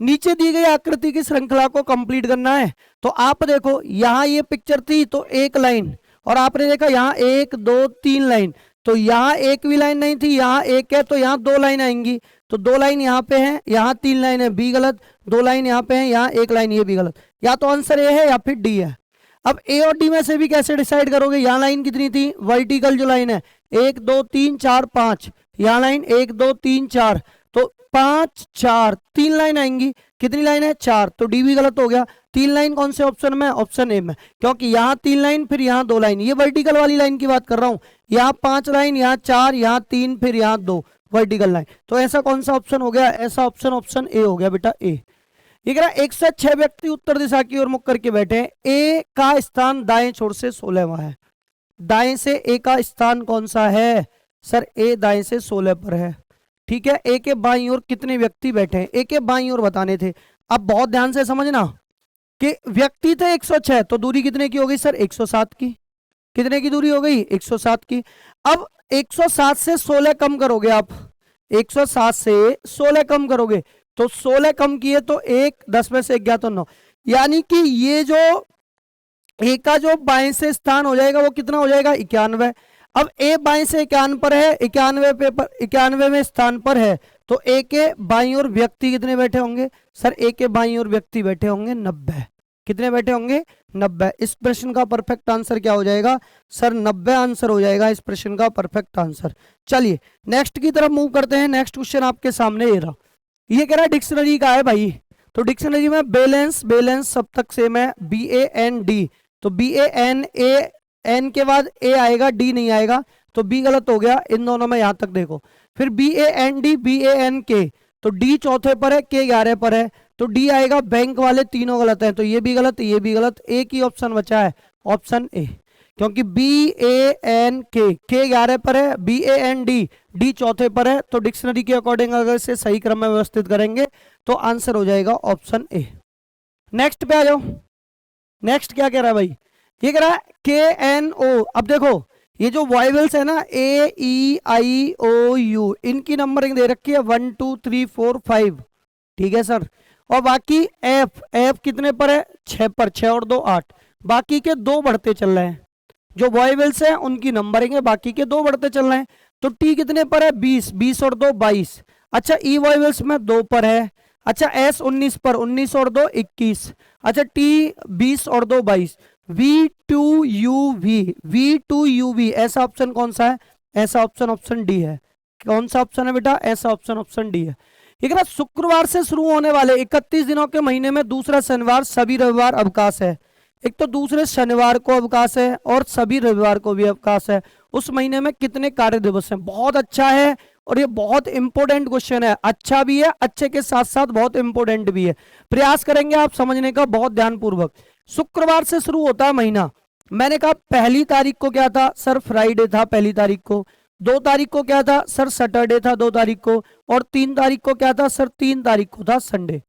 नीचे दी गई आकृति की श्रृंखला को कंप्लीट करना है। तो आप देखो यहाँ ये पिक्चर थी तो एक लाइन, और आपने देखा यहाँ 1 2 3 लाइन, तो यहाँ एक भी लाइन नहीं थी, यहाँ एक है, तो यहाँ 2 लाइन आएंगी। तो 2 लाइन यहाँ पे है, यहाँ 3 लाइन है, बी गलत। 2 लाइन यहाँ पे है, यहाँ 1 लाइन, ये भी गलत। या तो आंसर ए है या फिर डी है। अब ए और डी में से भी कैसे डिसाइड करोगे? यहाँ लाइन कितनी थी? वर्टिकल जो लाइन है 1 2 3 4 5, यहाँ लाइन 1 2 3 4, तो 5 4 3 लाइन आएंगी। कितनी लाइन है? 4, तो डी भी गलत हो गया। 3 लाइन कौन से ऑप्शन में? ऑप्शन ए में, क्योंकि यहाँ 3 लाइन फिर यहाँ 2 लाइन, ये वर्टिकल वाली लाइन की बात कर रहा हूँ। यहाँ 5 लाइन, यहाँ 4, यहाँ 3, फिर यहाँ 2 वर्टिकल लाइन। तो ऐसा कौन सा ऑप्शन हो गया? ऐसा ऑप्शन ए हो गया बेटा, ए। ये कह रहा है 106 व्यक्ति उत्तर दिशा की ओर मुख करके बैठे हैं। ए का स्थान दाएं छोर से 16वां है। दाएं से ए का स्थान कौन सा है सर? ए दाएं से 16 पर है। ठीक है, ए के बाईं ओर कितने व्यक्ति बैठे हैं? ए के बाईं ओर बताने थे। अब बहुत ध्यान से समझना कि व्यक्ति थे 106, तो दूरी कितने की हो गई सर? 107 की। कितने की दूरी हो गई? 107 की। अब 107 से 16 कम करोगे आप, 107 से 16 कम करोगे, तो 16 कम किए तो 1, 10 में से 1 गया तो 9, यानी कि ये जो ए का जो बाएं से स्थान हो जाएगा वो कितना हो जाएगा? 91। अब ए बाएं से 91 पर है, 91 में स्थान पर है, तो ए के बाईं ओर व्यक्ति कितने बैठे होंगे सर? ए के बाईं ओर व्यक्ति बैठे होंगे 90। कितने बैठे होंगे? 90। इस प्रश्न का परफेक्ट आंसर क्या हो जाएगा सर? 90 आंसर हो जाएगा इस प्रश्न का परफेक्ट आंसर। चलिए नेक्स्ट की तरफ मूव करते हैं। नेक्स्ट क्वेश्चन आपके सामने ये रहा। ये कह रहा है डिक्शनरी का है भाई, तो डिक्शनरी में बैलेंस सब तक सेम है, BAND, तो BANA एन के बाद ए आएगा, डी नहीं आएगा, तो बी गलत हो गया। इन दोनों में यहां तक देखो। फिर B A N D, B A N के, तो डी चौथे पर है, के 11 पर है, तो डी आएगा। बैंक वाले तीनों गलत हैं, तो ये भी गलत, ये भी गलत। एक ही ऑप्शन बचा है, ऑप्शन ए, क्योंकि बी ए एन के 11 पर है, B A N D, D चौथे पर है। तो डिक्शनरी के अकॉर्डिंग अगर इसे सही क्रम में व्यवस्थित करेंगे तो आंसर हो जाएगा ऑप्शन ए। नेक्स्ट पे आ जाओ। नेक्स्ट क्या कह रहा है भाई, ये कह रहा है के एन ओ। अब देखो ये जो वॉइवल्स है ना, ए ई आई ओ यू, इनकी नंबरिंग दे रखी है 1 2 3 4 5, ठीक है सर। और बाकी एफ, एफ कितने पर है, 6 पर, 6 और 2 8, बाकी के 2 बढ़ते चल रहे हैं। जो वॉइवल्स है उनकी नंबरिंग है, बाकी के 2 बढ़ते चल रहे हैं। तो टी कितने पर है, 20, 20 और 2 22। अच्छा ई वॉइवल्स में 2 पर है। अच्छा एस 19 पर, 19 और 2 21। अच्छा टी 20 और 2 22। V to U V, V to U V, ऐसा ऑप्शन कौन सा है, ऐसा ऑप्शन ऑप्शन डी है। कौन सा ऑप्शन है बेटा, ऐसा ऑप्शन ऑप्शन डी है। ये कह शुक्रवार से शुरू होने वाले 31 दिनों के महीने में दूसरा शनिवार सभी रविवार अवकाश है। एक तो दूसरे शनिवार को अवकाश है और सभी रविवार को भी अवकाश है। उस महीने में कितने कार्य दिवस हैं। बहुत अच्छा है और ये बहुत इंपॉर्टेंट क्वेश्चन है। अच्छा भी है, अच्छे के साथ साथ बहुत इंपॉर्टेंट भी है। प्रयास करेंगे आप समझने का बहुत ध्यानपूर्वक। शुक्रवार से शुरू होता है महीना। मैंने कहा पहली तारीख को क्या था सर, फ्राइडे था पहली तारीख को। 2 तारीख को क्या था सर, सैटरडे था 2 तारीख को। और 3 तारीख को क्या था सर, 3 तारीख को था संडे।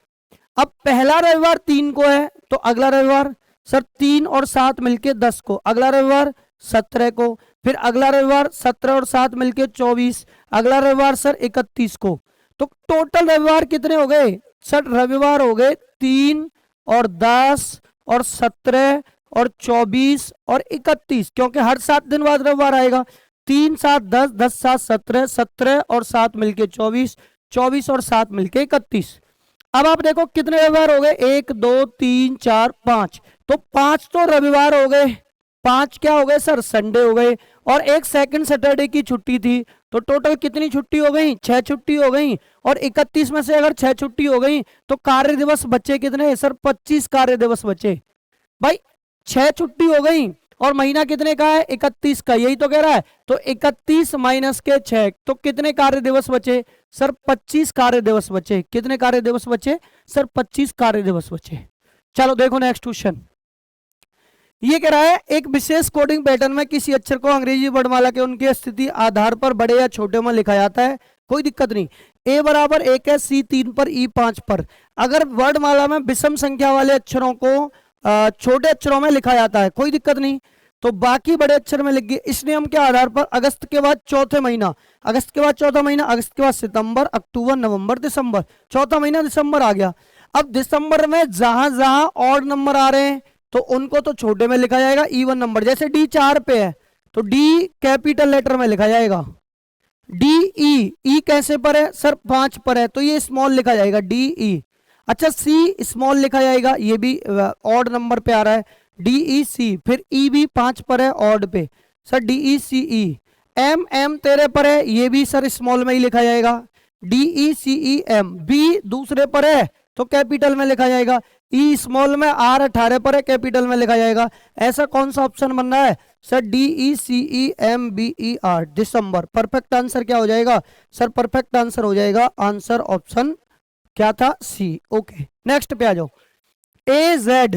अब पहला रविवार 3 को है, तो अगला रविवार सर 3 और 7 मिलके 10 को, अगला रविवार 17 को, फिर अगला रविवार 17 और 7 मिलके 24, अगला रविवार सर 31 को। तो टोटल रविवार कितने हो गए सर, रविवार हो गए 3 और 10 और 17 और 24 और 31, क्योंकि हर 7 दिन बाद रविवार आएगा। 3 7 10, 10 7 17, 17 और 7 मिलके 24, 24 और 7 मिलके 31। अब आप देखो कितने रविवार हो गए, 1 2 3 4 5, तो 5 तो रविवार हो गए, 5 क्या हो गए सर, संडे हो गए। और एक सेकंड सैटरडे की छुट्टी थी, तो टोटल कितनी छुट्टी हो गई, 6 छुट्टी हो गई। और 31 में से अगर 6 छुट्टी हो गई तो कार्य दिवस बचे कितने सर, 25 कार्य दिवस बचे। भाई 6 छुट्टी हो गई और महीना कितने का है, 31 का, यही तो कह रहा है। तो 31 माइनस के 6, तो कितने कार्य दिवस बचे सर, 25 कार्य दिवस बचे। कितने कार्य दिवस बचे सर, 25 कार्य दिवस बचे। चलो देखो नेक्स्ट क्वेश्चन। ये कह रहा है एक विशेष कोडिंग पैटर्न में किसी अक्षर को अंग्रेजी वर्णमाला के उनकी स्थिति आधार पर बड़े या छोटे में लिखा जाता है, कोई दिक्कत नहीं। ए बराबर 1 है, सी 3 पर, ई 5 पर। अगर वर्णमाला में विषम संख्या वाले अक्षरों को छोटे अक्षरों में लिखा जाता है, कोई दिक्कत नहीं, तो बाकी बड़े अक्षर में लिख गए। इस नियम के आधार पर अगस्त के बाद चौथे महीना, अगस्त के बाद चौथा महीना, अगस्त के बाद सितंबर, अक्टूबर, नवंबर, दिसंबर, चौथा महीना दिसंबर आ गया। अब दिसंबर में जहां जहां ऑड नंबर आ रहे हैं तो उनको तो छोटे में लिखा जाएगा, इवन नंबर। जैसे डी 4 पे है तो डी कैपिटल लेटर में लिखा जाएगा। डी ई कैसे पर है सर, 5 पर है, तो ये स्मॉल लिखा जाएगा, डी ई। अच्छा सी स्मॉल लिखा जाएगा, ये भी ऑड नंबर पे आ रहा है, डी ई सी। फिर ई भी 5 पर है ऑड पे, sir D E C E. M M 13 पर है, ये भी सर स्मॉल में ही लिखा जाएगा, D E C E M. B दूसरे पर है तो कैपिटल में लिखा जाएगा, ई स्मॉल में, आर 18 पर है, कैपिटल में लिखा जाएगा। ऐसा कौन सा ऑप्शन बन रहा है sir, D E C E M B E R, दिसंबर। परफेक्ट आंसर क्या हो जाएगा सर, परफेक्ट आंसर हो जाएगा आंसर ऑप्शन क्या था, सी। ओके नेक्स्ट पे आ जाओ। ए जेड,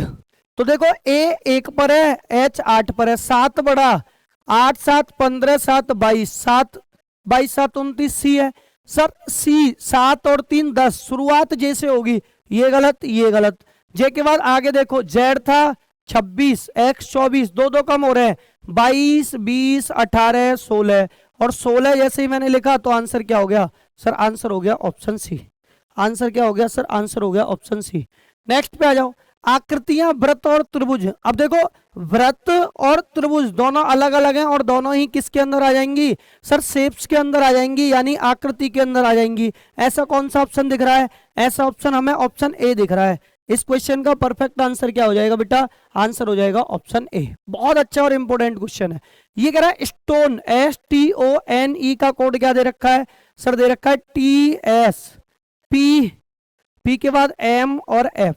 तो देखो ए 1 पर है, एच 8 पर है, 7 बड़ा, 8 7 15 7 22, 7 22 7 29, सी है सर। सी 7 और 3 10, शुरुआत जैसे होगी, ये गलत ये गलत। जे के बाद आगे देखो, जेड था 26, एक्स 24, 2 2 कम हो रहे हैं, 22 20 18 16, और 16 जैसे ही मैंने लिखा तो आंसर क्या हो गया सर, आंसर हो गया ऑप्शन सी। आंसर क्या हो गया सर, आंसर हो गया ऑप्शन सी। नेक्स्ट पे आ जाओ। आकृतियां वृत्त और त्रिभुज। अब देखो वृत्त और त्रिभुज दोनों अलग अलग हैं और दोनों ही किसके अंदर आ जाएंगी सर, शेप्स के अंदर आ जाएंगी, यानी आकृति के अंदर आ जाएंगी। ऐसा कौन सा ऑप्शन दिख रहा है, ऐसा ऑप्शन हमें ऑप्शन ए दिख रहा है। इस क्वेश्चन का परफेक्ट आंसर क्या हो जाएगा बेटा, आंसर हो जाएगा ऑप्शन ए। बहुत अच्छा और इंपॉर्टेंट क्वेश्चन है। ये कह रहा है स्टोन, STONE का कोड क्या दे रखा है सर, दे रखा है TS, P के बाद M और F।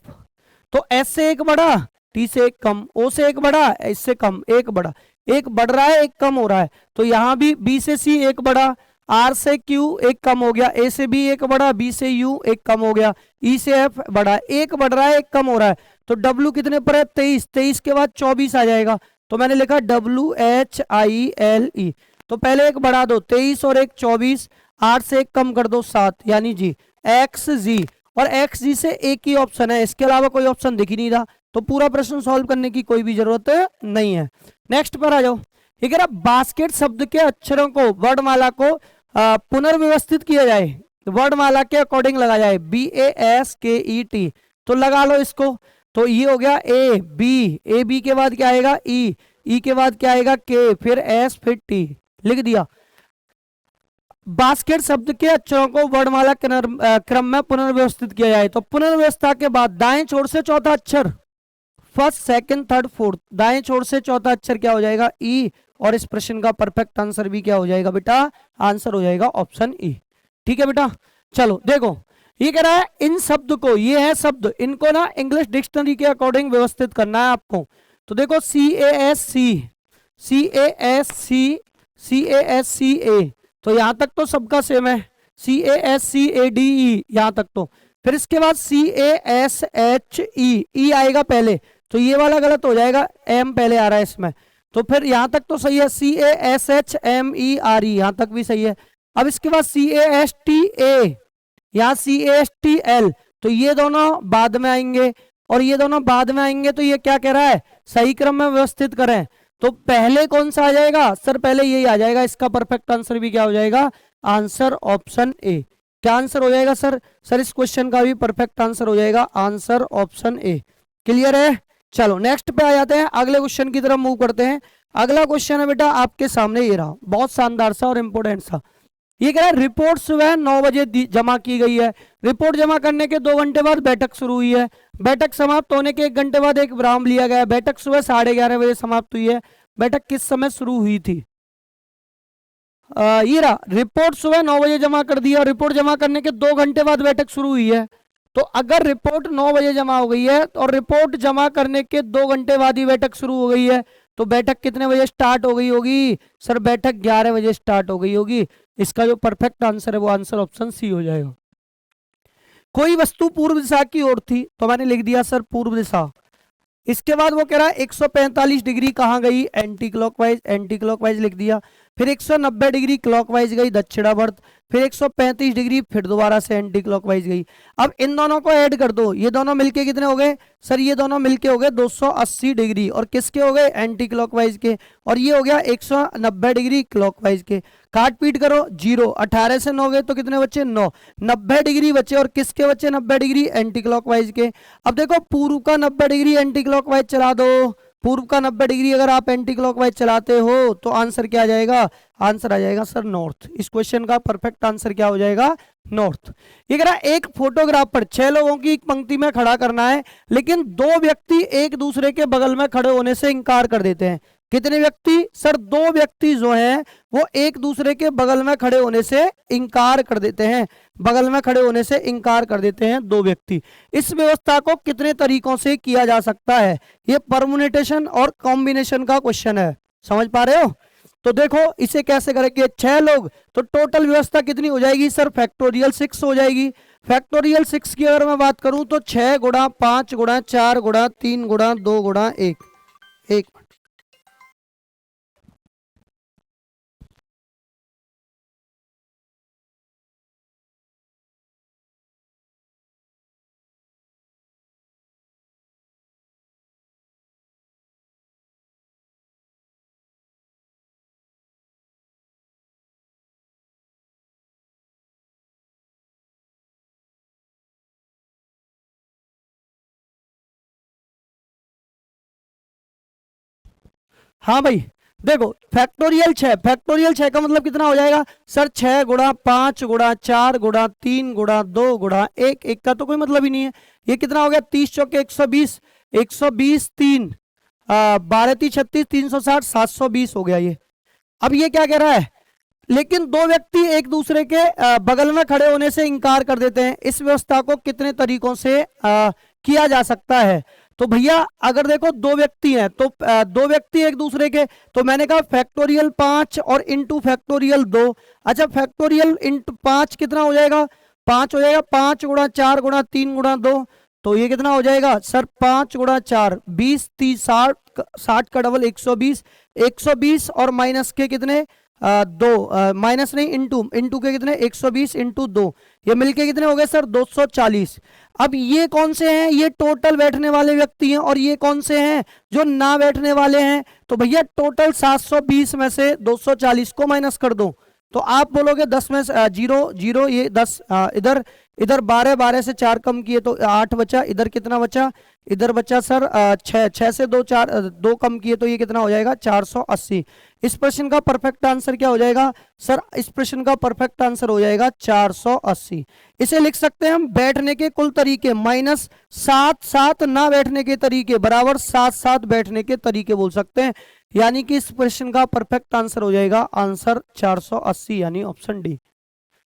तो S से 1 बड़ा, T से 1 कम, O से 1 बड़ा, S से कम 1 बड़ा। एक बढ़ रहा है एक कम हो रहा है, तो यहाँ भी बी से सी एक बढ़ा, आर से क्यू एक कम हो गया, ए से बी एक बढ़ा, बी से यू एक कम हो गया, ई से एफ बढ़ा, एक बढ़ रहा है एक कम हो रहा है, तो डब्ल्यू कितने पर है 23, 23 के बाद 24 आ जाएगा, तो मैंने लिखा WHILE। तो पहले एक बढ़ा दो 23 और एक 24, 8 से एक कम कर दो 7, यानी जी एक्स जी, और एक्स जी से एक ही ऑप्शन है, इसके अलावा कोई ऑप्शन दिख ही नहीं रहा, तो पूरा प्रश्न सॉल्व करने की कोई भी जरूरत नहीं है। नेक्स्ट पर आ जाओ। ये कह रहा बास्केट शब्द के अक्षरों को वर्णमाला को पुनर्व्यवस्थित किया जाए, वर्णमाला के अकॉर्डिंग लगा जाए, BASKET, तो लगा लो इसको। तो ये हो गया ए बी के बाद क्या आएगा ई के बाद क्या आएगा के, फिर एस, फिर टी, लिख दिया। बास्केट शब्द के अक्षरों को वर्णमाला क्रम में पुनर्व्यवस्थित किया जाए, तो पुनर्व्यवस्था के बाद दाएं छोर से चौथा अक्षर, फर्स्ट सेकंड थर्ड फोर्थ, दाएं छोर से चौथा अक्षर क्या हो जाएगा ई, और इस प्रश्न का परफेक्ट आंसर भी क्या हो जाएगा बेटा, आंसर हो जाएगा ऑप्शन ई। ठीक है बेटा, चलो देखो ये कह रहा है इन शब्द को, ये है शब्द, इनको ना इंग्लिश डिक्शनरी के अकॉर्डिंग व्यवस्थित करना है आपको। तो देखो CASCA, तो यहां तक तो सबका सेम है, CASCADE यहां तक तो, फिर इसके बाद CASHE आएगा पहले, तो ये वाला गलत हो जाएगा, एम पहले आ रहा है इसमें, तो फिर यहां तक तो सही है, CASHMERE यहां तक भी सही है। अब इसके बाद CASTA, यहाँ CASTL, तो ये दोनों बाद में आएंगे और ये दोनों बाद में आएंगे, तो ये क्या कह रहा है सही क्रम में व्यवस्थित करें, तो पहले कौन सा आ जाएगा सर, पहले यही आ जाएगा, इसका परफेक्ट आंसर भी क्या हो जाएगा, आंसर ऑप्शन ए। क्या आंसर हो जाएगा सर, इस क्वेश्चन का भी परफेक्ट आंसर हो जाएगा आंसर ऑप्शन ए। क्लियर है, चलो नेक्स्ट पे आ जाते हैं, अगले क्वेश्चन की तरफ मूव करते हैं। अगला क्वेश्चन है बेटा आपके सामने, ये रहा, बहुत शानदार सा और इंपोर्टेंट सा। ये कह रहा है रिपोर्ट सुबह 9 बजे जमा की गई है, रिपोर्ट जमा करने के 2 घंटे बाद बैठक शुरू हुई है, बैठक समाप्त होने के 1 घंटे बाद एक विराम लिया गया, बैठक सुबह 11:30 बजे समाप्त हुई है, बैठक किस समय शुरू हुई थी। ये रहा, रिपोर्ट सुबह 9 बजे जमा कर दिया, रिपोर्ट जमा करने के 2 घंटे बाद बैठक शुरू हुई है, तो अगर रिपोर्ट 9 बजे जमा हो गई है और रिपोर्ट जमा करने के 2 घंटे बाद ही बैठक शुरू हो गई है, तो बैठक कितने बजे स्टार्ट हो गई होगी सर, बैठक 11 बजे स्टार्ट हो गई होगी। इसका जो परफेक्ट आंसर है वो आंसर ऑप्शन सी हो जाएगा। कोई वस्तु पूर्व दिशा की ओर थी, तो मैंने लिख दिया सर पूर्व दिशा। इसके बाद वो कह रहा है 145 डिग्री कहाँ गई, एंटी क्लॉकवाइज, एंटी क्लॉकवाइज लिख दिया, फिर 190 डिग्री क्लॉकवाइज गई दक्षिणावर्त, फिर 135 डिग्री फिर दोबारा से एंटी क्लॉकवाइज गई। अब इन दोनों को ऐड कर दो, ये दोनों मिलके कितने हो गए सर, ये दोनों मिलके हो गए 280 डिग्री, और किसके हो गए एंटी क्लॉकवाइज के, और ये हो गया 190 डिग्री क्लॉकवाइज के। काट पीट करो 0, 18 से 9 गए तो कितने बचे 9, 90 डिग्री बचे, और किसके बचे 90 डिग्री एंटी क्लॉकवाइज के। अब देखो पूर्व का 90 डिग्री एंटी क्लॉकवाइज चला दो, पूर्व का 90 डिग्री अगर आप एंटी क्लॉकवाइज चलाते हो तो आंसर क्या आ जाएगा, आंसर आ जाएगा सर नॉर्थ। इस क्वेश्चन का परफेक्ट आंसर क्या हो जाएगा, नॉर्थ। ये कह रहा है एक फोटोग्राफ पर 6 लोगों की एक पंक्ति में खड़ा करना है, लेकिन 2 व्यक्ति एक दूसरे के बगल में खड़े होने से इनकार कर देते हैं। कितने व्यक्ति सर, 2 व्यक्ति जो हैं वो एक दूसरे के बगल में खड़े होने से इनकार कर देते हैं, बगल में खड़े होने से इनकार कर देते हैं 2 व्यक्ति। इस व्यवस्था को कितने तरीकों से किया जा सकता है, ये परम्यूटेशन और कॉम्बिनेशन का क्वेश्चन है, समझ पा रहे हो। तो देखो इसे कैसे करेंगे, 6 लोग, तो टोटल व्यवस्था कितनी हो जाएगी सर, फैक्टोरियल 6 हो जाएगी। फैक्टोरियल 6 की अगर मैं बात करूं तो 6 गुणा 5 गुणा 4 गुणा 3 गुणा 2 गुणा 1, 1 हाँ भाई देखो फैक्टोरियल 6, फैक्टोरियल 6 का मतलब कितना हो जाएगा सर, 6 गुणा 5 गुणा 4 गुणा 3 गुणा 2 गुणा 1, 1 का तो कोई मतलब ही नहीं है। ये कितना हो गया, 30 चौके 120, 120 3 12 3 36 360 720 हो गया ये। अब ये क्या कह रहा है, लेकिन 2 व्यक्ति एक दूसरे के बगल में खड़े होने से इनकार कर देते हैं, इस व्यवस्था को कितने तरीकों से किया जा सकता है। तो भैया अगर देखो दो व्यक्ति हैं तो दो व्यक्ति एक दूसरे के, तो मैंने कहा फैक्टोरियल 5 और इंटू फैक्टोरियल 2। अच्छा फैक्टोरियल इंटू 5 कितना हो जाएगा, 5 हो जाएगा, 5 गुणा 4 गुणा 3 गुणा 2, तो ये कितना हो जाएगा सर 5 गुणा 4 20 30 60, 60 का डबल 120, 120 और माइनस के कितने दो, माइनस नहीं इंटू के कितने 120 इंटू 2, ये मिलके कितने हो गए सर 240। अब ये कौन से हैं, ये टोटल बैठने वाले व्यक्ति हैं, और ये कौन से हैं जो ना बैठने वाले हैं। तो भैया टोटल 720 में से 240 को माइनस कर दो, तो आप बोलोगे 10 में से 0 0, ये 10 इधर इधर 12 12 से 4 कम किए तो 8 बचा, इधर कितना बचा, इधर बचा सर 6 6 से 2 4 2 कम किए तो ये कितना हो जाएगा 480। इस प्रश्न का परफेक्ट आंसर क्या हो जाएगा सर, इस प्रश्न का परफेक्ट आंसर हो जाएगा 480। इसे लिख सकते हैं हम बैठने के कुल तरीके माइनस 7 7 ना बैठने के तरीके बराबर 7 7 बैठने के तरीके बोल सकते हैं, यानी कि इस प्रश्न का परफेक्ट आंसर हो जाएगा आंसर 480 यानी ऑप्शन डी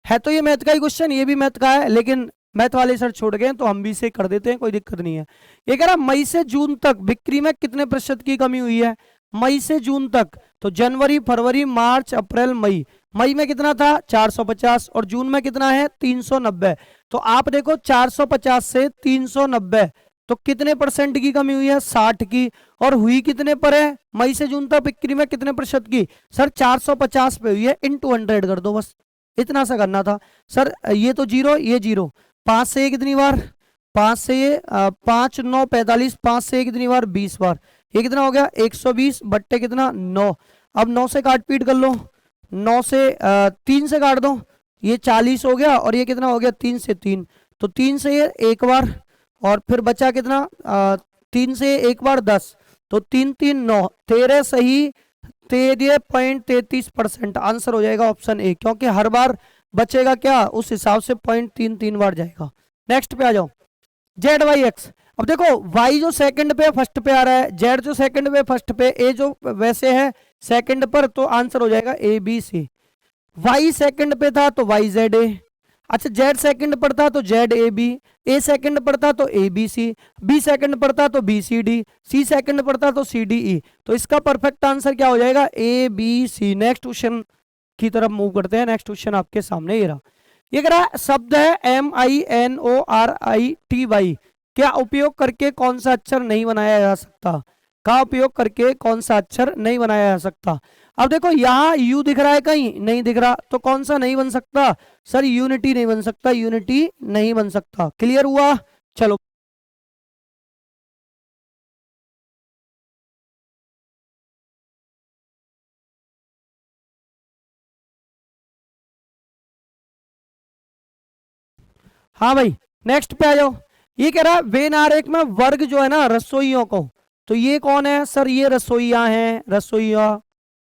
है। तो ये मैथ का ही क्वेश्चन, ये भी मैथ का है, लेकिन मैथ वाले सर छोड़ गए तो हम भी इसे कर देते हैं, कोई दिक्कत नहीं है। ये कह रहा मई से जून तक बिक्री में कितने प्रतिशत की कमी हुई है, मई से जून तक, तो जनवरी फरवरी मार्च अप्रैल मई, मई में कितना था 450 और जून में कितना है 390। तो आप देखो 450 से 390 तो कितने परसेंट की कमी हुई है 60 की, और हुई कितने पर है मई से जून तक बिक्री में कितने प्रतिशत की सर 450 पे हुई है, इनटू 100 कर दो, बस इतना सा करना था सर। ये तो जीरो, ये जीरो, 5 से ये कितनी बार 5 से ये 5 9 45, 5 से ये कितनी बार 20 बार, ये कितना हो गया 120 बट्टे कितना 9। अब 9 से काट पीट कर लो, 9 से 3 से काट दो, ये 40 हो गया, और ये कितना हो गया 3 से 3, तो 3 से ये एक बार, और फिर बचा कितना 3 से एक बार 10, तो 3 3 9 13 सही 13.33% आंसर हो जाएगा ऑप्शन ए, क्योंकि हर बार बचेगा क्या उस हिसाब से 0.33 बार जाएगा। नेक्स्ट पे आ जाओ, जेड वाई एक्स। अब देखो y जो सेकंड पे फर्स्ट पे आ रहा है, z जो सेकंड पे फर्स्ट पे, a जो वैसे है सेकंड पर, तो आंसर हो जाएगा A B C. y second पे था तो y z a, अच्छा z सेकंड पर था तो z a b, a second पर था तो a b c, b second पर था तो b c d, c second पर था तो c d e। तो इसका परफेक्ट आंसर क्या हो जाएगा a b c। Next question की तरफ मूव करते हैं। नेक्स्ट क्वेश्चन आपके सामने ये रहा, ये कह रहा है शब्द है MINORITY, क्या उपयोग करके कौन सा अक्षर नहीं बनाया जा सकता, का उपयोग करके कौन सा अक्षर नहीं बनाया जा सकता। अब देखो यहाँ यू दिख रहा है कहीं नहीं दिख रहा, तो कौन सा नहीं बन सकता सर, यूनिटी नहीं बन सकता, यूनिटी नहीं बन सकता। क्लियर हुआ, चलो हाँ भाई नेक्स्ट पे आ जाओ। ये कह रहा है वेन आरेख में वर्ग जो है ना रसोइयों को, तो ये कौन है सर, ये रसोइया हैं, रसोइया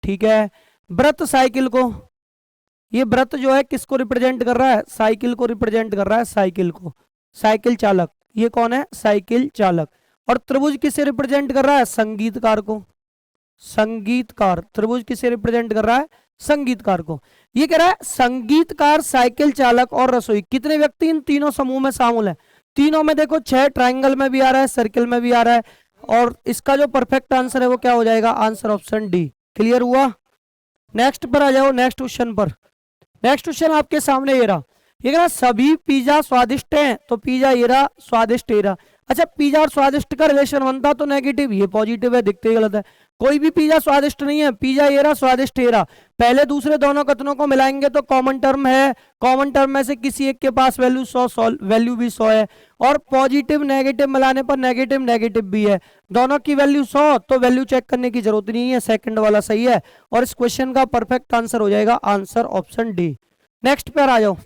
ठीक है। व्रत साइकिल को, ये व्रत जो है किसको रिप्रेजेंट कर रहा है, साइकिल को रिप्रेजेंट कर रहा है, साइकिल को, साइकिल चालक, ये कौन है साइकिल चालक। और त्रिभुज किसे रिप्रेजेंट कर रहा है, संगीतकार को, संगीतकार, त्रिभुज किसे रिप्रेजेंट कर रहा है संगीतकार को। ये कह रहा है संगीतकार साइकिल चालक और रसोई कितने व्यक्ति इन तीनों समूह में शामिल है, तीनों में देखो 6 ट्राइंगल में भी आ रहा है, सर्किल में भी आ रहा है, और इसका जो परफेक्ट आंसर है वो क्या हो जाएगा आंसर ऑप्शन डी। क्लियर हुआ, नेक्स्ट पर आ जाओ, नेक्स्ट क्वेश्चन पर। नेक्स्ट क्वेश्चन आपके सामने ये रहा, ये कह रहा सभी पिज्जा स्वादिष्ट हैं, तो पिज्जा ये रहा स्वादिष्ट ये रहा। अच्छा पिज्जा और स्वादिष्ट का रिलेशन बनता तो नेगेटिव, ये पॉजिटिव है, दिखते ही गलत है। कोई भी पिज्जा स्वादिष्ट नहीं है, पिज्जा ये रहा स्वादिष्ट ये रहा, पहले दूसरे दोनों कथनों को मिलाएंगे तो कॉमन टर्म है, कॉमन टर्म में से किसी एक के पास वैल्यू 100 वैल्यू भी 100 है, और पॉजिटिव नेगेटिव मिलाने पर नेगेटिव नेगेटिव भी है, दोनों की वैल्यू 100, तो वैल्यू चेक करने की जरूरत नहीं है, सेकंड वाला सही है, और इस क्वेश्चन का परफेक्ट आंसर हो जाएगा आंसर ऑप्शन डी। नेक्स्ट पर आ जाओ,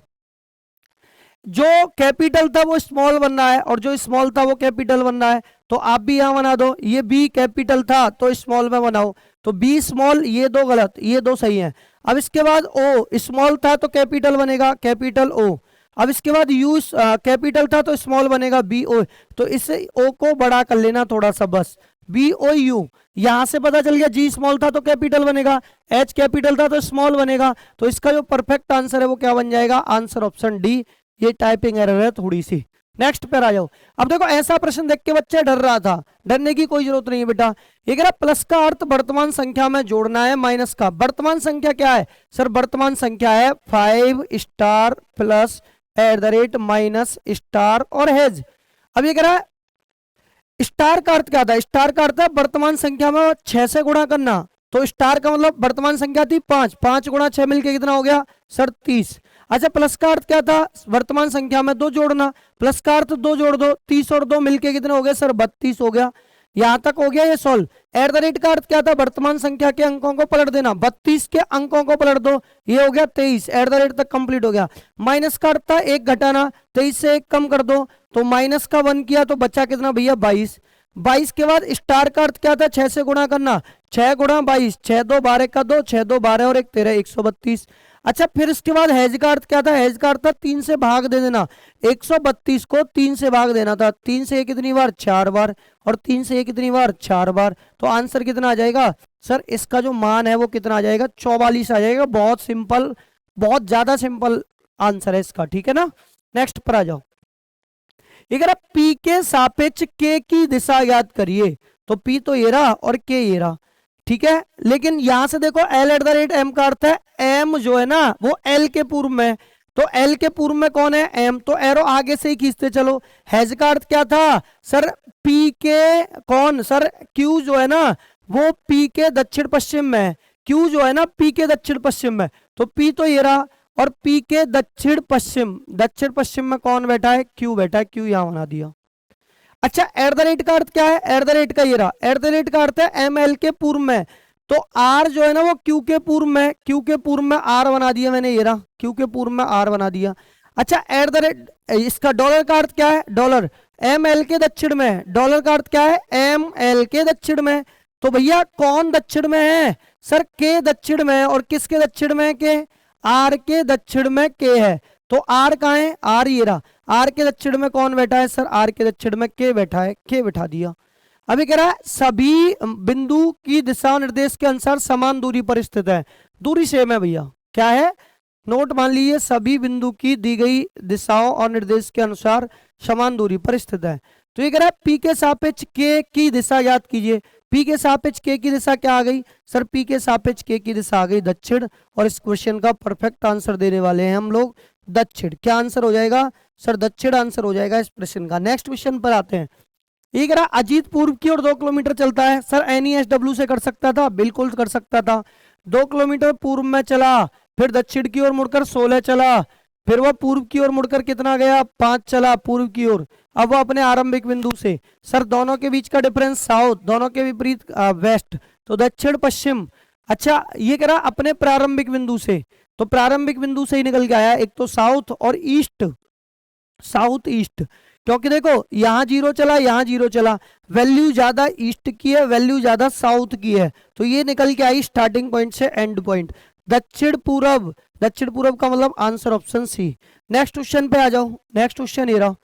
जो कैपिटल था वो स्मॉल बन रहा है, और जो स्मॉल था वो कैपिटल बन रहा है, तो आप भी यहां बना दो, ये बी कैपिटल था तो स्मॉल में बनाओ, तो बी स्मॉल, ये दो गलत, ये दो सही है। अब इसके बाद ओ स्मॉल था तो कैपिटल बनेगा कैपिटल ओ, अब इसके बाद यू कैपिटल था तो स्मॉल बनेगा बी ओ, तो इससे ओ को बड़ा कर लेना थोड़ा सा बस, बी ओ यू, यहां से पता चल गया जी स्मॉल था तो कैपिटल बनेगा, एच कैपिटल था तो स्मॉल बनेगा, तो इसका जो परफेक्ट आंसर है वो क्या बन जाएगा आंसर ऑप्शन डी। ये टाइपिंग एरर है थोड़ी सी, नेक्स्ट पर आ जाओ। अब देखो ऐसा प्रश्न देख के बच्चा डर रहा था, डरने की कोई जरूरत नहीं है बेटा। ये कह रहा प्लस का अर्थ वर्तमान संख्या में जोड़ना है, माइनस का वर्तमान संख्या क्या है सर, वर्तमान संख्या है 5 स्टार प्लस @ माइनस स्टार और हेज। अब ये कह रहा है स्टार का अर्थ क्या था, स्टार का अर्थ है वर्तमान संख्या में 6 से गुणा करना। तो स्टार का मतलब वर्तमान संख्या थी 5, 5 गुणा 6 मिलके कितना हो गया सर 30। अच्छा प्लस का अर्थ क्या था, वर्तमान संख्या में 2 जोड़ना, प्लस का अर्थ 2 जोड़ दो, 30 और 2 मिलके कितने हो गए सर 32 हो गया। यहां तक हो गया ये सॉल्व। @ का अर्थ क्या था, वर्तमान संख्या के अंकों को पलट देना, 32 के अंकों को पलट दो, ये हो गया 23, @ तक कंप्लीट हो गया। माइनस का अर्थ था 1 घटाना, 23 से 1 कम कर दो, तो माइनस का 1 किया तो बचा कितना भैया 22। 22 के बाद स्टार का अर्थ क्या था, 6 से गुणा करना, 6 गुणा 22, 6 2 12 का 2, 6 2 12 और 1 13, 132। अच्छा फिर इसके बाद हैज का अर्थ क्या था, हैज का अर्थ था 3 से भाग दे देना, 132 को 3 से भाग देना था, 3 से 1 कितनी बार 4 बार और 3 से 1 कितनी बार 4 बार। तो आंसर कितना आ जाएगा सर, इसका जो मान है वो कितना आ जाएगा 44 आ जाएगा। बहुत सिंपल, बहुत ज्यादा सिंपल आंसर है इसका, ठीक है ना। नेक्स्ट पर आ जाओ। अगर पी के सापेक्ष के की दिशा याद करिए, तो पी तो ये रहा और के ये रहा, ठीक है। लेकिन यहां से देखो L@M का अर्थ है M जो है ना वो L के पूर्व में, तो L के पूर्व में कौन है M, तो एरो आगे से ही खींचते चलो। हैज का अर्थ क्या था सर, P के कौन सर Q जो है ना वो P के दक्षिण पश्चिम में है, Q जो है ना P के दक्षिण पश्चिम में, तो P तो ये रहा और P के दक्षिण पश्चिम में कौन बैठा है Q बैठा है, Q यहां बना दिया। अच्छा @ का अर्थ क्या है, @ का ये रहा, @ का अर्थ है ML के पूर्व में, तो R जो है ना वो Q के पूर्व में, Q के पूर्व में R बना दिया मैंने, ये रहा Q के पूर्व में R बना दिया। अच्छा इसका डॉलर का अर्थ क्या है, डॉलर ML के दक्षिण में, डॉलर का अर्थ क्या है ML के दक्षिण में, तो भैया कौन दक्षिण में है सर, के दक्षिण में है, और किसके दक्षिण में के, R के दक्षिण में के है, तो R कहाँ है, R ये रहा, R के दक्षिण में कौन बैठा है सर, R के दक्षिण में के बैठा है, के बैठा दिया। अभी कह रहा है सभी बिंदु की दिशा निर्देश के अनुसार समान दूरी पर स्थित है, दूरी सेम है भैया, क्या है नोट मान लीजिए, सभी बिंदु की दी गई दिशाओं और निर्देश के अनुसार समान दूरी पर स्थित है। तो ये कह रहा है पी के सापेक्ष के की दिशा याद कीजिए, पी के सापेक्ष के की दिशा क्या आ गई सर, पी के सापेक्ष के की दिशा आ गई दक्षिण, और इस क्वेश्चन का परफेक्ट आंसर देने वाले हैं हम लोग दक्षिण। क्या आंसर हो जाएगा सर, दक्षिण आंसर हो जाएगा इस प्रश्न का। नेक्स्ट क्वेश्चन पर आते हैं। ये कह रहा अजीत पूर्व की ओर 2 किलोमीटर चलता है सर, NESW से कर सकता था, बिल्कुल कर सकता था। 2 किलोमीटर पूर्व में चला, फिर दक्षिण की ओर मुड़कर 16 चला, फिर वह पूर्व की ओर मुड़कर कितना गया 5 चला पूर्व की ओर। अब वह अपने आरंभिक बिंदु से सर, दोनों के बीच का डिफरेंस साउथ, दोनों के विपरीत वेस्ट, तो दक्षिण पश्चिम। अच्छा ये कह रहा अपने प्रारंभिक बिंदु से, तो प्रारंभिक बिंदु से ही निकल के आया, एक तो साउथ और ईस्ट, साउथ ईस्ट, क्योंकि देखो यहाँ 0 चला, यहाँ 0 चला, वैल्यू ज्यादा ईस्ट की है, वैल्यू ज्यादा साउथ की है, तो ये निकल के आई स्टार्टिंग पॉइंट से एंड पॉइंट। दक्षिण पूर्व, दक्षिण पूर्व का मतलब answer option C. Next question पे आ जाओ। नेक्स्ट क्वेश्चन ये रहा,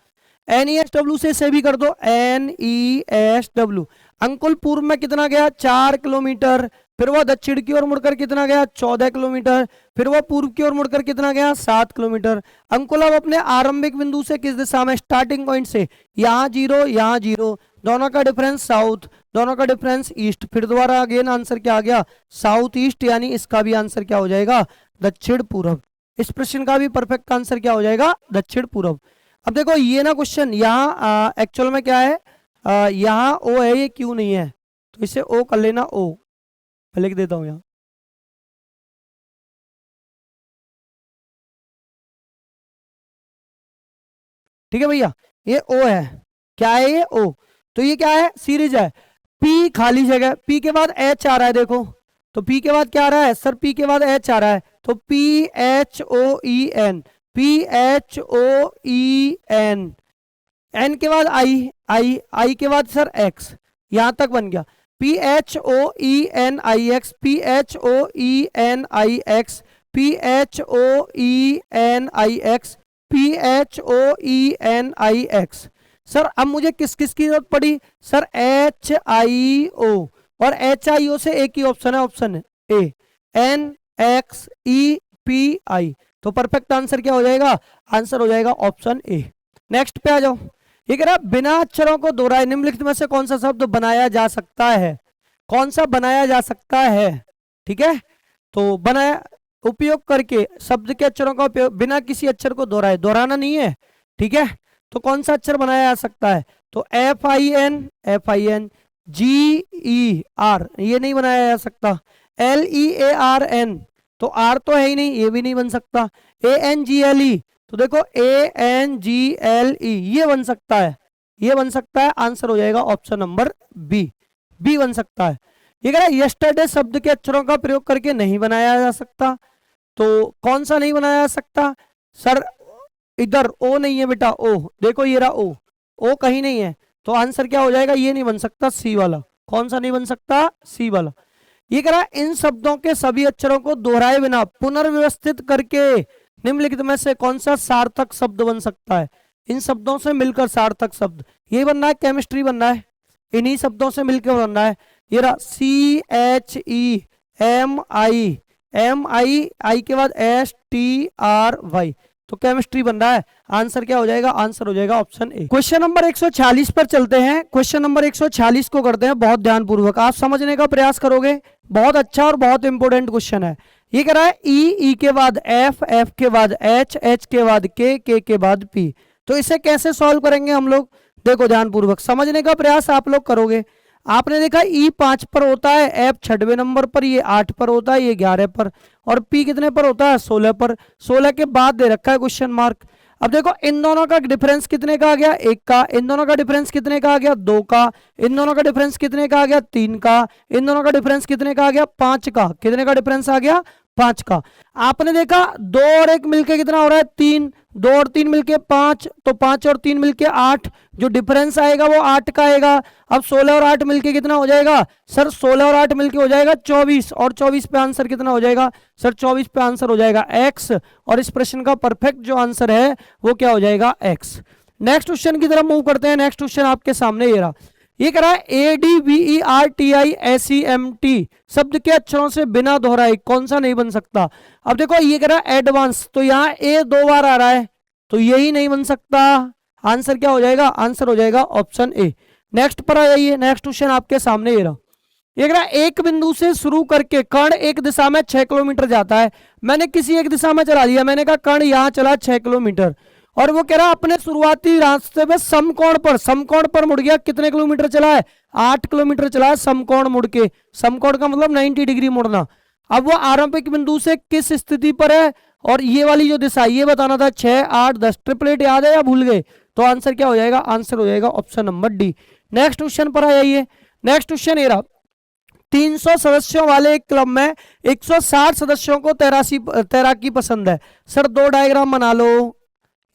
NESW से भी कर दो, NESW। अंकुल पूर्व में कितना गया 4 किलोमीटर, फिर वह दक्षिण की ओर मुड़कर कितना गया 14 किलोमीटर, फिर वह पूर्व की ओर मुड़कर कितना गया 7 किलोमीटर। अंकुल अब अपने आरंभिक बिंदु से किस दिशा में, स्टार्टिंग पॉइंट से, यहाँ 0 यहाँ 0, दोनों का डिफरेंस साउथ, दोनों का डिफरेंस ईस्ट, फिर दोबारा अगेन आंसर क्या आ गया साउथ ईस्ट, यानी इसका भी आंसर क्या हो जाएगा दक्षिण पूर्व। इस प्रश्न का भी परफेक्ट आंसर क्या हो जाएगा दक्षिण पूर्व। अब देखो ये ना क्वेश्चन यहाँ एक्चुअल में क्या है, यहाँ ओ है, ये क्यों नहीं है, तो इसे ओ कर लेना, ओ मैं लिख देता हूं यहाँ। ठीक है भैया, ये ओ है, क्या है ये ओ, तो ये क्या है सीरीज है, पी खाली जगह, पी के बाद एच आ रहा है, देखो तो पी के बाद क्या आ रहा है सर, पी के बाद एच आ रहा है, तो PHOEN, PHOEN, एन के बाद आई के बाद सर एक्स, यहां तक बन गया PHOENIX, PHOENIX, PHOENIX, PHOENIX। Sir अब मुझे किस किस की जरूरत पड़ी सर, HIO, और HIO से एक ही ऑप्शन है, ऑप्शन ए, NXEPI, तो परफेक्ट आंसर क्या हो जाएगा, आंसर हो जाएगा ऑप्शन ए। नेक्स्ट पे आ जाओ। ये कह रहा है बिना अक्षरों को दोहराए निम्नलिखित में से कौन सा शब्द बनाया जा सकता है, कौन सा बनाया जा सकता है। ठीक है, तो बनाया उपयोग करके शब्द के अक्षरों का उपयोग बिना किसी अक्षर को दोहराए, दोहराना नहीं है। ठीक है, तो कौन सा अक्षर बनाया जा सकता है, तो FIN GER ये नहीं बनाया जा सकता। LEARN तो आर तो है ही नहीं, ये भी नहीं बन सकता। ANGLE तो देखो ANGLE ये बन सकता है, ये बन सकता है। आंसर हो जाएगा ऑप्शन नंबर बी बन सकता है। ये कह रहा है यस्टरडे शब्द के अक्षरों का प्रयोग करके नहीं बनाया जा सकता, तो कौन सा नहीं बनाया जा सकता सर, इधर ओ नहीं है बेटा, ओ देखो ये रहा ओ कहीं नहीं है, तो आंसर क्या हो जाएगा, ये नहीं बन सकता, सी वाला। कौन सा नहीं बन सकता, सी वाला। ये कह रहा है इन शब्दों के सभी अक्षरों को दोहराए बिना पुनर्व्यवस्थित करके निम्नलिखित में से कौन सा सार्थक शब्द बन सकता है। इन शब्दों से मिलकर सार्थक शब्द ये बनना है, केमिस्ट्री बनना है, इन्हीं शब्दों से मिलकर बनना है। ये रहा CHEMI के बाद STRY तो केमिस्ट्री बन रहा है। आंसर क्या हो जाएगा, आंसर हो जाएगा ऑप्शन ए। क्वेश्चन नंबर 146 पर चलते हैं। क्वेश्चन नंबर 146 को करते हैं बहुत ध्यानपूर्वक, आप समझने का प्रयास करोगे, बहुत अच्छा और बहुत इंपॉर्टेंट क्वेश्चन है। ये कह रहा है ई के बाद एफ के बाद एच के बाद के बाद पी, तो इसे कैसे सॉल्व करेंगे हम लोग, देखो ध्यानपूर्वक समझने का प्रयास आप लोग करोगे। आपने देखा ई 5 पर होता है, एफ 6वें नंबर पर, ये 8 पर होता है, ये 11 पर, और पी कितने पर होता है, 16 पर। 16 के बाद दे रखा है क्वेश्चन मार्क। अब देखो इन दोनों का डिफरेंस कितने का आ गया, 1 का। इन दोनों का डिफरेंस कितने का आ गया, 2 का। इन दोनों का डिफरेंस कितने का आ गया, 3 का। इन दोनों का डिफरेंस कितने का आ गया, 5 का। कितने का डिफरेंस आ गया, 5 का। आपने देखा 2 और 1 मिलके कितना हो रहा है, 3। 2 और 3 मिलके 5, तो 5 और 3 मिलके 8, जो डिफरेंस आएगा वो 8 का आएगा। अब 16 और 8 मिलके कितना हो जाएगा सर, 16 और 8 मिलके हो जाएगा 24, और 24 पे आंसर कितना हो जाएगा सर, 24 पे आंसर हो जाएगा x, और इस प्रश्न का परफेक्ट जो आंसर है वो क्या हो जाएगा, x। नेक्स्ट क्वेश्चन की तरफ मूव करते हैं। नेक्स्ट क्वेश्चन आपके सामने ये रहा। ये कह रहा है ADVERTISEMT शब्द के अक्षरों से बिना दोहराए कौन सा नहीं बन सकता। अब देखो ये कह रहा है एडवांस, तो यहाँ ए 2 बार आ रहा है, तो यही नहीं बन सकता। आंसर क्या हो जाएगा, आंसर हो जाएगा ऑप्शन ए। नेक्स्ट पर आ जाइए। नेक्स्ट क्वेश्चन आपके सामने ये रहा। ये कह रहा है एक बिंदु से शुरू करके कर्ण एक दिशा में 6 किलोमीटर जाता है। मैंने किसी एक दिशा में चला दिया, मैंने कहा कर्ण यहाँ चला 6 किलोमीटर, और वो कह रहा है अपने शुरुआती रास्ते में समकोण पर मुड़ गया। कितने किलोमीटर चला है, 8 किलोमीटर चला है समकोण मुड़ के। समकोण का मतलब 90 डिग्री मुड़ना। अब वो आरंभिक बिंदु से किस स्थिति पर है, और ये वाली जो दिशा ये बताना था, 6, 8, 10। ट्रिपलेट याद है या भूल गए, तो आंसर क्या हो जाएगा, आंसर हो जाएगा option number D. Next question पर आ जाइए। नेक्स्ट क्वेश्चन ये रहा। 300 सदस्यों वाले एक क्लब में 160 सदस्यों को तैराकी पसंद है। सर 2 डायग्राम बना लो,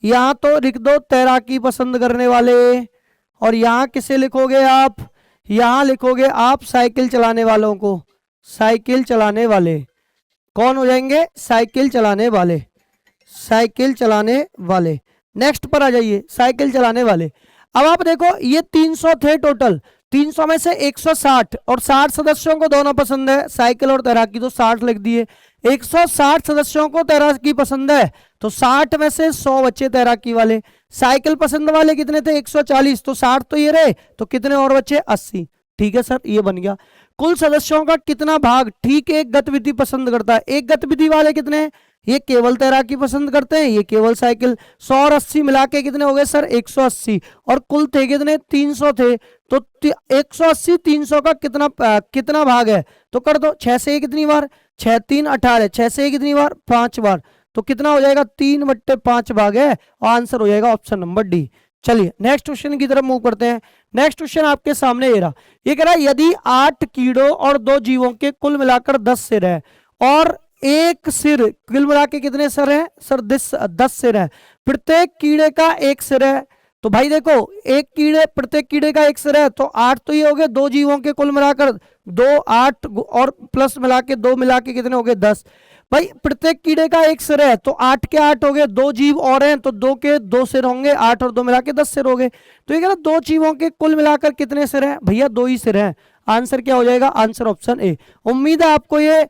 यहाँ तो लिख दो तैराकी पसंद करने वाले, और यहाँ किसे लिखोगे आप, यहाँ लिखोगे आप साइकिल चलाने वालों को। साइकिल चलाने वाले कौन हो जाएंगे, साइकिल चलाने वाले, साइकिल चलाने वाले। नेक्स्ट पर आ जाइए, साइकिल चलाने वाले। अब आप देखो ये 300 थे टोटल, 300 में से 160, और 60 सदस्यों को दोनों पसंद है, साइकिल और तैराकी, तो 60 लिख दिए। 160 सदस्यों को तैराकी पसंद है, तो 60 में से 100 बच्चे तैराकी वाले। साइकिल पसंद वाले कितने थे, 140, तो 60 तो ये रहे, तो कितने और बच्चे, 80। ठीक है सर, ये बन गया। कुल सदस्यों का कितना भाग ठीक एक गतिविधि पसंद करता है। एक गतिविधि वाले कितने हैं, ये केवल तैराकी पसंद करते हैं, ये केवल साइकिल। 100 और 80 मिला के कितने हो गए सर, 180, और कुल थे कितने, 300 थे, तो 180 300 का कितना भाग है, तो कर दो 6 से कितनी बार, 6 3 18, 6 से कितनी बार, 5 बार, तो कितना हो जाएगा, 3/5 भाग है, और आंसर हो जाएगा ऑप्शन नंबर डी। चलिए नेक्स्ट क्वेश्चन की तरफ मूव करते हैं। नेक्स्ट क्वेश्चन आपके सामने ये रहा। ये कह रहा है यदि 8 कीड़ों और 2 जीवों के कुल मिलाकर 10 सिर है, और एक सिर, कुल मिला के कितने सिर है सर, 10 सिर है, प्रत्येक कीड़े का 1 सिर है, तो भाई देखो प्रत्येक कीड़े का 1 सिर है, तो 8 तो ये हो गए, 2 जीवों के कुल मिलाकर 2, 8 और प्लस मिला के 2 मिला के कितने हो गए, 10। भाई प्रत्येक कीड़े का 1 सिर है, तो 8 के 8 हो गए, 2 जीव और हैं तो 2 के 2 सिर होंगे, 8 और 2 मिला के 10 सिर हो गए। तो ये कह रहा 2 जीवों के कुल मिलाकर कितने सिर हैं, भैया 2 ही सिर हैं। आंसर क्या हो जाएगा, आंसर ऑप्शन ए। उम्मीद है आपको ये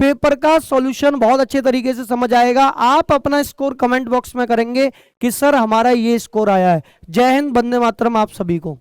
पेपर का सॉल्यूशन बहुत अच्छे तरीके से समझ आएगा। आप अपना स्कोर कमेंट बॉक्स में करेंगे कि सर हमारा ये स्कोर आया है। जय हिंद, वंदे मातरम आप सभी को।